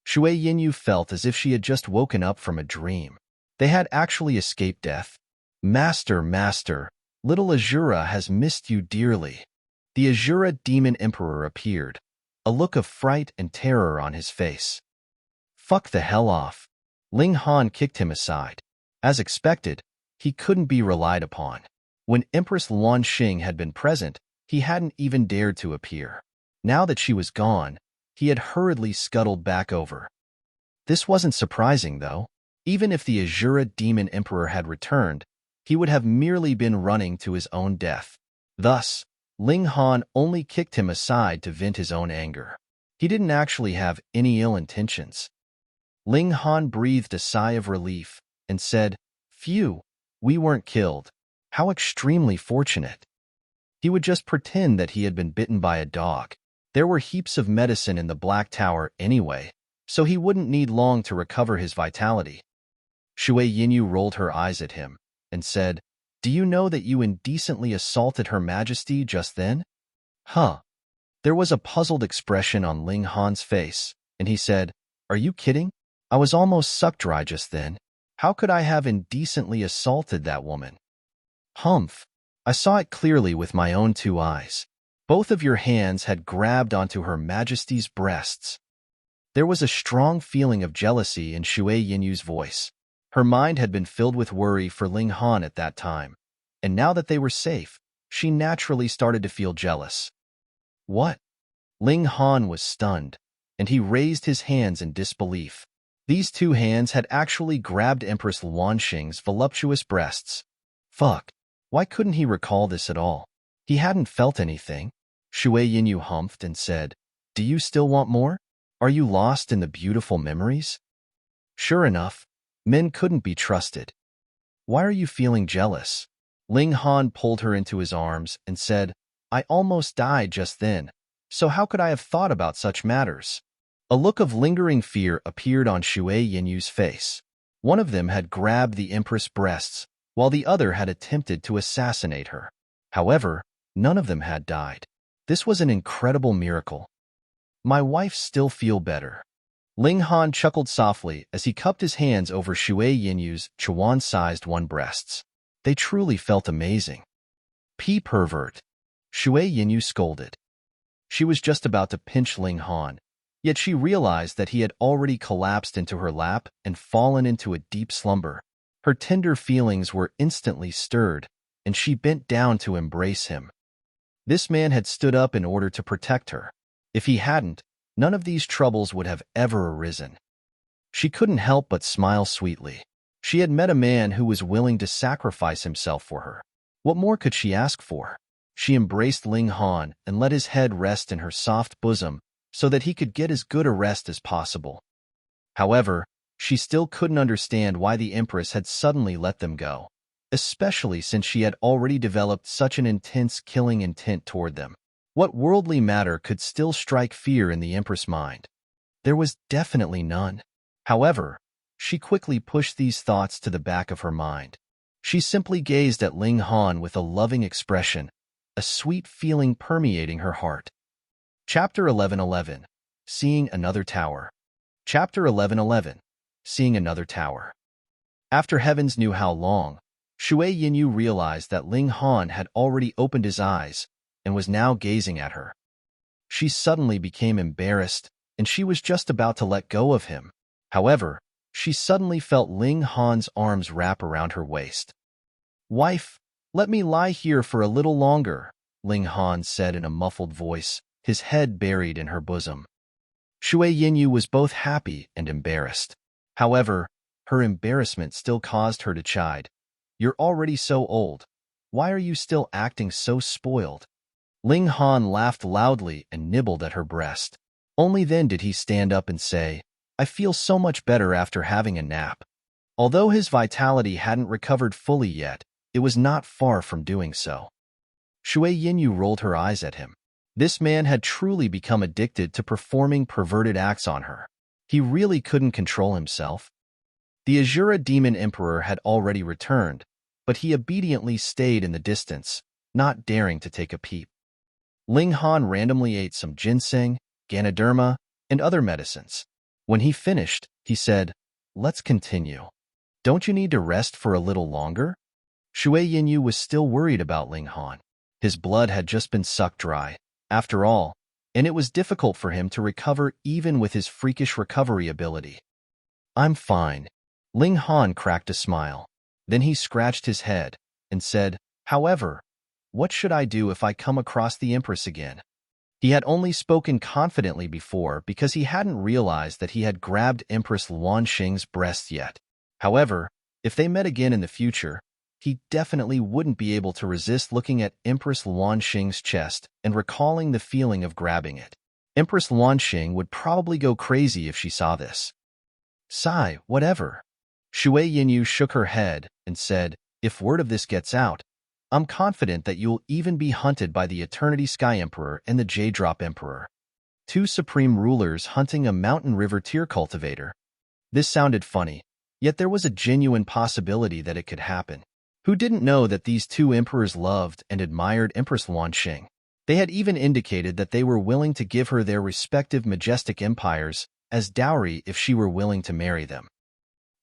Shui Yinyu felt as if she had just woken up from a dream. They had actually escaped death. Master, little Azura has missed you dearly." The Azura Demon Emperor appeared, a look of fright and terror on his face. "Fuck the hell off." Ling Han kicked him aside. As expected, he couldn't be relied upon. When Empress Luanxing had been present, he hadn't even dared to appear. Now that she was gone, he had hurriedly scuttled back over. This wasn't surprising, though. Even if the Azura Demon Emperor had returned, he would have merely been running to his own death. Thus, Ling Han only kicked him aside to vent his own anger. He didn't actually have any ill intentions. Ling Han breathed a sigh of relief and said, "Phew, we weren't killed. How extremely fortunate." He would just pretend that he had been bitten by a dog. There were heaps of medicine in the Black Tower anyway, so he wouldn't need long to recover his vitality. Shui Yinyu rolled her eyes at him and said, "Do you know that you indecently assaulted Her Majesty just then?" "Huh." There was a puzzled expression on Ling Han's face, and he said, "Are you kidding? I was almost sucked dry just then." How could I have indecently assaulted that woman? Humph! I saw it clearly with my own 2 eyes. Both of your hands had grabbed onto Her Majesty's breasts. There was a strong feeling of jealousy in Shui Yinyu's voice. Her mind had been filled with worry for Ling Han at that time, and now that they were safe, she naturally started to feel jealous. What? Ling Han was stunned, and he raised his hands in disbelief. These 2 hands had actually grabbed Empress Luanxing's voluptuous breasts. Fuck. Why couldn't he recall this at all? He hadn't felt anything. Shui Yinyu humphed and said, "Do you still want more? Are you lost in the beautiful memories?" Sure enough, men couldn't be trusted. Why are you feeling jealous? Ling Han pulled her into his arms and said, "I almost died just then, so how could I have thought about such matters?" A look of lingering fear appeared on Shui Yinyu's face. One of them had grabbed the Empress' breasts, while the other had attempted to assassinate her. However, none of them had died. This was an incredible miracle. My wife still feel better. Ling Han chuckled softly as he cupped his hands over Shui Yinyu's Chuan-sized 1 breasts. They truly felt amazing. Pervert. Shui Yinyu scolded. She was just about to pinch Ling Han, yet she realized that he had already collapsed into her lap and fallen into a deep slumber. Her tender feelings were instantly stirred, and she bent down to embrace him. This man had stood up in order to protect her. If he hadn't, none of these troubles would have ever arisen. She couldn't help but smile sweetly. She had met a man who was willing to sacrifice himself for her. What more could she ask for? She embraced Ling Han and let his head rest in her soft bosom so that he could get as good a rest as possible. However, she still couldn't understand why the Empress had suddenly let them go, especially since she had already developed such an intense killing intent toward them. What worldly matter could still strike fear in the Empress' mind? There was definitely none. However, she quickly pushed these thoughts to the back of her mind. She simply gazed at Ling Han with a loving expression, a sweet feeling permeating her heart. Chapter 11:11. Seeing Another Tower. Chapter 11:11. Seeing Another Tower. After heavens knew how long, Shui Yinyu realized that Ling Han had already opened his eyes and was now gazing at her. She suddenly became embarrassed, and she was just about to let go of him. However, she suddenly felt Ling Han's arms wrap around her waist. "Wife, let me lie here for a little longer," Ling Han said in a muffled voice, his head buried in her bosom. Shui Yinyu was both happy and embarrassed. However, her embarrassment still caused her to chide. "You're already so old. Why are you still acting so spoiled?" Ling Han laughed loudly and nibbled at her breast. Only then did he stand up and say, "I feel so much better after having a nap." Although his vitality hadn't recovered fully yet, it was not far from doing so. Shui Yinyu rolled her eyes at him. This man had truly become addicted to performing perverted acts on her. He really couldn't control himself. The Azura Demon Emperor had already returned, but he obediently stayed in the distance, not daring to take a peep. Ling Han randomly ate some ginseng, Ganoderma, and other medicines. When he finished, he said, "Let's continue. Don't you need to rest for a little longer?" Shui Yinyu was still worried about Ling Han. His blood had just been sucked dry, after all, and it was difficult for him to recover even with his freakish recovery ability. "I'm fine." Ling Han cracked a smile. Then he scratched his head and said, "However, what should I do if I come across the Empress again?" He had only spoken confidently before because he hadn't realized that he had grabbed Empress Luanxing's breasts yet. However, if they met again in the future, he definitely wouldn't be able to resist looking at Empress Luanxing's chest and recalling the feeling of grabbing it. Empress Luanxing would probably go crazy if she saw this. "Sigh, whatever." Shui Yinyu shook her head and said, "If word of this gets out, I'm confident that you'll even be hunted by the Eternity Sky Emperor and the J-Drop Emperor. 2 supreme rulers hunting a mountain river tier cultivator." This sounded funny, yet there was a genuine possibility that it could happen. Who didn't know that these 2 emperors loved and admired Empress Luanxing? They had even indicated that they were willing to give her their respective majestic empires as dowry if she were willing to marry them.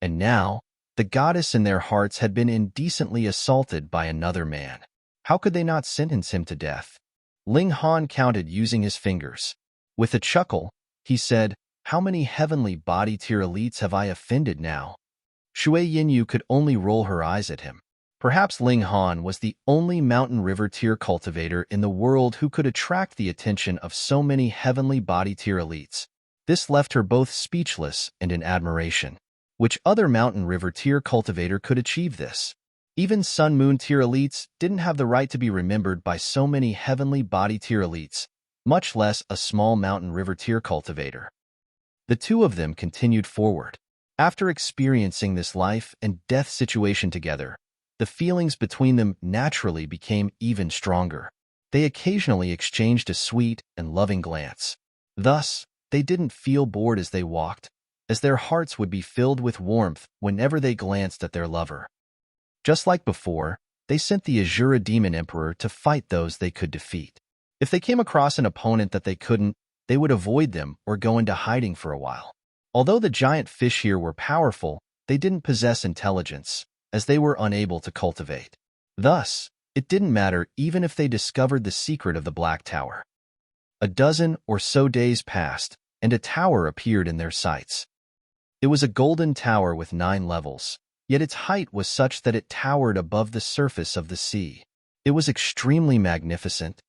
And now, The goddess in their hearts had been indecently assaulted by another man. How could they not sentence him to death? Ling Han counted using his fingers. With a chuckle, he said, "How many heavenly body tier elites have I offended now?" Shui Yinyu could only roll her eyes at him. Perhaps Ling Han was the only mountain river tier cultivator in the world who could attract the attention of so many heavenly body tier elites. This left her both speechless and in admiration. Which other mountain river tier cultivator could achieve this? Even Sun Moon tier elites didn't have the right to be remembered by so many heavenly body tier elites, much less a small mountain river tier cultivator. The two of them continued forward. After experiencing this life and death situation together, the feelings between them naturally became even stronger. They occasionally exchanged a sweet and loving glance. Thus, they didn't feel bored as they walked, as their hearts would be filled with warmth whenever they glanced at their lover. Just like before, they sent the Azura Demon Emperor to fight those they could defeat. If they came across an opponent that they couldn't, they would avoid them or go into hiding for a while. Although the giant fish here were powerful, they didn't possess intelligence, as they were unable to cultivate. Thus, it didn't matter even if they discovered the secret of the Black Tower. A dozen or so days passed, and a tower appeared in their sights. It was a golden tower with 9 levels, yet its height was such that it towered above the surface of the sea. It was extremely magnificent.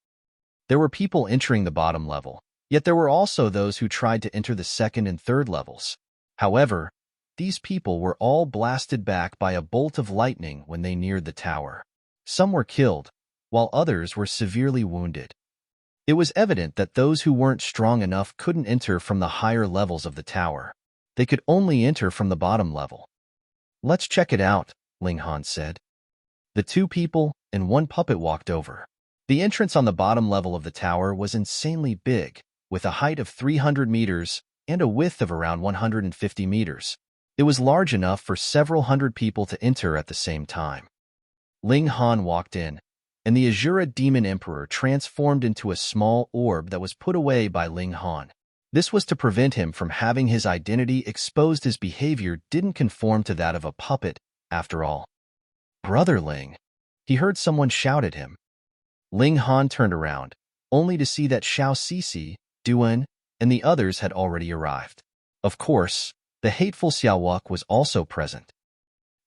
There were people entering the bottom level, yet there were also those who tried to enter the second and third levels. However, these people were all blasted back by a bolt of lightning when they neared the tower. Some were killed, while others were severely wounded. It was evident that those who weren't strong enough couldn't enter from the higher levels of the tower. They could only enter from the bottom level. "Let's check it out," Ling Han said. The 2 people and 1 puppet walked over. The entrance on the bottom level of the tower was insanely big, with a height of 300 meters and a width of around 150 meters. It was large enough for several hundred people to enter at the same time. Ling Han walked in, and the Azura Demon Emperor transformed into a small orb that was put away by Ling Han. This was to prevent him from having his identity exposed. His behavior didn't conform to that of a puppet, after all. "Brother Ling," he heard someone shout at him. Ling Han turned around, only to see that Xiao Sisi, Duan, and the others had already arrived. Of course, the hateful Xia Wuque was also present.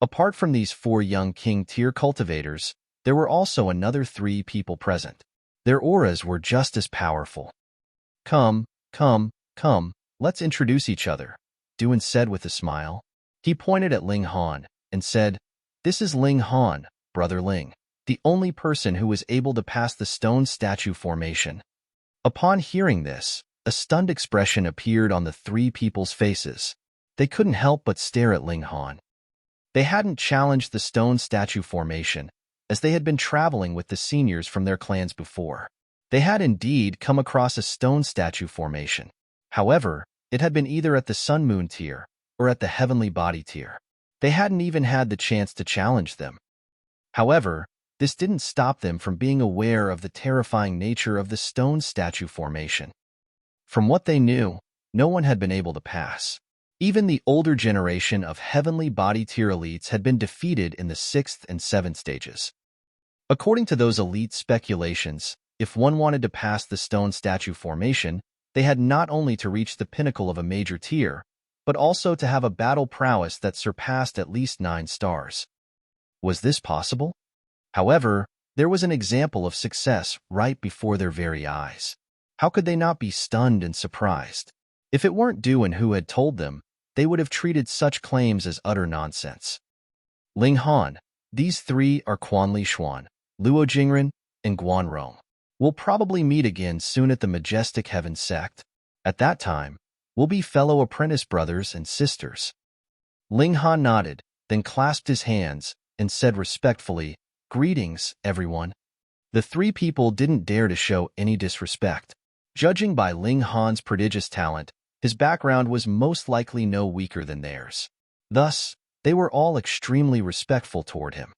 Apart from these 4 young king-tier cultivators, there were also another 3 people present. Their auras were just as powerful. Come, let's introduce each other," Duan said with a smile. He pointed at Ling Han and said, "This is Ling Han, Brother Ling, the only person who was able to pass the stone statue formation." Upon hearing this, a stunned expression appeared on the 3 people's faces. They couldn't help but stare at Ling Han. They hadn't challenged the stone statue formation, as they had been traveling with the seniors from their clans before. They had indeed come across a stone statue formation. However, it had been either at the Sun Moon tier or at the Heavenly Body tier. They hadn't even had the chance to challenge them. However, this didn't stop them from being aware of the terrifying nature of the stone statue formation. From what they knew, no one had been able to pass. Even the older generation of Heavenly Body tier elites had been defeated in the 6th and 7th stages. According to those elite speculations, if one wanted to pass the stone statue formation, they had not only to reach the pinnacle of a major tier, but also to have a battle prowess that surpassed at least 9 stars. Was this possible? However, there was an example of success right before their very eyes. How could they not be stunned and surprised? If it weren't Duan who had told them, they would have treated such claims as utter nonsense. "Ling Han, these 3 are Quan Li Xuan, Luo Jingren, and Guan Rong. We'll probably meet again soon at the Majestic Heaven sect. At that time, we'll be fellow apprentice brothers and sisters." Ling Han nodded, then clasped his hands and said respectfully, "Greetings, everyone." The 3 people didn't dare to show any disrespect. Judging by Ling Han's prodigious talent, his background was most likely no weaker than theirs. Thus, they were all extremely respectful toward him.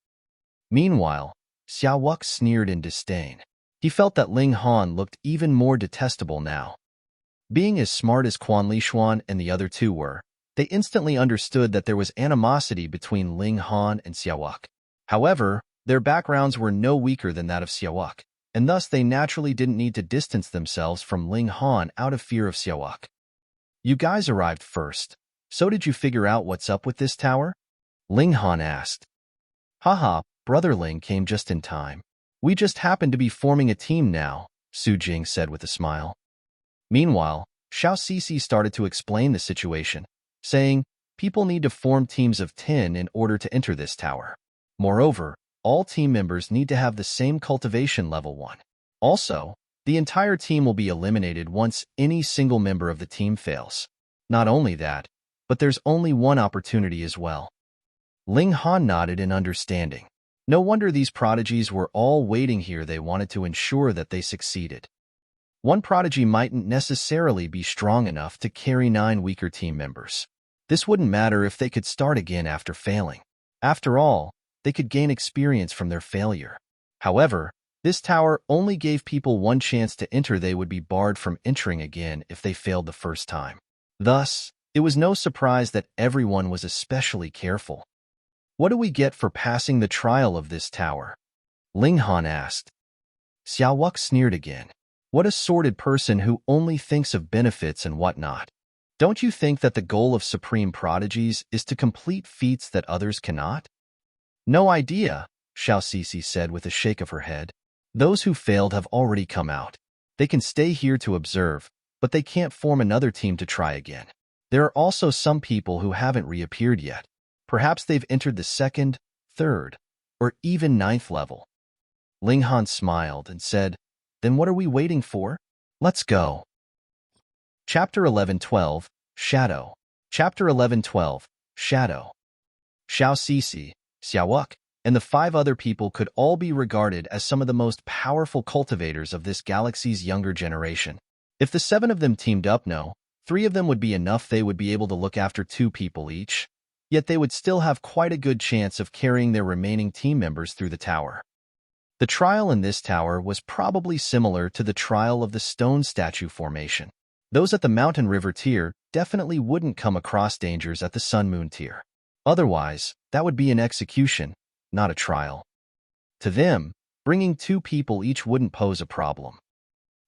Meanwhile, Xia Wuque sneered in disdain. He felt that Ling Han looked even more detestable now. Being as smart as Quan Li Xuan and the other 2 were, They instantly understood that there was animosity between Ling Han and Xia Wuque. However, their backgrounds were no weaker than that of Xia Wuque, and thus they naturally didn't need to distance themselves from Ling Han out of fear of Xia Wuque. You guys arrived first, so did you figure out what's up with this tower? Ling Han asked. Haha, Brother Ling came just in time. We just happen to be forming a team now, Su Jing said with a smile. Meanwhile, Xiao Sisi started to explain the situation, saying, people need to form teams of 10 in order to enter this tower. Moreover, all team members need to have the same cultivation level 1. Also, the entire team will be eliminated once any single member of the team fails. Not only that, but there's only one opportunity as well. Ling Han nodded in understanding. No wonder these prodigies were all waiting here. They wanted to ensure that they succeeded. One prodigy mightn't necessarily be strong enough to carry 9 weaker team members. This wouldn't matter if they could start again after failing. After all, they could gain experience from their failure. However, this tower only gave people one chance to enter. They would be barred from entering again if they failed the first time. Thus, it was no surprise that everyone was especially careful. What do we get for passing the trial of this tower? Ling Han asked. Xia Wuque sneered again. What a sordid person who only thinks of benefits and whatnot. Don't you think that the goal of supreme prodigies is to complete feats that others cannot? No idea, Xiao Sisi said with a shake of her head. Those who failed have already come out. They can stay here to observe, but they can't form another team to try again. There are also some people who haven't reappeared yet. Perhaps they've entered the 2nd, 3rd, or even 9th level. Ling Han smiled and said, then what are we waiting for? Let's go. Chapter 11:12, Shadow. Chapter 11:12, Shadow. Xiao Sisi, Xia Wuque, and the 5 other people could all be regarded as some of the most powerful cultivators of this galaxy's younger generation. If the 7 of them teamed up, 3 of them would be enough. They would be able to look after 2 people each, yet they would still have quite a good chance of carrying their remaining team members through the tower. The trial in this tower was probably similar to the trial of the stone statue formation. Those at the Mountain River tier definitely wouldn't come across dangers at the Sun Moon tier. Otherwise, that would be an execution, not a trial. To them, bringing 2 people each wouldn't pose a problem.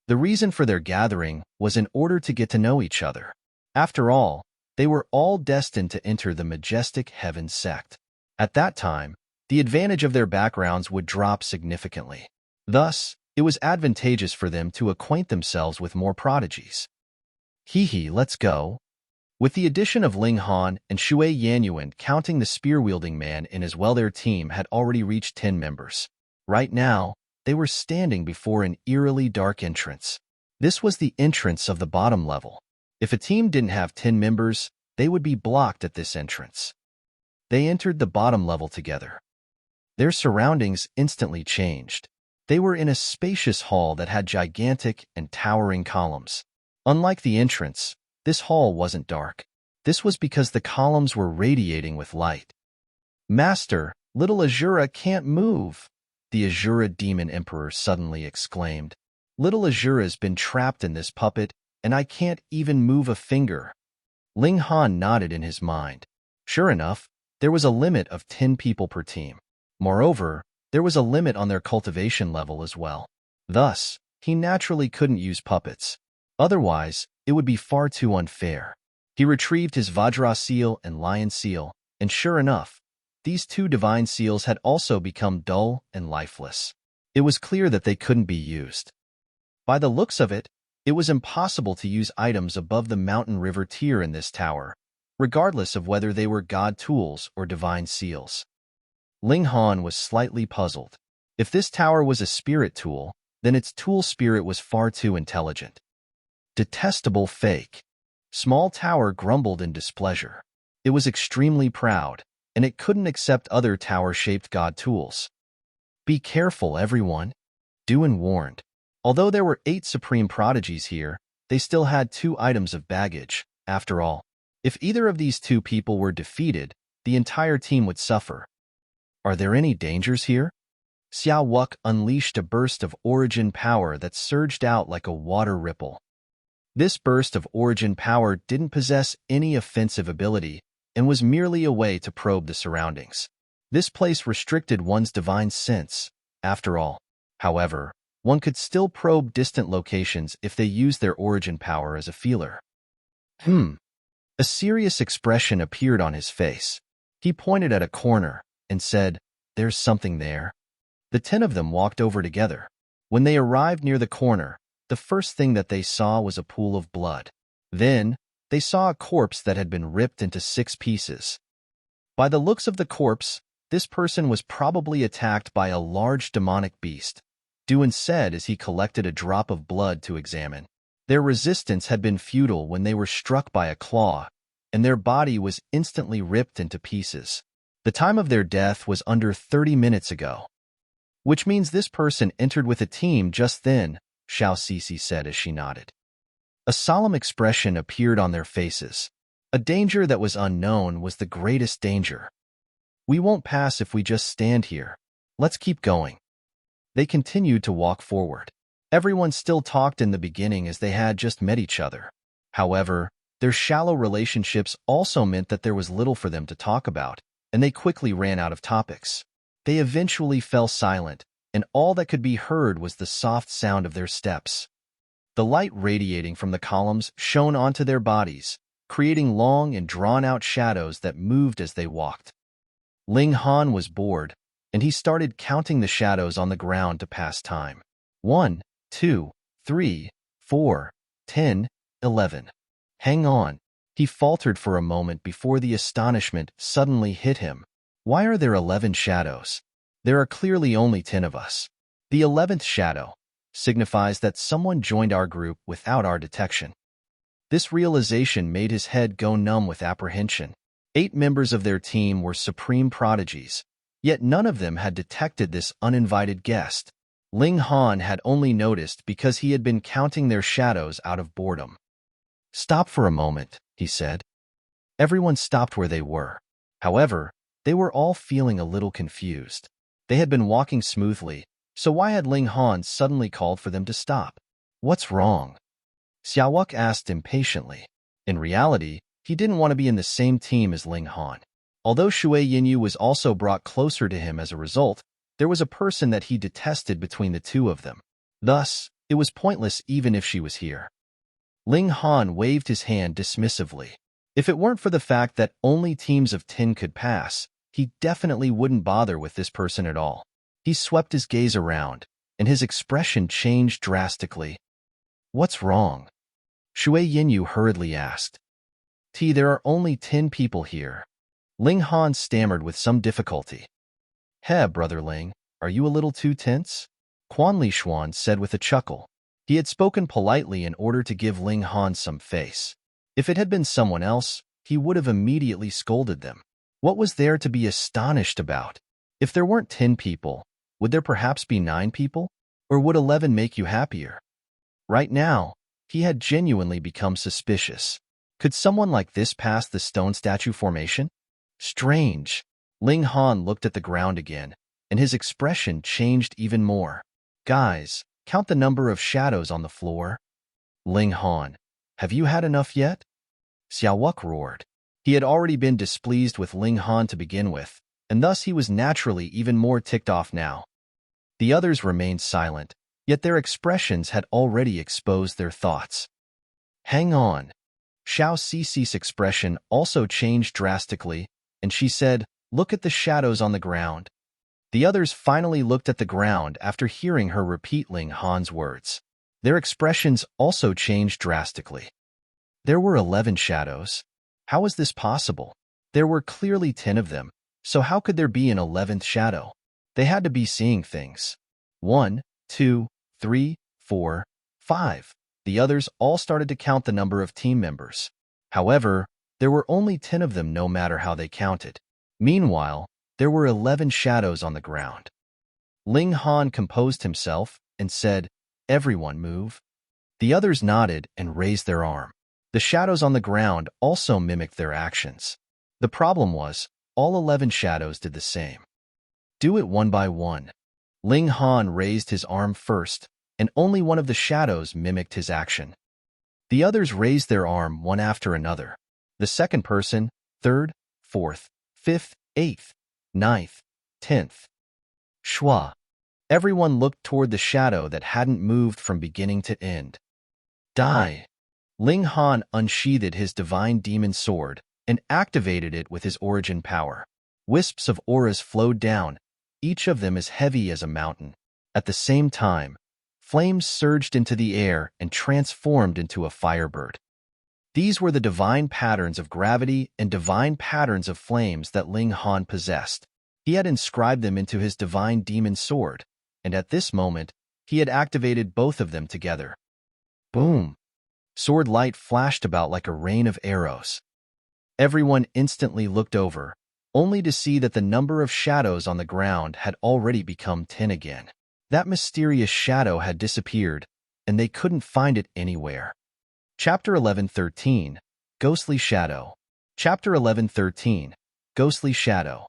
The reason for their gathering was in order to get to know each other. After all, they were all destined to enter the majestic Heaven sect. At that time, the advantage of their backgrounds would drop significantly. Thus, it was advantageous for them to acquaint themselves with more prodigies. Let's go. With the addition of Ling Han and Shui Yanyuan counting the spear-wielding man in as well, their team had already reached 10 members. Right now, they were standing before an eerily dark entrance. This was the entrance of the bottom level. If a team didn't have 10 members, they would be blocked at this entrance. They entered the bottom level together. Their surroundings instantly changed. They were in a spacious hall that had gigantic and towering columns. Unlike the entrance, this hall wasn't dark. This was because the columns were radiating with light. Master, little Azura can't move, the Azura Demon Emperor suddenly exclaimed. Little Azura's been trapped in this puppet, and I can't even move a finger. Ling Han nodded in his mind. Sure enough, there was a limit of 10 people per team. Moreover, there was a limit on their cultivation level as well. Thus, he naturally couldn't use puppets. Otherwise, it would be far too unfair. He retrieved his Vajra seal and Lion seal, and sure enough, these 2 divine seals had also become dull and lifeless. It was clear that they couldn't be used. By the looks of it, it was impossible to use items above the Mountain River tier in this tower, regardless of whether they were god tools or divine seals. Ling Han was slightly puzzled. If this tower was a spirit tool, then its tool spirit was far too intelligent. Detestable fake. Small Tower grumbled in displeasure. It was extremely proud, and it couldn't accept other tower-shaped god tools. Be careful, everyone, Duan warned. Although there were 8 supreme prodigies here, they still had 2 items of baggage. After all, if either of these 2 people were defeated, the entire team would suffer. Are there any dangers here? Xia Wuque unleashed a burst of origin power that surged out like a water ripple. This burst of origin power didn't possess any offensive ability and was merely a way to probe the surroundings. This place restricted one's divine sense, after all. However, one could still probe distant locations if they used their origin power as a feeler. A serious expression appeared on his face. He pointed at a corner and said, "There's something there." The 10 of them walked over together. When they arrived near the corner, the first thing that they saw was a pool of blood. Then, they saw a corpse that had been ripped into 6 pieces. By the looks of the corpse, this person was probably attacked by a large demonic beast, Duan said as he collected a drop of blood to examine. Their resistance had been futile when they were struck by a claw, and their body was instantly ripped into pieces. The time of their death was under 30 minutes ago. Which means this person entered with a team just then, Xiao Cixi said as she nodded. A solemn expression appeared on their faces. A danger that was unknown was the greatest danger. "We won't pass if we just stand here. Let's keep going." They continued to walk forward. Everyone still talked in the beginning as they had just met each other. However, their shallow relationships also meant that there was little for them to talk about, and they quickly ran out of topics. They eventually fell silent, and all that could be heard was the soft sound of their steps. The light radiating from the columns shone onto their bodies, creating long and drawn-out shadows that moved as they walked. Ling Han was bored, and he started counting the shadows on the ground to pass time. 1, 2, 3, 4, 10, 11. Hang on. He faltered for a moment before the astonishment suddenly hit him. Why are there 11 shadows? There are clearly only 10 of us. The 11th shadow signifies that someone joined our group without our detection. This realization made his head go numb with apprehension. 8 members of their team were supreme prodigies, yet none of them had detected this uninvited guest. Ling Han had only noticed because he had been counting their shadows out of boredom. "Stop for a moment," he said. Everyone stopped where they were. However, they were all feeling a little confused. They had been walking smoothly, so why had Ling Han suddenly called for them to stop? "What's wrong?" Xia Wuque asked impatiently. In reality, he didn't want to be in the same team as Ling Han. Although Shui Yinyu was also brought closer to him as a result, there was a person that he detested between the two of them. Thus, it was pointless even if she was here. Ling Han waved his hand dismissively. If it weren't for the fact that only teams of 10 could pass, he definitely wouldn't bother with this person at all. He swept his gaze around, and his expression changed drastically. "What's wrong?" Shui Yinyu hurriedly asked. There are only 10 people here." Ling Han stammered with some difficulty. Brother Ling, are you a little too tense?" Quan Li Xuan said with a chuckle. He had spoken politely in order to give Ling Han some face. If it had been someone else, he would have immediately scolded them. What was there to be astonished about? If there weren't 10 people, would there perhaps be 9 people? Or would 11 make you happier? Right now, he had genuinely become suspicious. Could someone like this pass the stone statue formation? Strange. Ling Han looked at the ground again, and his expression changed even more. "Guys, count the number of shadows on the floor." "Ling Han, have you had enough yet?" Xia Wuque roared. He had already been displeased with Ling Han to begin with, and thus he was naturally even more ticked off now. The others remained silent, yet their expressions had already exposed their thoughts. "Hang on." Xiao Cixi's expression also changed drastically, and she said, "Look at the shadows on the ground." The others finally looked at the ground after hearing her repeat Ling Han's words. Their expressions also changed drastically. There were 11 shadows. How was this possible? There were clearly 10 of them, so how could there be an 11th shadow? They had to be seeing things. 1, 2, 3, 4, 5. The others all started to count the number of team members. However, there were only 10 of them no matter how they counted. Meanwhile, there were 11 shadows on the ground. Ling Han composed himself and said, "Everyone move." The others nodded and raised their arm. The shadows on the ground also mimicked their actions. The problem was, all 11 shadows did the same. "Do it one by one." Ling Han raised his arm first, and only one of the shadows mimicked his action. The others raised their arm one after another. The second person, third, fourth, fifth, eighth, ninth, 10th. Shua. Everyone looked toward the shadow that hadn't moved from beginning to end. Die. Ling Han unsheathed his divine demon sword and activated it with his origin power. Wisps of auras flowed down, each of them as heavy as a mountain. At the same time, flames surged into the air and transformed into a firebird. These were the divine patterns of gravity and divine patterns of flames that Ling Han possessed. He had inscribed them into his divine demon sword, and at this moment, he had activated both of them together. Boom! Sword light flashed about like a rain of arrows. Everyone instantly looked over, only to see that the number of shadows on the ground had already become 10 again. That mysterious shadow had disappeared, and they couldn't find it anywhere. Chapter 11:13, Ghostly Shadow. Chapter 11:13, Ghostly Shadow.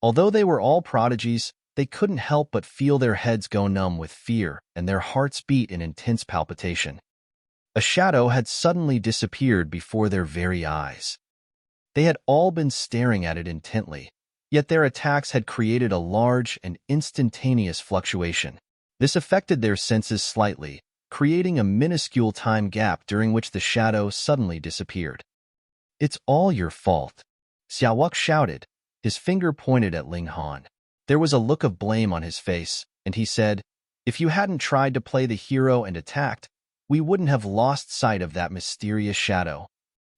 Although they were all prodigies, they couldn't help but feel their heads go numb with fear and their hearts beat in intense palpitation. A shadow had suddenly disappeared before their very eyes. They had all been staring at it intently, yet their attacks had created a large and instantaneous fluctuation. This affected their senses slightly, creating a minuscule time gap during which the shadow suddenly disappeared. "It's all your fault," Xia Wuque shouted, his finger pointed at Ling Han. There was a look of blame on his face, and he said, "If you hadn't tried to play the hero and attacked, we wouldn't have lost sight of that mysterious shadow."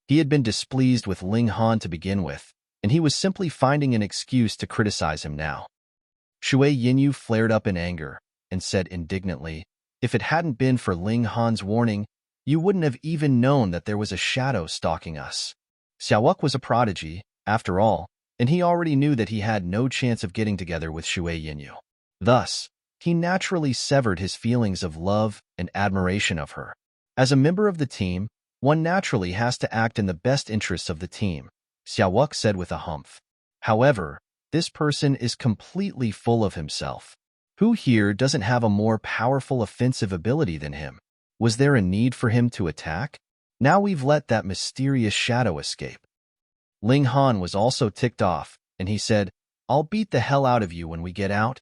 He had been displeased with Ling Han to begin with, and he was simply finding an excuse to criticize him now. Shui Yinyu flared up in anger and said indignantly, "If it hadn't been for Ling Han's warning, you wouldn't have even known that there was a shadow stalking us." Xia Wuque was a prodigy, after all, and he already knew that he had no chance of getting together with Shui Yinyu. Thus, he naturally severed his feelings of love and admiration of her. As a member of the team, one naturally has to act in the best interests of the team, Xia Wuque said with a humph. However, this person is completely full of himself. Who here doesn't have a more powerful offensive ability than him? Was there a need for him to attack? Now we've let that mysterious shadow escape. Ling Han was also ticked off, and he said, "I'll beat the hell out of you when we get out."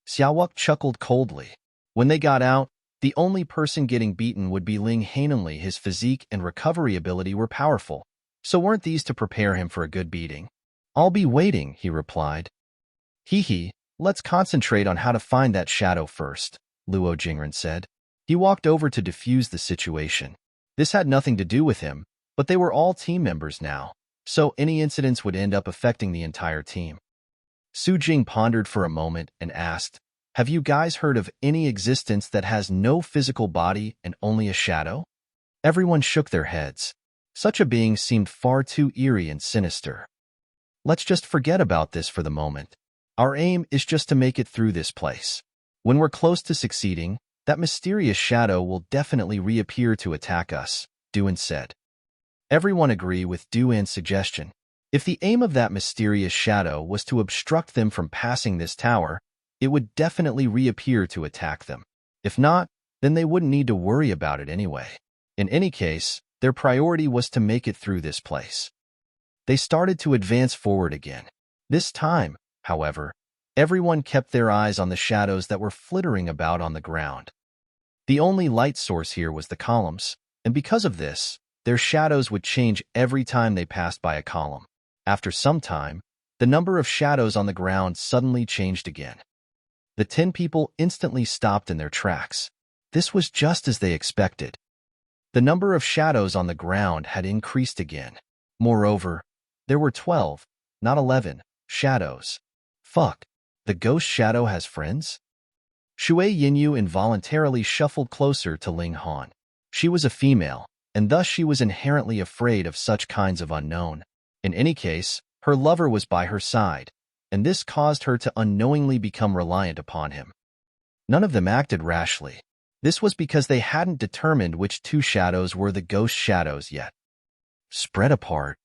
Xia Wuque chuckled coldly. When they got out, the only person getting beaten would be Ling Hanonly. His physique and recovery ability were powerful, so weren't these to prepare him for a good beating? "I'll be waiting," he replied. "Hee, let's concentrate on how to find that shadow first," Luo Jingren said. He walked over to defuse the situation. This had nothing to do with him, but they were all team members now, so any incidents would end up affecting the entire team. Su Jing pondered for a moment and asked, "Have you guys heard of any existence that has no physical body and only a shadow?" Everyone shook their heads. Such a being seemed far too eerie and sinister. "Let's just forget about this for the moment. Our aim is just to make it through this place. When we're close to succeeding, that mysterious shadow will definitely reappear to attack us," Duan said. Everyone agreed with Duan's suggestion. If the aim of that mysterious shadow was to obstruct them from passing this tower, it would definitely reappear to attack them. If not, then they wouldn't need to worry about it anyway. In any case, their priority was to make it through this place. They started to advance forward again. This time, however, everyone kept their eyes on the shadows that were flittering about on the ground. The only light source here was the columns, and because of this, their shadows would change every time they passed by a column. After some time, the number of shadows on the ground suddenly changed again. The 10 people instantly stopped in their tracks. This was just as they expected. The number of shadows on the ground had increased again. Moreover, there were 12, not 11, shadows. Fuck, the ghost shadow has friends? Shui Yinyu involuntarily shuffled closer to Ling Han. She was a female, and thus she was inherently afraid of such kinds of unknown. In any case, her lover was by her side, and this caused her to unknowingly become reliant upon him. None of them acted rashly. This was because they hadn't determined which 2 shadows were the ghost shadows yet. Spread apart.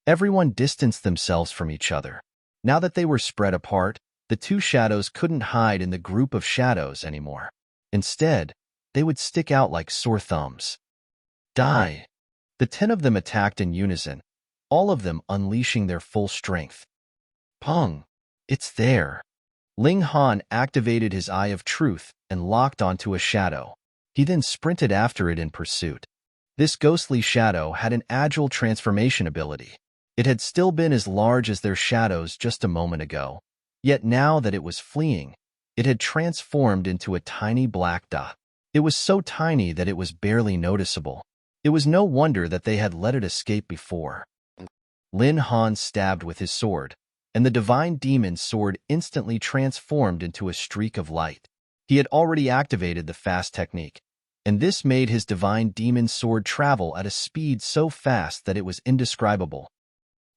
Everyone distanced themselves from each other. Now that they were spread apart, the 2 shadows couldn't hide in the group of shadows anymore. Instead, they would stick out like sore thumbs. Die! The 10 of them attacked in unison, all of them unleashing their full strength. Pung! It's there! Ling Han activated his Eye of Truth and locked onto a shadow. He then sprinted after it in pursuit. This ghostly shadow had an agile transformation ability. It had still been as large as their shadows just a moment ago, yet now that it was fleeing, it had transformed into a tiny black dot. It was so tiny that it was barely noticeable. It was no wonder that they had let it escape before. Lin Han stabbed with his sword, and the divine demon's sword instantly transformed into a streak of light. He had already activated the fast technique, and this made his divine demon's sword travel at a speed so fast that it was indescribable.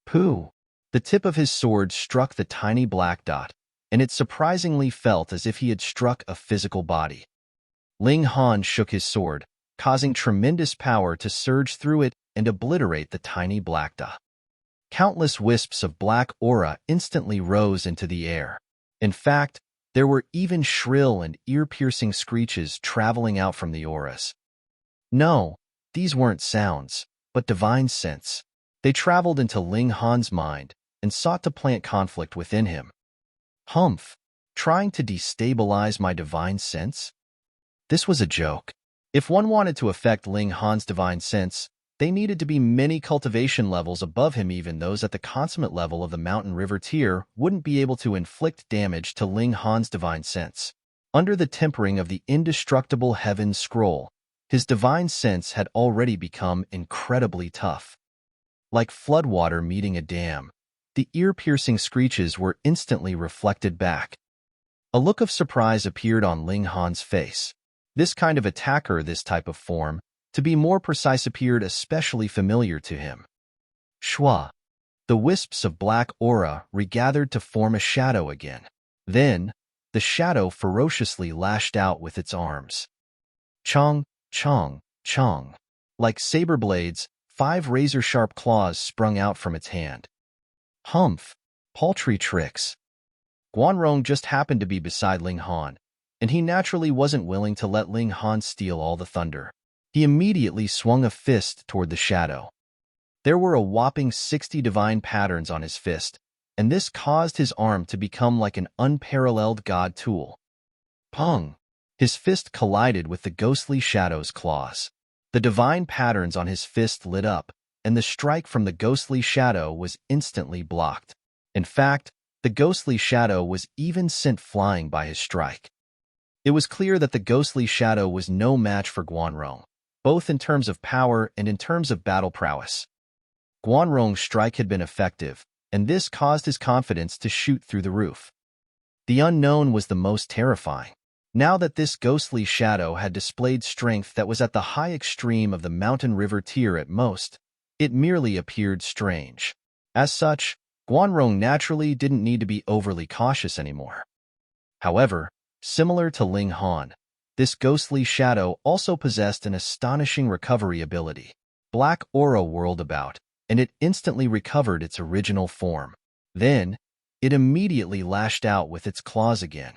Pooh! The tip of his sword struck the tiny black dot, and it surprisingly felt as if he had struck a physical body. Ling Han shook his sword, causing tremendous power to surge through it and obliterate the tiny black dot. Countless wisps of black aura instantly rose into the air. In fact, there were even shrill and ear-piercing screeches traveling out from the auras. No, these weren't sounds, but divine sense. They traveled into Ling Han's mind and sought to plant conflict within him. Humph! Trying to destabilize my divine sense? This was a joke. If one wanted to affect Ling Han's divine sense, they needed to be many cultivation levels above him. Even those at the consummate level of the mountain river tier wouldn't be able to inflict damage to Ling Han's divine sense. Under the tempering of the indestructible heaven scroll, his divine sense had already become incredibly tough. Like floodwater meeting a dam, the ear-piercing screeches were instantly reflected back. A look of surprise appeared on Ling Han's face. This kind of attacker, this type of form, to be more precise, appeared especially familiar to him. Shua! The wisps of black aura regathered to form a shadow again. Then, the shadow ferociously lashed out with its arms. Chong, chong, chong. Like saber blades, 5 razor-sharp claws sprung out from its hand. Humph! Paltry tricks. Guanrong just happened to be beside Ling Han, and he naturally wasn't willing to let Ling Han steal all the thunder. He immediately swung a fist toward the shadow. There were a whopping 60 divine patterns on his fist, and this caused his arm to become like an unparalleled god tool. Pung! His fist collided with the ghostly shadow's claws. The divine patterns on his fist lit up, and the strike from the ghostly shadow was instantly blocked. In fact, the ghostly shadow was even sent flying by his strike. It was clear that the ghostly shadow was no match for Guanrong, both in terms of power and in terms of battle prowess. Guanrong's strike had been effective, and this caused his confidence to shoot through the roof. The unknown was the most terrifying. Now that this ghostly shadow had displayed strength that was at the high extreme of the mountain river tier at most, it merely appeared strange. As such, Guanrong naturally didn't need to be overly cautious anymore. However, similar to Ling Han, this ghostly shadow also possessed an astonishing recovery ability. Black aura whirled about, and it instantly recovered its original form. Then, it immediately lashed out with its claws again.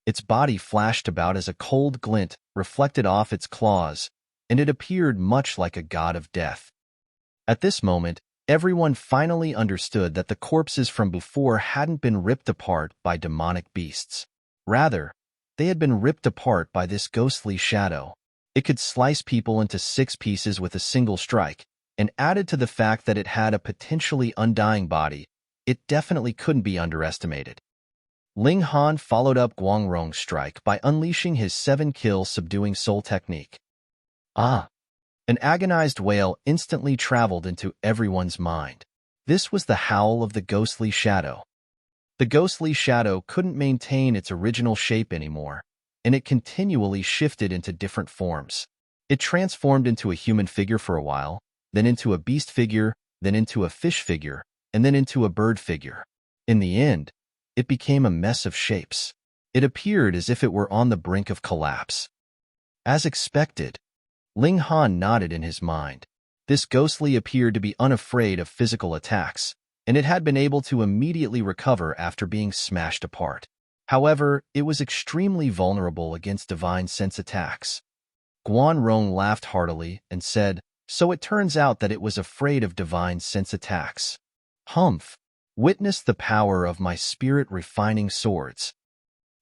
Its body flashed about as a cold glint reflected off its claws, and it appeared much like a god of death. At this moment, everyone finally understood that the corpses from before hadn't been ripped apart by demonic beasts. Rather, they had been ripped apart by this ghostly shadow. It could slice people into 6 pieces with a single strike, and added to the fact that it had a potentially undying body, it definitely couldn't be underestimated. Ling Han followed up Guanrong's strike by unleashing his 7-kill subduing soul technique. Ah! An agonized wail instantly traveled into everyone's mind. This was the howl of the ghostly shadow. The ghostly shadow couldn't maintain its original shape anymore, and it continually shifted into different forms. It transformed into a human figure for a while, then into a beast figure, then into a fish figure, and then into a bird figure. In the end, it became a mess of shapes. It appeared as if it were on the brink of collapse. As expected, Ling Han nodded in his mind. This ghostly appeared to be unafraid of physical attacks, and it had been able to immediately recover after being smashed apart. However, it was extremely vulnerable against divine sense attacks. Guan laughed heartily and said, "So it turns out that it was afraid of divine sense attacks. Humph! Witness the power of my spirit-refining swords."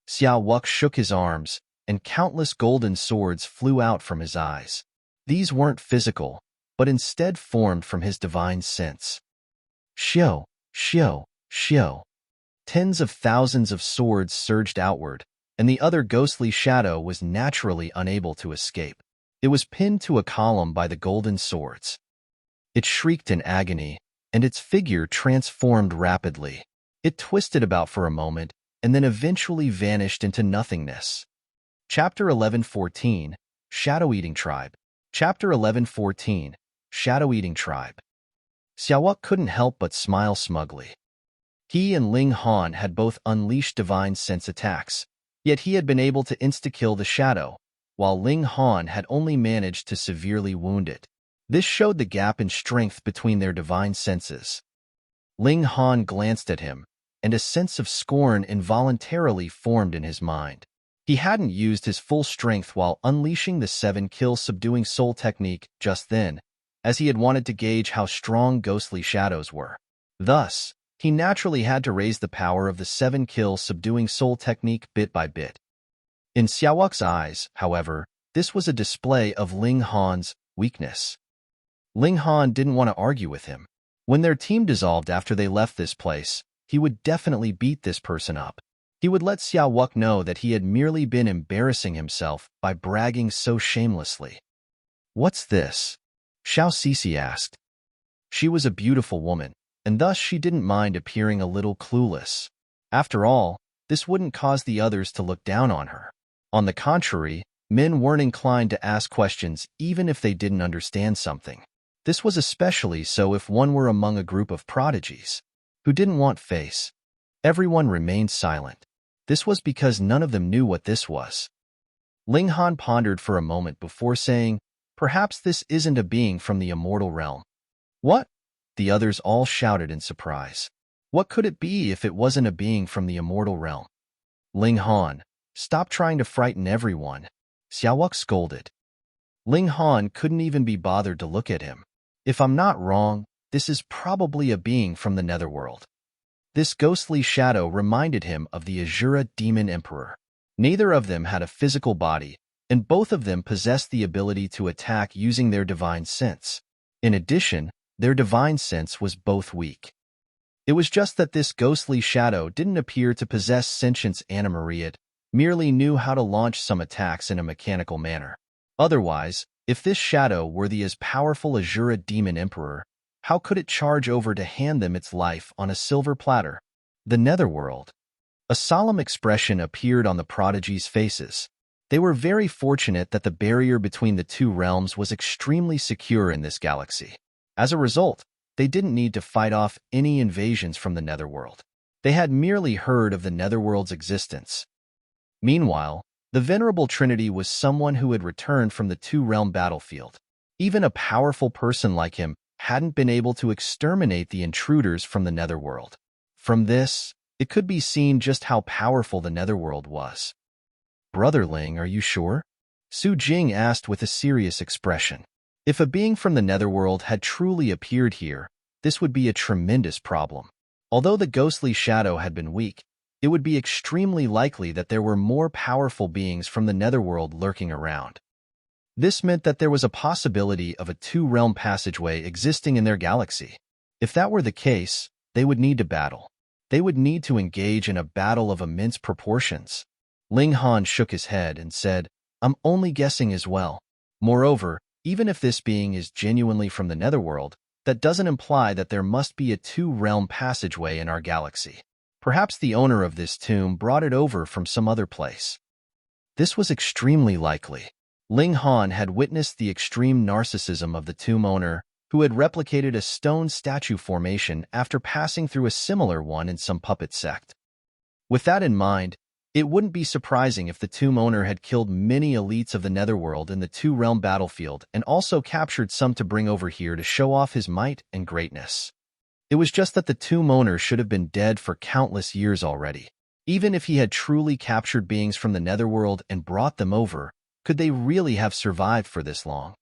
Xia Wuque shook his arms, and countless golden swords flew out from his eyes. These weren't physical, but instead formed from his divine sense. Xiao, xiao, xiao. Tens of thousands of swords surged outward, and the other ghostly shadow was naturally unable to escape. It was pinned to a column by the golden swords. It shrieked in agony, and its figure transformed rapidly. It twisted about for a moment, and then eventually vanished into nothingness. Chapter 11:14, Shadow-Eating Tribe. Chapter 11:14, Shadow-Eating Tribe. Xia Wuque couldn't help but smile smugly. He and Ling Han had both unleashed divine sense attacks, yet he had been able to insta-kill the shadow, while Ling Han had only managed to severely wound it. This showed the gap in strength between their divine senses. Ling Han glanced at him, and a sense of scorn involuntarily formed in his mind. He hadn't used his full strength while unleashing the 7-kill subduing soul technique just then, as he had wanted to gauge how strong ghostly shadows were. Thus, he naturally had to raise the power of the 7-kill subduing soul technique bit by bit. In Xia Wuque's eyes, however, this was a display of Ling Han's weakness. Ling Han didn't want to argue with him. When their team dissolved after they left this place, he would definitely beat this person up. He would let Xia Wuque know that he had merely been embarrassing himself by bragging so shamelessly. "What's this?" Xiao Sisi asked. She was a beautiful woman, and thus she didn't mind appearing a little clueless. After all, this wouldn't cause the others to look down on her. On the contrary, men weren't inclined to ask questions even if they didn't understand something. This was especially so if one were among a group of prodigies who didn't want face. Everyone remained silent. This was because none of them knew what this was. Ling Han pondered for a moment before saying, "Perhaps this isn't a being from the immortal realm." "What?" The others all shouted in surprise. What could it be if it wasn't a being from the immortal realm? "Ling Han, stop trying to frighten everyone," Xia Wuque scolded. Ling Han couldn't even be bothered to look at him. "If I'm not wrong, this is probably a being from the netherworld." This ghostly shadow reminded him of the Azura Demon Emperor. Neither of them had a physical body, and both of them possessed the ability to attack using their divine sense. In addition, their divine sense was both weak. It was just that this ghostly shadow didn't appear to possess sentience animarie, it merely knew how to launch some attacks in a mechanical manner. Otherwise, if this shadow were the as powerful Azura Demon Emperor, how could it charge over to hand them its life on a silver platter? The netherworld. A solemn expression appeared on the prodigies' faces. They were very fortunate that the barrier between the two realms was extremely secure in this galaxy. As a result, they didn't need to fight off any invasions from the netherworld. They had merely heard of the netherworld's existence. Meanwhile, the Venerable Trinity was someone who had returned from the two-realm battlefield. Even a powerful person like him hadn't been able to exterminate the intruders from the netherworld. From this, it could be seen just how powerful the netherworld was. "Brother Ling, are you sure?" Su Jing asked with a serious expression. If a being from the netherworld had truly appeared here, this would be a tremendous problem. Although the ghostly shadow had been weak, it would be extremely likely that there were more powerful beings from the netherworld lurking around. This meant that there was a possibility of a two-realm passageway existing in their galaxy. If that were the case, they would need to battle. They would need to engage in a battle of immense proportions. Ling Han shook his head and said, "I'm only guessing as well. Moreover, even if this being is genuinely from the netherworld, that doesn't imply that there must be a two-realm passageway in our galaxy. Perhaps the owner of this tomb brought it over from some other place." This was extremely likely. Ling Han had witnessed the extreme narcissism of the tomb owner, who had replicated a stone statue formation after passing through a similar one in some puppet sect. With that in mind, it wouldn't be surprising if the tomb owner had killed many elites of the netherworld in the two-realm battlefield and also captured some to bring over here to show off his might and greatness. It was just that the tomb owner should have been dead for countless years already. Even if he had truly captured beings from the netherworld and brought them over, Could they really have survived for this long?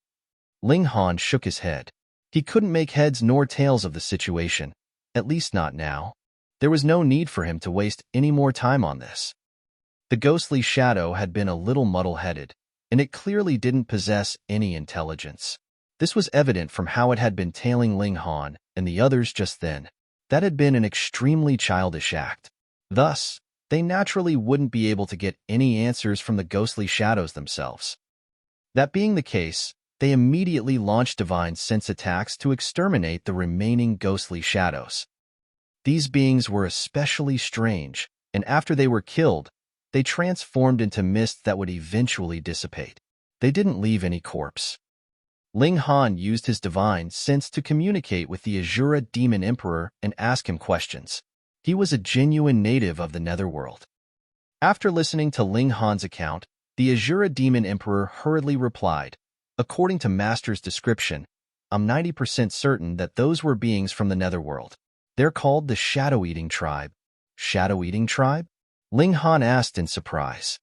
Ling Han shook his head. He couldn't make heads nor tails of the situation, at least not now. There was no need for him to waste any more time on this. The ghostly shadow had been a little muddle-headed, and it clearly didn't possess any intelligence. This was evident from how it had been tailing Ling Han and the others just then. That had been an extremely childish act. Thus, they naturally wouldn't be able to get any answers from the ghostly shadows themselves. That being the case, they immediately launched divine sense attacks to exterminate the remaining ghostly shadows. These beings were especially strange, and after they were killed, they transformed into mist that would eventually dissipate. They didn't leave any corpse. Ling Han used his divine sense to communicate with the Azura Demon Emperor and ask him questions. He was a genuine native of the Netherworld. After listening to Ling Han's account, the Azura Demon Emperor hurriedly replied, "According to Master's description, I'm 90% certain that those were beings from the Netherworld. They're called the Shadow-Eating Tribe." Shadow-Eating Tribe? Ling Han asked in surprise.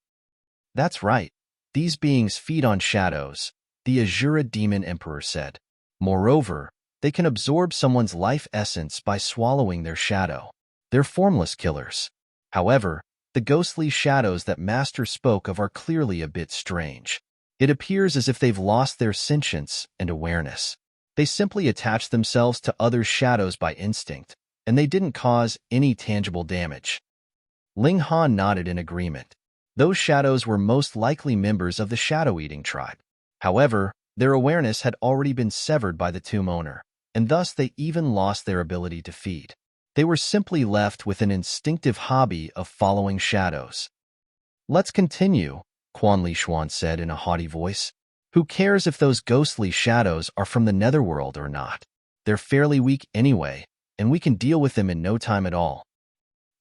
That's right. These beings feed on shadows, the Azura Demon Emperor said. Moreover, they can absorb someone's life essence by swallowing their shadow. They're formless killers. However, the ghostly shadows that Master spoke of are clearly a bit strange. It appears as if they've lost their sentience and awareness. They simply attach themselves to others' shadows by instinct, and they didn't cause any tangible damage. Ling Han nodded in agreement. Those shadows were most likely members of the Shadow-Eating Tribe. However, their awareness had already been severed by the tomb owner, and thus they even lost their ability to feed. They were simply left with an instinctive hobby of following shadows. Let's continue, Quan Li Xuan said in a haughty voice. Who cares if those ghostly shadows are from the Netherworld or not? They're fairly weak anyway, and we can deal with them in no time at all.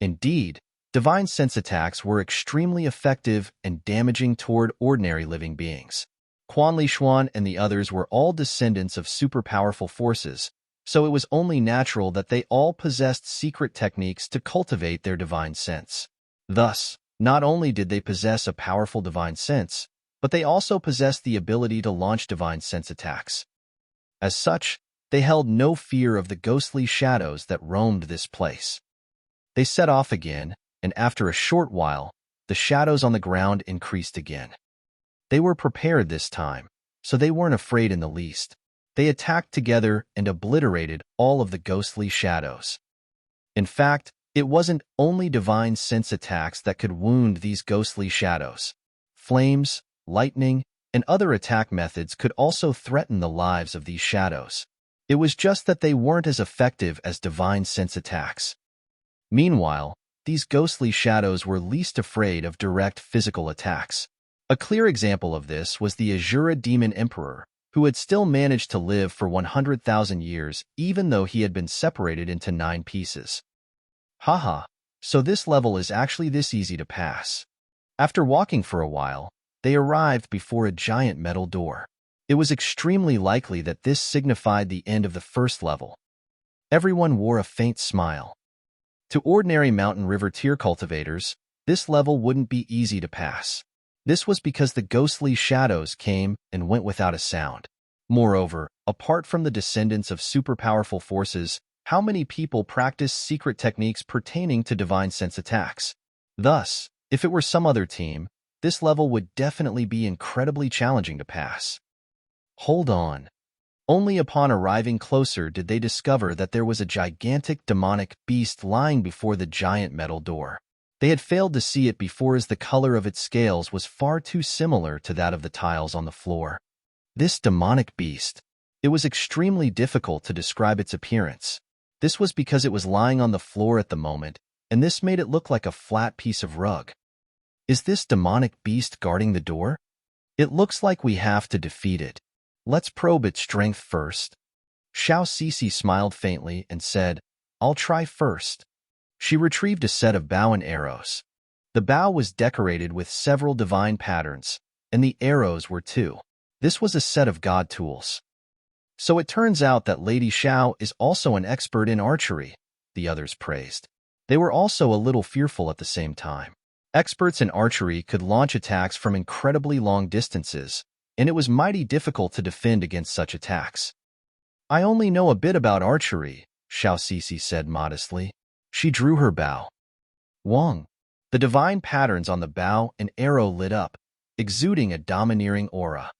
Indeed, divine sense attacks were extremely effective and damaging toward ordinary living beings. Quan Li Xuan and the others were all descendants of super powerful forces, so it was only natural that they all possessed secret techniques to cultivate their divine sense. Thus, not only did they possess a powerful divine sense, but they also possessed the ability to launch divine sense attacks. As such, they held no fear of the ghostly shadows that roamed this place. They set off again, and after a short while, the shadows on the ground increased again. They were prepared this time, so they weren't afraid in the least. They attacked together and obliterated all of the ghostly shadows. In fact, it wasn't only divine sense attacks that could wound these ghostly shadows. Flames, lightning, and other attack methods could also threaten the lives of these shadows. It was just that they weren't as effective as divine sense attacks. Meanwhile, these ghostly shadows were least afraid of direct physical attacks. A clear example of this was the Azura Demon Emperor, who had still managed to live for 100,000 years even though he had been separated into 9 pieces. Haha, so this level is actually this easy to pass. After walking for a while, they arrived before a giant metal door. It was extremely likely that this signified the end of the first level. Everyone wore a faint smile. To ordinary mountain river tier cultivators, this level wouldn't be easy to pass. This was because the ghostly shadows came and went without a sound. Moreover, apart from the descendants of super powerful forces, how many people practice secret techniques pertaining to divine sense attacks? Thus, if it were some other team, this level would definitely be incredibly challenging to pass. Hold on. Only upon arriving closer did they discover that there was a gigantic demonic beast lying before the giant metal door. They had failed to see it before as the color of its scales was far too similar to that of the tiles on the floor. This demonic beast. It was extremely difficult to describe its appearance. This was because it was lying on the floor at the moment, and this made it look like a flat piece of rug. Is this demonic beast guarding the door? It looks like we have to defeat it. Let's probe its strength first. Xiao Sisi smiled faintly and said, I'll try first. She retrieved a set of bow and arrows. The bow was decorated with several divine patterns, and the arrows were too. This was a set of god tools. So it turns out that Lady Xiao is also an expert in archery, the others praised. They were also a little fearful at the same time. Experts in archery could launch attacks from incredibly long distances, and it was mighty difficult to defend against such attacks. I only know a bit about archery, Xia Wuque said modestly. She drew her bow. Wong. The divine patterns on the bow and arrow lit up, exuding a domineering aura.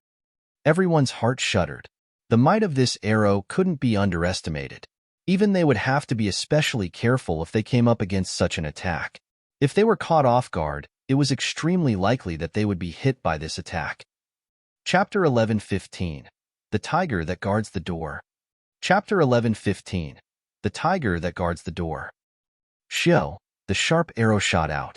Everyone's heart shuddered. The might of this arrow couldn't be underestimated. Even they would have to be especially careful if they came up against such an attack. If they were caught off guard, it was extremely likely that they would be hit by this attack. Chapter 11:15. The Tiger That Guards the Door. Chapter 11:15. The Tiger That Guards the Door. Xiao, the sharp arrow shot out.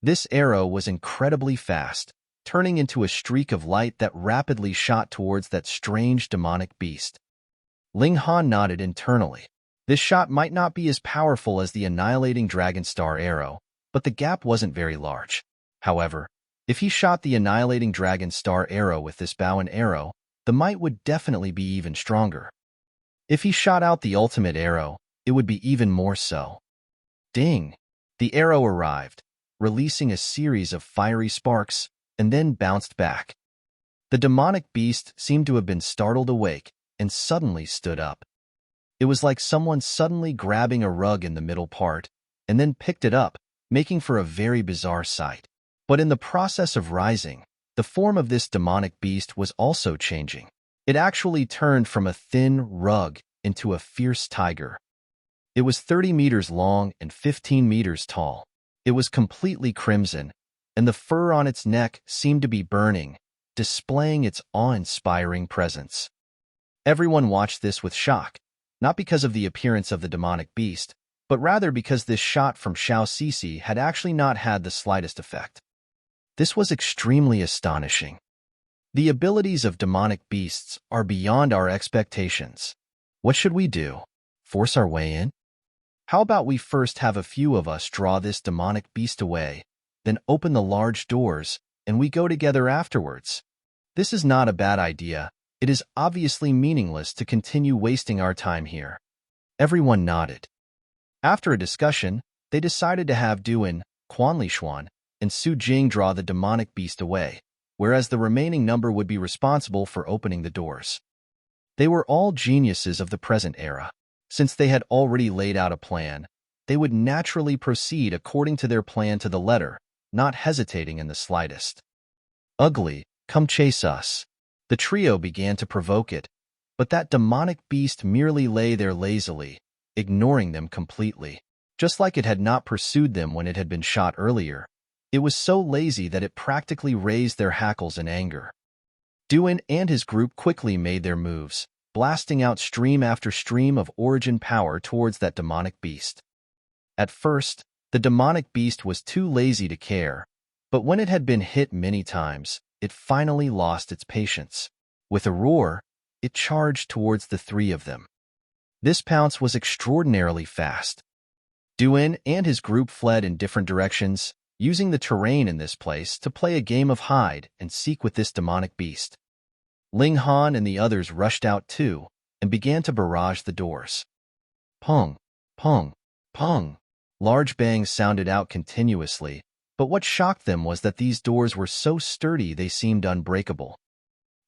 This arrow was incredibly fast, turning into a streak of light that rapidly shot towards that strange demonic beast. Ling Han nodded internally. This shot might not be as powerful as the annihilating Dragon Star arrow, but the gap wasn't very large. However, if he shot the annihilating Dragon Star arrow with this bow and arrow, the might would definitely be even stronger. If he shot out the ultimate arrow, it would be even more so. Ding! The arrow arrived, releasing a series of fiery sparks, and then bounced back. The demonic beast seemed to have been startled awake and suddenly stood up. It was like someone suddenly grabbing a rug in the middle part and then picked it up, making for a very bizarre sight. But in the process of rising, the form of this demonic beast was also changing. It actually turned from a thin rug into a fierce tiger. It was 30 meters long and 15 meters tall. It was completely crimson, and the fur on its neck seemed to be burning, displaying its awe-inspiring presence. Everyone watched this with shock, not because of the appearance of the demonic beast, but rather because this shot from Xia Wuque had actually not had the slightest effect. This was extremely astonishing. The abilities of demonic beasts are beyond our expectations. What should we do? Force our way in? How about we first have a few of us draw this demonic beast away, then open the large doors, and we go together afterwards? This is not a bad idea. It is obviously meaningless to continue wasting our time here. Everyone nodded. After a discussion, they decided to have Duan, Quanlishuan, and Su Jing draw the demonic beast away, whereas the remaining number would be responsible for opening the doors. They were all geniuses of the present era. Since they had already laid out a plan, they would naturally proceed according to their plan to the letter, not hesitating in the slightest. Ugly, come chase us. The trio began to provoke it, but that demonic beast merely lay there lazily, ignoring them completely. Just like it had not pursued them when it had been shot earlier, it was so lazy that it practically raised their hackles in anger. Duan and his group quickly made their moves, blasting out stream after stream of origin power towards that demonic beast. At first, the demonic beast was too lazy to care, but when it had been hit many times, it finally lost its patience. With a roar, it charged towards the three of them. This pounce was extraordinarily fast. Duan and his group fled in different directions, using the terrain in this place to play a game of hide and seek with this demonic beast. Ling Han and the others rushed out too and began to barrage the doors. Pong, pong, pong. Large bangs sounded out continuously, but what shocked them was that these doors were so sturdy they seemed unbreakable.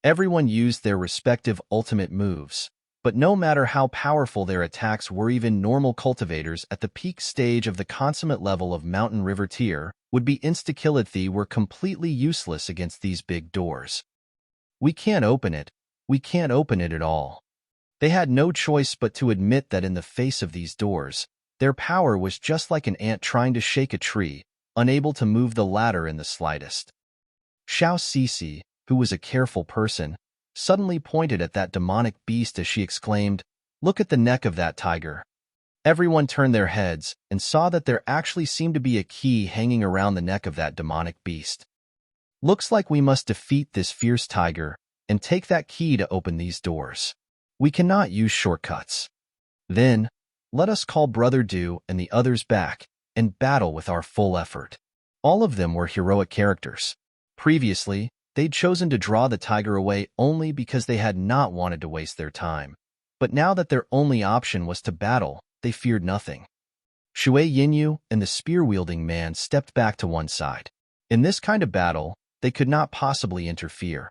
Everyone used their respective ultimate moves, but no matter how powerful their attacks were, even normal cultivators at the peak stage of the consummate level of Mountain River tier would be insta-kill were completely useless against these big doors. We can't open it. We can't open it at all. They had no choice but to admit that in the face of these doors, their power was just like an ant trying to shake a tree, unable to move the ladder in the slightest. Xia Wuque, who was a careful person, suddenly pointed at that demonic beast as she exclaimed, "Look at the neck of that tiger." Everyone turned their heads and saw that there actually seemed to be a key hanging around the neck of that demonic beast. Looks like we must defeat this fierce tiger and take that key to open these doors. We cannot use shortcuts. Then, let us call Brother Du and the others back and battle with our full effort. All of them were heroic characters. Previously, they'd chosen to draw the tiger away only because they had not wanted to waste their time. But now that their only option was to battle, they feared nothing. Shui Yinyu and the spear-wielding man stepped back to one side. In this kind of battle, they could not possibly interfere,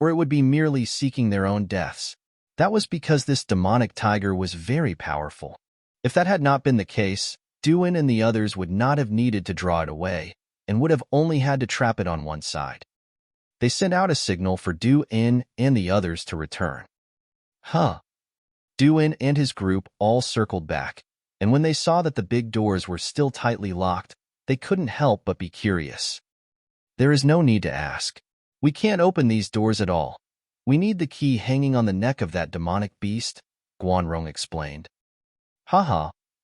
or it would be merely seeking their own deaths. That was because this demonic tiger was very powerful. If that had not been the case, Duin and the others would not have needed to draw it away, and would have only had to trap it on one side. They sent out a signal for Duin and the others to return. Duin and his group all circled back, and when they saw that the big doors were still tightly locked, they couldn't help but be curious. There is no need to ask. We can't open these doors at all. We need the key hanging on the neck of that demonic beast, Guanrong explained.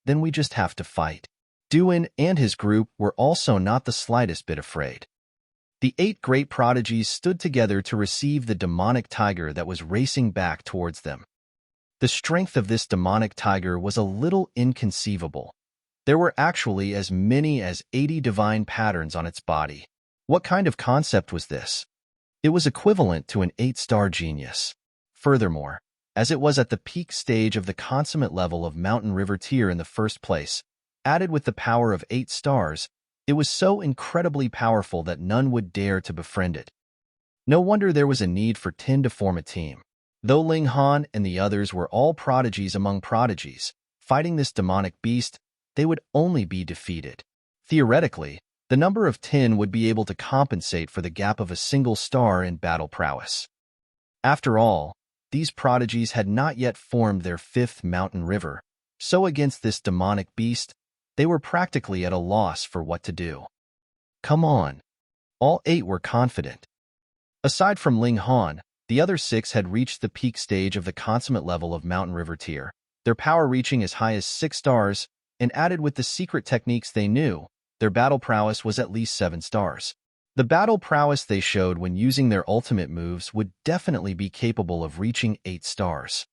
Then we just have to fight. Duin and his group were also not the slightest bit afraid. The 8 great prodigies stood together to receive the demonic tiger that was racing back towards them. The strength of this demonic tiger was a little inconceivable. There were actually as many as 80 divine patterns on its body. What kind of concept was this? It was equivalent to an 8-star genius. Furthermore, as it was at the peak stage of the consummate level of Mountain River tier in the first place, added with the power of 8 stars, it was so incredibly powerful that none would dare to befriend it. No wonder there was a need for 10 to form a team. Though Ling Han and the others were all prodigies among prodigies, fighting this demonic beast, they would only be defeated. Theoretically, the number of 10 would be able to compensate for the gap of a single star in battle prowess. After all, these prodigies had not yet formed their 5th mountain river, so against this demonic beast, they were practically at a loss for what to do. Come on. All 8 were confident. Aside from Ling Han, the other 6 had reached the peak stage of the consummate level of Mountain River tier, their power reaching as high as 6 stars, and added with the secret techniques they knew, their battle prowess was at least 7 stars. The battle prowess they showed when using their ultimate moves would definitely be capable of reaching 8 stars.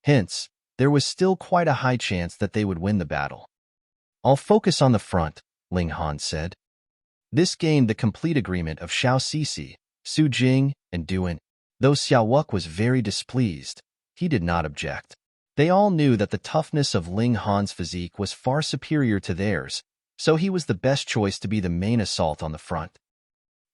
Hence, there was still quite a high chance that they would win the battle. I'll focus on the front, Ling Han said. This gained the complete agreement of Xiao Sisi, Su Jing, and Duin. Though Xia Wuque was very displeased, he did not object. They all knew that the toughness of Ling Han's physique was far superior to theirs, so he was the best choice to be the main assault on the front.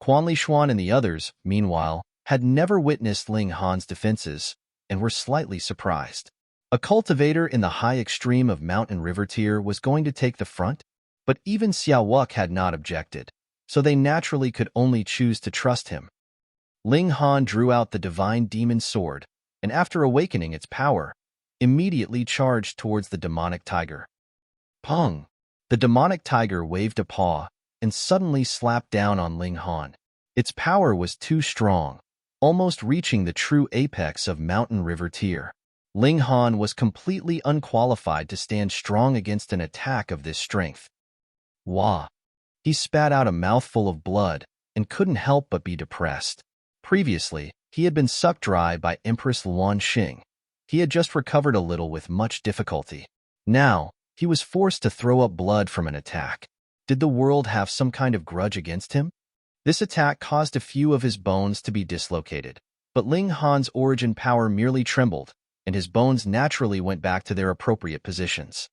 Quan Lishuan and the others, meanwhile, had never witnessed Ling Han's defenses and were slightly surprised. A cultivator in the high extreme of Mountain River tier was going to take the front, but even Xia Wuque had not objected, so they naturally could only choose to trust him. Ling Han drew out the divine demon sword, and after awakening its power, immediately charged towards the demonic tiger. Pong! The demonic tiger waved a paw and suddenly slapped down on Ling Han. Its power was too strong, almost reaching the true apex of Mountain River tier. Ling Han was completely unqualified to stand strong against an attack of this strength. Wah! He spat out a mouthful of blood and couldn't help but be depressed. Previously, he had been sucked dry by Empress Luan Xing. He had just recovered a little with much difficulty. Now, he was forced to throw up blood from an attack. Did the world have some kind of grudge against him? This attack caused a few of his bones to be dislocated, but Ling Han's origin power merely trembled, and his bones naturally went back to their appropriate positions.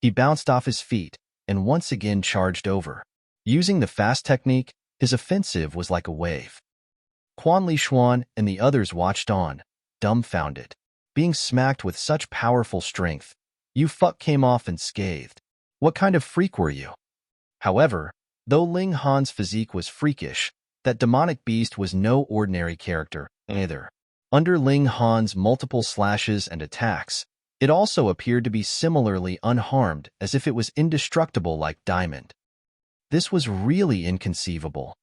He bounced off his feet and once again charged over. Using the fast technique, his offensive was like a wave. Quan Lishuan and the others watched on, dumbfounded. Being smacked with such powerful strength, you fuck came off unscathed. What kind of freak were you? However, though Ling Han's physique was freakish, that demonic beast was no ordinary character either. Under Ling Han's multiple slashes and attacks, it also appeared to be similarly unharmed, as if it was indestructible like diamond. This was really inconceivable.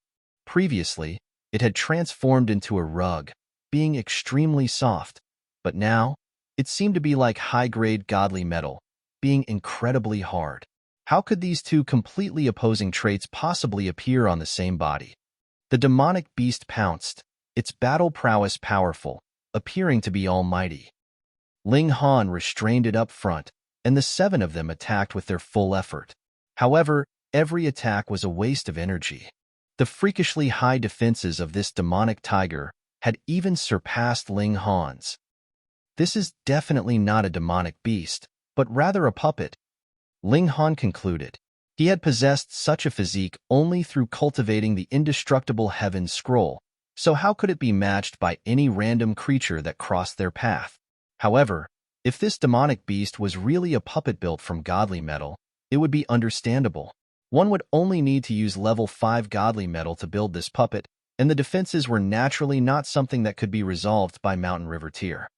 Previously, it had transformed into a rug, being extremely soft, but now, it seemed to be like high-grade godly metal, being incredibly hard. How could these two completely opposing traits possibly appear on the same body? The demonic beast pounced, its battle prowess powerful, appearing to be almighty. Ling Han restrained it up front, and the 7 of them attacked with their full effort. However, every attack was a waste of energy. The freakishly high defenses of this demonic tiger had even surpassed Ling Han's. This is definitely not a demonic beast, but rather a puppet. Ling Han concluded. He had possessed such a physique only through cultivating the indestructible Heaven's Scroll, so how could it be matched by any random creature that crossed their path? However, if this demonic beast was really a puppet built from godly metal, it would be understandable. One would only need to use level 5 godly metal to build this puppet, and the defenses were naturally not something that could be resolved by Mountain River tier.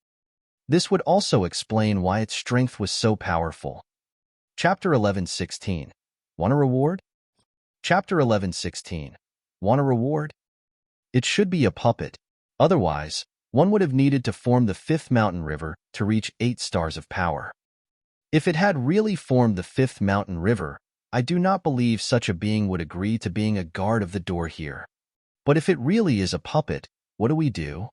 This would also explain why its strength was so powerful. Chapter 11:16. Want a reward? Chapter 11:16. Want a reward? It should be a puppet. Otherwise, one would have needed to form the 5th Mountain River to reach 8 stars of power. If it had really formed the 5th Mountain River, I do not believe such a being would agree to being a guard of the door here. But if it really is a puppet, what do we do?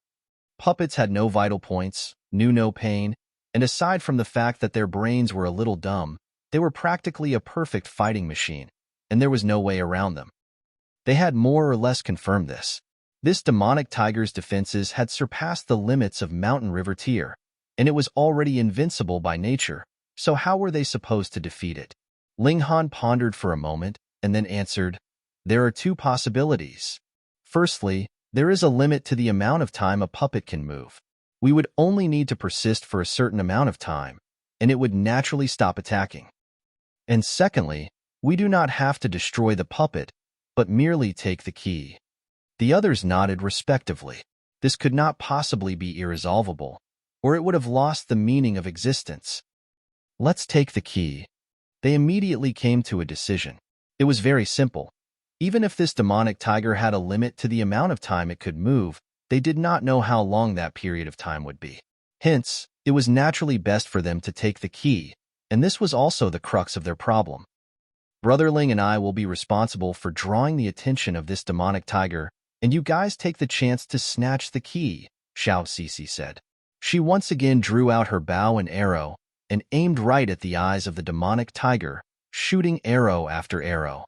Puppets had no vital points, knew no pain, and aside from the fact that their brains were a little dumb, they were practically a perfect fighting machine, and there was no way around them. They had more or less confirmed this. This demonic tiger's defenses had surpassed the limits of Mountain River tier, and it was already invincible by nature, so how were they supposed to defeat it? Ling Han pondered for a moment, and then answered, "There are 2 possibilities. Firstly, there is a limit to the amount of time a puppet can move. We would only need to persist for a certain amount of time, and it would naturally stop attacking. And secondly, we do not have to destroy the puppet, but merely take the key." The others nodded respectively. This could not possibly be irresolvable, or it would have lost the meaning of existence. Let's take the key. They immediately came to a decision. It was very simple. Even if this demonic tiger had a limit to the amount of time it could move, they did not know how long that period of time would be. Hence, it was naturally best for them to take the key, and this was also the crux of their problem. Brother Ling and I will be responsible for drawing the attention of this demonic tiger, and you guys take the chance to snatch the key, Xiao Cixi said. She once again drew out her bow and arrow, and aimed right at the eyes of the demonic tiger, shooting arrow after arrow.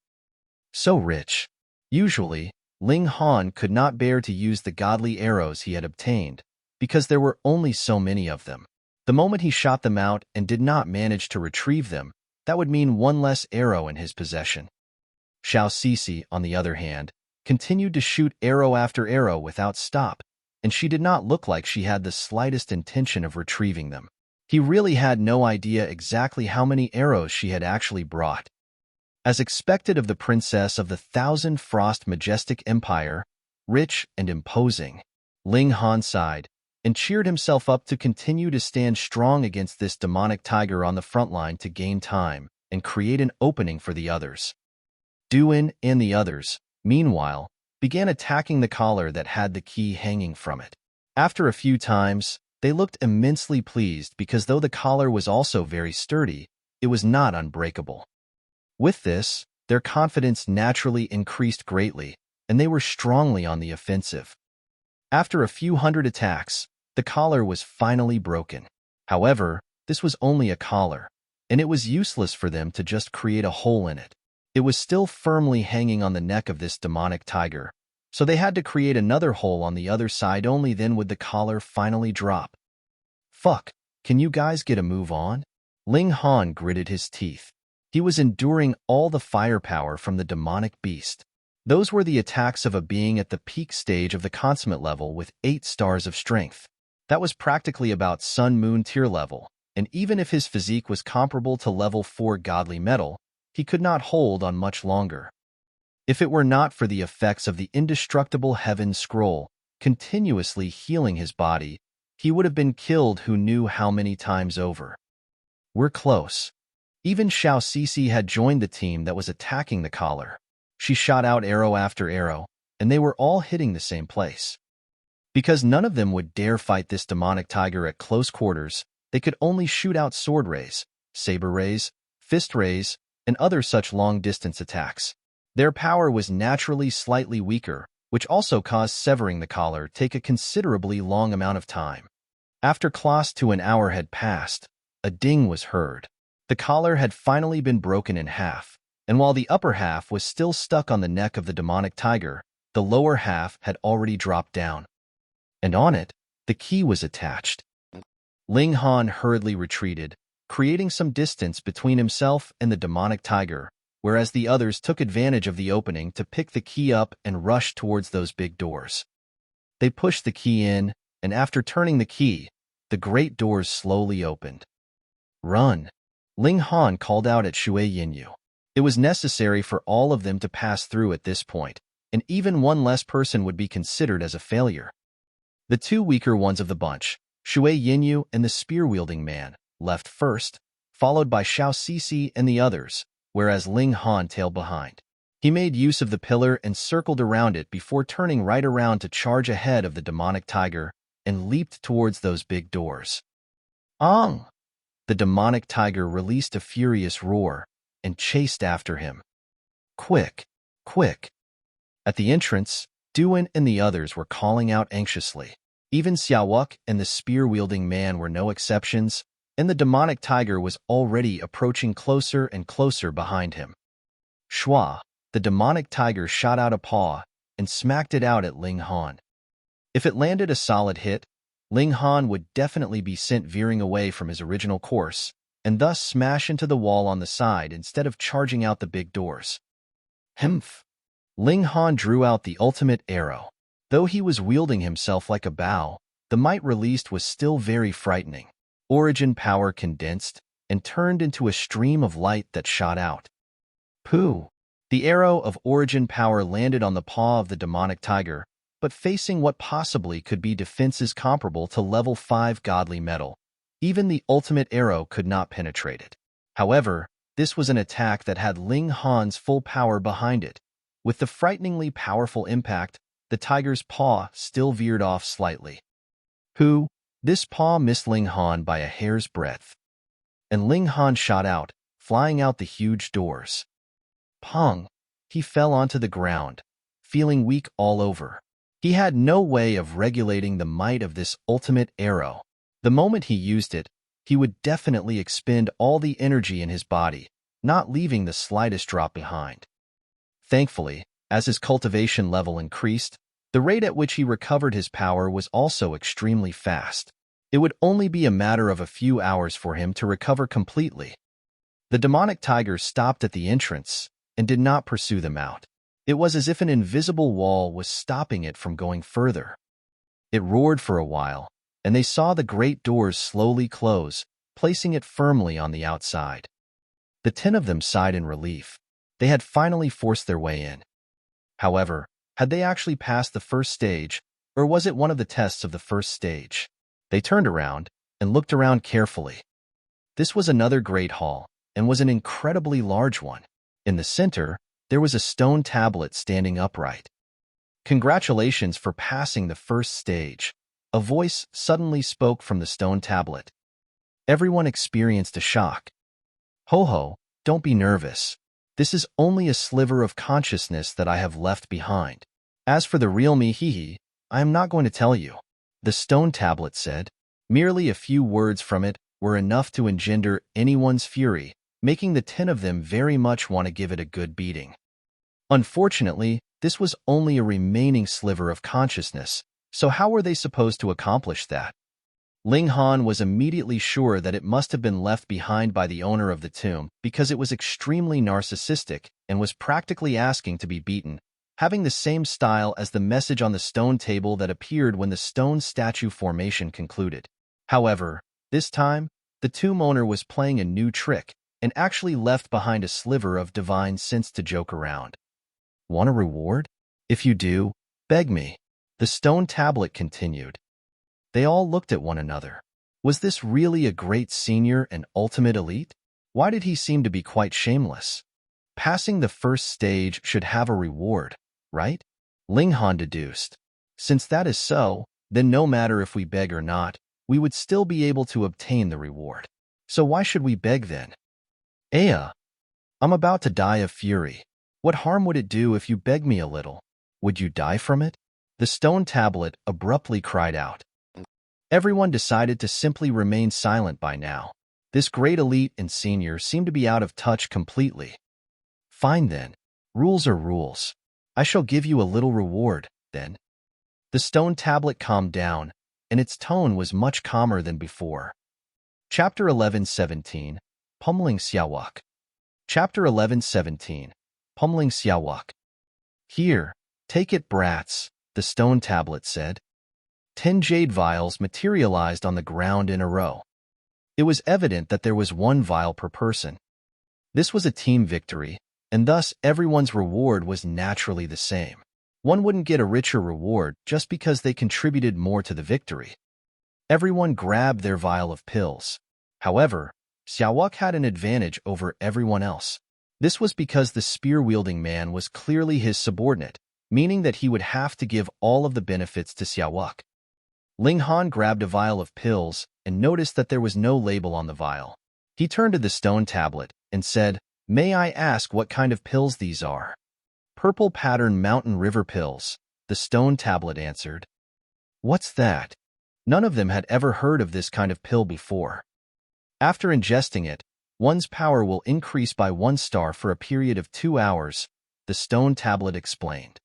So rich. Usually, Ling Han could not bear to use the godly arrows he had obtained, because there were only so many of them. The moment he shot them out and did not manage to retrieve them, that would mean 1 less arrow in his possession. Xiao Cixi, on the other hand, continued to shoot arrow after arrow without stop, and she did not look like she had the slightest intention of retrieving them. He really had no idea exactly how many arrows she had actually brought. As expected of the princess of the 1,000 Frost majestic empire, rich and imposing, Ling Han sighed and cheered himself up to continue to stand strong against this demonic tiger on the front line to gain time and create an opening for the others. Duin and the others, meanwhile, began attacking the collar that had the key hanging from it. After a few times, they looked immensely pleased because though the collar was also very sturdy, it was not unbreakable. With this, their confidence naturally increased greatly, and they were strongly on the offensive. After a few hundred attacks, the collar was finally broken. However, this was only a collar, and it was useless for them to just create a hole in it. It was still firmly hanging on the neck of this demonic tiger, so they had to create another hole on the other side. Only then would the collar finally drop. Fuck, can you guys get a move on? Ling Han gritted his teeth. He was enduring all the firepower from the demonic beast. Those were the attacks of a being at the peak stage of the consummate level with 8 stars of strength. That was practically about Sun-Moon tier level, and even if his physique was comparable to level 4 godly metal, he could not hold on much longer. If it were not for the effects of the indestructible Heaven's Scroll continuously healing his body, he would have been killed who knew how many times over. We're close. Even Xiao Cixi had joined the team that was attacking the collar. She shot out arrow after arrow, and they were all hitting the same place. Because none of them would dare fight this demonic tiger at close quarters, they could only shoot out sword rays, saber rays, fist rays, and other such long-distance attacks. Their power was naturally slightly weaker, which also caused severing the collar take a considerably long amount of time. After close to an hour had passed, a ding was heard. The collar had finally been broken in half, and while the upper half was still stuck on the neck of the demonic tiger, the lower half had already dropped down. And on it, the key was attached. Ling Han hurriedly retreated, creating some distance between himself and the demonic tiger, whereas the others took advantage of the opening to pick the key up and rush towards those big doors. They pushed the key in, and after turning the key, the great doors slowly opened. "Run!" Ling Han called out at Shui Yinyu. It was necessary for all of them to pass through at this point, and even one less person would be considered as a failure. The two weaker ones of the bunch, Shui Yinyu and the spear-wielding man, left first, followed by Xiao Sisi and the others, whereas Ling Han tailed behind. He made use of the pillar and circled around it before turning right around to charge ahead of the demonic tiger and leaped towards those big doors. "Ong!" The demonic tiger released a furious roar and chased after him. "Quick! Quick!" At the entrance, Duan and the others were calling out anxiously. Even Xia Wuque and the spear-wielding man were no exceptions, and the demonic tiger was already approaching closer and closer behind him. Shua, the demonic tiger, shot out a paw and smacked it out at Ling Han. If it landed a solid hit, Ling Han would definitely be sent veering away from his original course, and thus smash into the wall on the side instead of charging out the big doors. Humph! Ling Han drew out the ultimate arrow. Though he was wielding himself like a bow, the might released was still very frightening. Origin power condensed and turned into a stream of light that shot out. Pooh! The arrow of origin power landed on the paw of the demonic tiger, but facing what possibly could be defenses comparable to level 5 godly metal. Even the ultimate arrow could not penetrate it. However, this was an attack that had Ling Han's full power behind it. With the frighteningly powerful impact, the tiger's paw still veered off slightly. Pooh! This paw missed Ling Han by a hair's breadth. And Ling Han shot out, flying out the huge doors. Pong! He fell onto the ground, feeling weak all over. He had no way of regulating the might of this ultimate arrow. The moment he used it, he would definitely expend all the energy in his body, not leaving the slightest drop behind. Thankfully, as his cultivation level increased, the rate at which he recovered his power was also extremely fast. It would only be a matter of a few hours for him to recover completely. The demonic tiger stopped at the entrance and did not pursue them out. It was as if an invisible wall was stopping it from going further. It roared for a while, and they saw the great doors slowly close, placing it firmly on the outside. The 10 of them sighed in relief. They had finally forced their way in. However, had they actually passed the first stage, or was it one of the tests of the first stage? They turned around and looked around carefully. This was another great hall, and was an incredibly large one. In the center, there was a stone tablet standing upright. "Congratulations for passing the first stage," a voice suddenly spoke from the stone tablet. Everyone experienced a shock. "Ho-ho, don't be nervous. This is only a sliver of consciousness that I have left behind. As for the real me, I am not going to tell you," the stone tablet said. Merely a few words from it were enough to engender anyone's fury, making the 10 of them very much want to give it a good beating. Unfortunately, this was only a remaining sliver of consciousness, so how were they supposed to accomplish that? Ling Han was immediately sure that it must have been left behind by the owner of the tomb because it was extremely narcissistic and was practically asking to be beaten, having the same style as the message on the stone table that appeared when the stone statue formation concluded. However, this time, the tomb owner was playing a new trick and actually left behind a sliver of divine sense to joke around. "Want a reward? If you do, beg me," the stone tablet continued. They all looked at one another. Was this really a great senior and ultimate elite? Why did he seem to be quite shameless? Passing the first stage should have a reward, right? Ling Han deduced. Since that is so, then no matter if we beg or not, we would still be able to obtain the reward. So why should we beg then? I'm about to die of fury. What harm would it do if you beg me a little? Would you die from it? The stone tablet abruptly cried out. Everyone decided to simply remain silent by now. This great elite and senior seemed to be out of touch completely. Fine then. Rules are rules. I shall give you a little reward, then. The stone tablet calmed down, and its tone was much calmer than before. Chapter 11:17, Pummeling Xia Wuque. Chapter 11:17, Pummeling Xia Wuque. Here, take it, brats, the stone tablet said. 10 jade vials materialized on the ground in a row. It was evident that there was 1 vial per person. This was a team victory, and thus everyone's reward was naturally the same. One wouldn't get a richer reward just because they contributed more to the victory. Everyone grabbed their vial of pills. However, Xia Wuque had an advantage over everyone else. This was because the spear-wielding man was clearly his subordinate, meaning that he would have to give all of the benefits to Xia Wuque. Ling Han grabbed a vial of pills and noticed that there was no label on the vial. He turned to the stone tablet and said, "May I ask what kind of pills these are?" "Purple pattern mountain river pills," the stone tablet answered. "What's that?" None of them had ever heard of this kind of pill before. After ingesting it, one's power will increase by 1 star for a period of 2 hours, the stone tablet explained.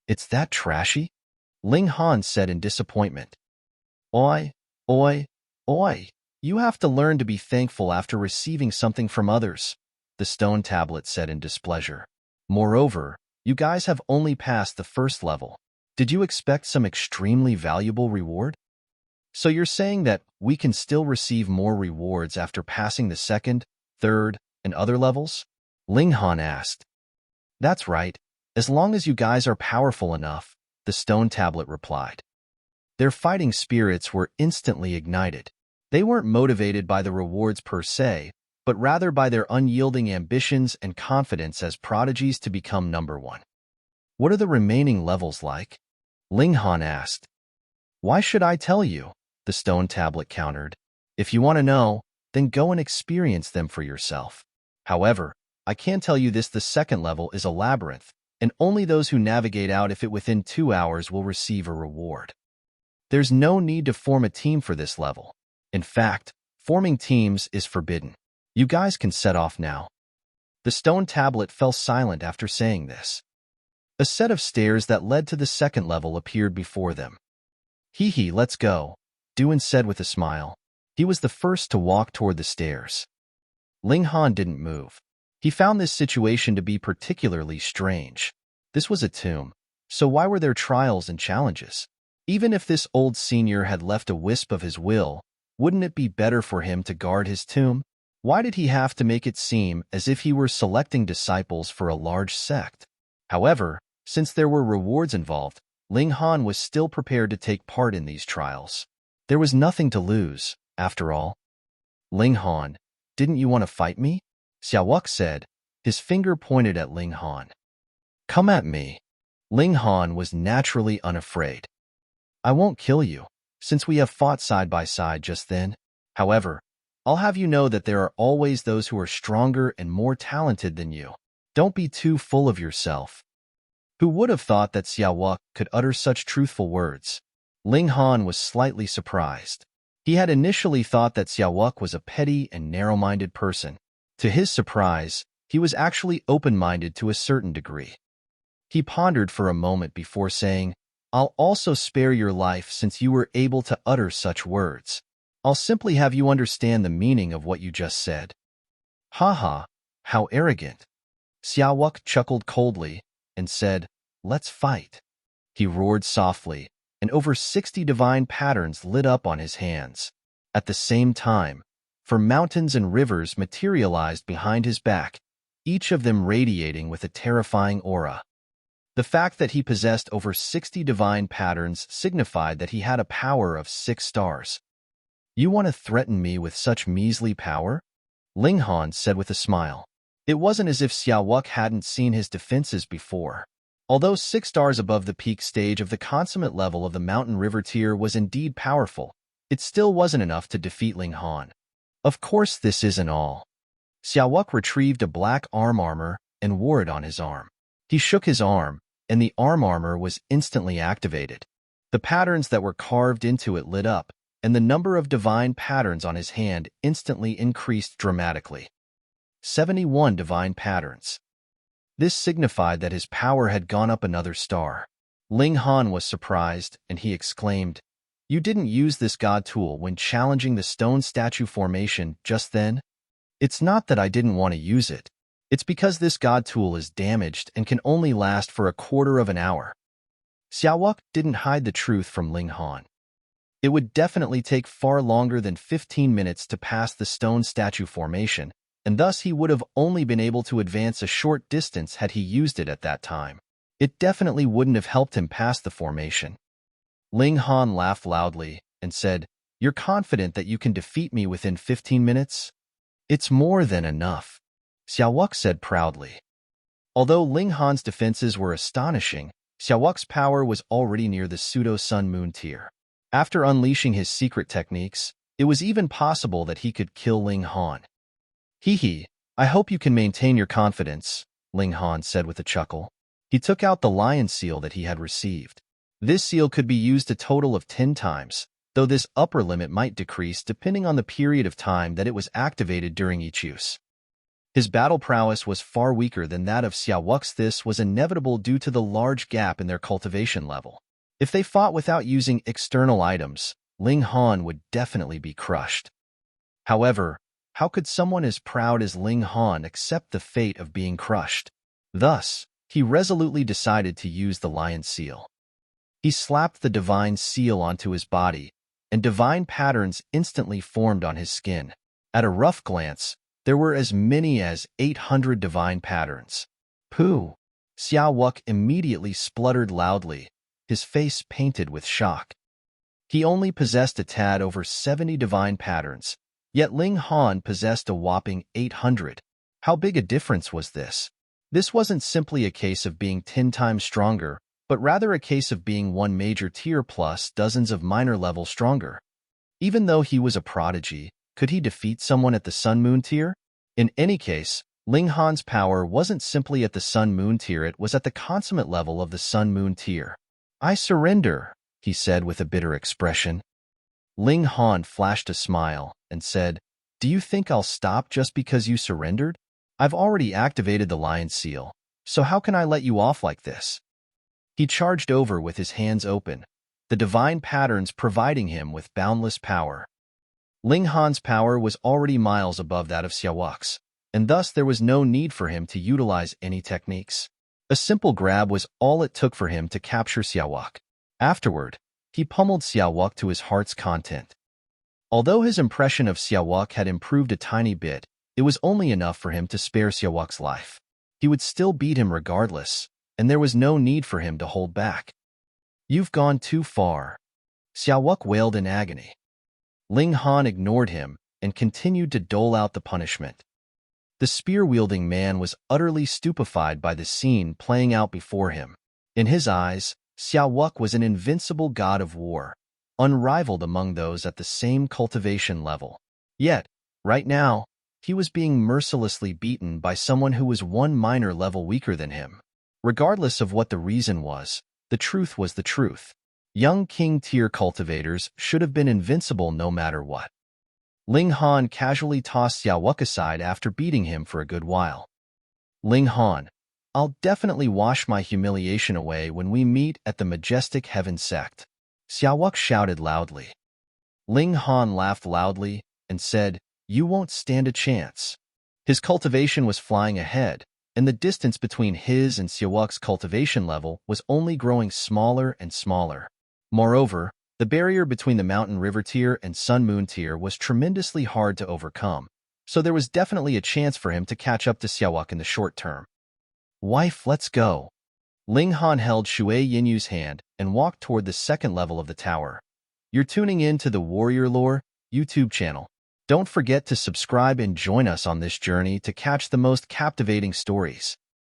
"It's that trashy?" Ling Han said in disappointment. Oi, oi, oi, you have to learn to be thankful after receiving something from others, the stone tablet said in displeasure. "Moreover, you guys have only passed the first level. Did you expect some extremely valuable reward? So you're saying that we can still receive more rewards after passing the second, third, and other levels?" Ling Han asked. "That's right, as long as you guys are powerful enough," the stone tablet replied. Their fighting spirits were instantly ignited. They weren't motivated by the rewards per se, but rather by their unyielding ambitions and confidence as prodigies to become number 1. "What are the remaining levels like?" Ling Han asked. "Why should I tell you?" the stone tablet countered. "If you want to know, then go and experience them for yourself. However, I can tell you this: the second level is a labyrinth, and only those who navigate out of it within 2 hours will receive a reward. There's no need to form a team for this level. In fact, forming teams is forbidden. You guys can set off now." The stone tablet fell silent after saying this. A set of stairs that led to the second level appeared before them. "Hee, let's go," Duan said with a smile. He was the first to walk toward the stairs. Ling Han didn't move. He found this situation to be particularly strange. This was a tomb, so why were there trials and challenges? Even if this old senior had left a wisp of his will, wouldn't it be better for him to guard his tomb? Why did he have to make it seem as if he were selecting disciples for a large sect? However, since there were rewards involved, Ling Han was still prepared to take part in these trials. There was nothing to lose, after all. "Ling Han, didn't you want to fight me?" Xia Wuque said, his finger pointed at Ling Han. "Come at me." Ling Han was naturally unafraid. "I won't kill you, since we have fought side by side just then. However, I'll have you know that there are always those who are stronger and more talented than you. Don't be too full of yourself." Who would have thought that Xia Wuque could utter such truthful words? Ling Han was slightly surprised. He had initially thought that Xia Wuque was a petty and narrow-minded person. To his surprise, he was actually open-minded to a certain degree. He pondered for a moment before saying, "I'll also spare your life since you were able to utter such words. I'll simply have you understand the meaning of what you just said." "Haha, how arrogant." Xia Wuque chuckled coldly and said, "Let's fight." He roared softly, and over 60 divine patterns lit up on his hands. At the same time, for mountains and rivers materialized behind his back, each of them radiating with a terrifying aura. The fact that he possessed over 60 divine patterns signified that he had a power of 6 stars. "You want to threaten me with such measly power?" Ling Han said with a smile. It wasn't as if Xia Wuque hadn't seen his defenses before. Although 6 stars above the peak stage of the consummate level of the mountain river tier was indeed powerful, it still wasn't enough to defeat Ling Han. Of course this isn't all. Xia Wuque retrieved a black arm armor and wore it on his arm. He shook his arm, and the arm armor was instantly activated. The patterns that were carved into it lit up, and the number of divine patterns on his hand instantly increased dramatically. 71 divine patterns. This signified that his power had gone up another star. Ling Han was surprised, and he exclaimed, You didn't use this god tool when challenging the stone statue formation just then? It's not that I didn't want to use it. It's because this god tool is damaged and can only last for a quarter of an hour. Xia Wuque didn't hide the truth from Ling Han. It would definitely take far longer than 15 minutes to pass the stone statue formation, and thus he would have only been able to advance a short distance had he used it at that time. It definitely wouldn't have helped him pass the formation. Ling Han laughed loudly and said, "You're confident that you can defeat me within 15 minutes? It's more than enough," Xia Wuque said proudly. Although Ling Han's defenses were astonishing, Xia Wuque's power was already near the pseudo-sun-moon tier. After unleashing his secret techniques, it was even possible that he could kill Ling Han. "Hee, I hope you can maintain your confidence," Ling Han said with a chuckle. He took out the lion seal that he had received. This seal could be used a total of 10 times, though this upper limit might decrease depending on the period of time that it was activated during each use. His battle prowess was far weaker than that of Xia Wuque's. This was inevitable due to the large gap in their cultivation level. If they fought without using external items, Ling Han would definitely be crushed. However, how could someone as proud as Ling Han accept the fate of being crushed? Thus, he resolutely decided to use the lion seal. He slapped the divine seal onto his body, and divine patterns instantly formed on his skin. At a rough glance, there were as many as 800 divine patterns. Pooh! Xia Wuque immediately spluttered loudly, his face painted with shock. He only possessed a tad over 70 divine patterns, yet Ling Han possessed a whopping 800. How big a difference was this? This wasn't simply a case of being 10 times stronger, but rather a case of being one major tier plus dozens of minor levels stronger. Even though he was a prodigy, could he defeat someone at the Sun-Moon tier? In any case, Ling Han's power wasn't simply at the Sun-Moon tier, it was at the consummate level of the Sun-Moon tier. "I surrender," he said with a bitter expression. Ling Han flashed a smile and said, "Do you think I'll stop just because you surrendered? I've already activated the lion seal, so how can I let you off like this?" He charged over with his hands open, the divine patterns providing him with boundless power. Ling Han's power was already miles above that of Xia Wuque's, and thus there was no need for him to utilize any techniques. A simple grab was all it took for him to capture Xia Wuque. Afterward, he pummeled Xia Wuque to his heart's content. Although his impression of Xia Wuque had improved a tiny bit, it was only enough for him to spare Xia Wuque's life. He would still beat him regardless, and there was no need for him to hold back. "You've gone too far," Xia Wuque wailed in agony. Ling Han ignored him and continued to dole out the punishment. The spear-wielding man was utterly stupefied by the scene playing out before him. In his eyes, Xia Wuque was an invincible god of war, unrivaled among those at the same cultivation level. Yet, right now, he was being mercilessly beaten by someone who was one minor level weaker than him. Regardless of what the reason was, the truth was the truth. Young King tier cultivators should have been invincible no matter what. Ling Han casually tossed Xia Wuque aside after beating him for a good while. "Ling Han, I'll definitely wash my humiliation away when we meet at the majestic heaven sect," Xia Wuque shouted loudly. Ling Han laughed loudly and said, "You won't stand a chance." His cultivation was flying ahead, and the distance between his and Xia Wuque's cultivation level was only growing smaller and smaller. Moreover, the barrier between the Mountain River tier and Sun Moon tier was tremendously hard to overcome, so there was definitely a chance for him to catch up to Xia Wuque in the short term. "Wife, let's go." Ling Han held Shui Yinyu's hand and walked toward the second level of the tower. You're tuning in to the Warrior Lore YouTube channel. Don't forget to subscribe and join us on this journey to catch the most captivating stories.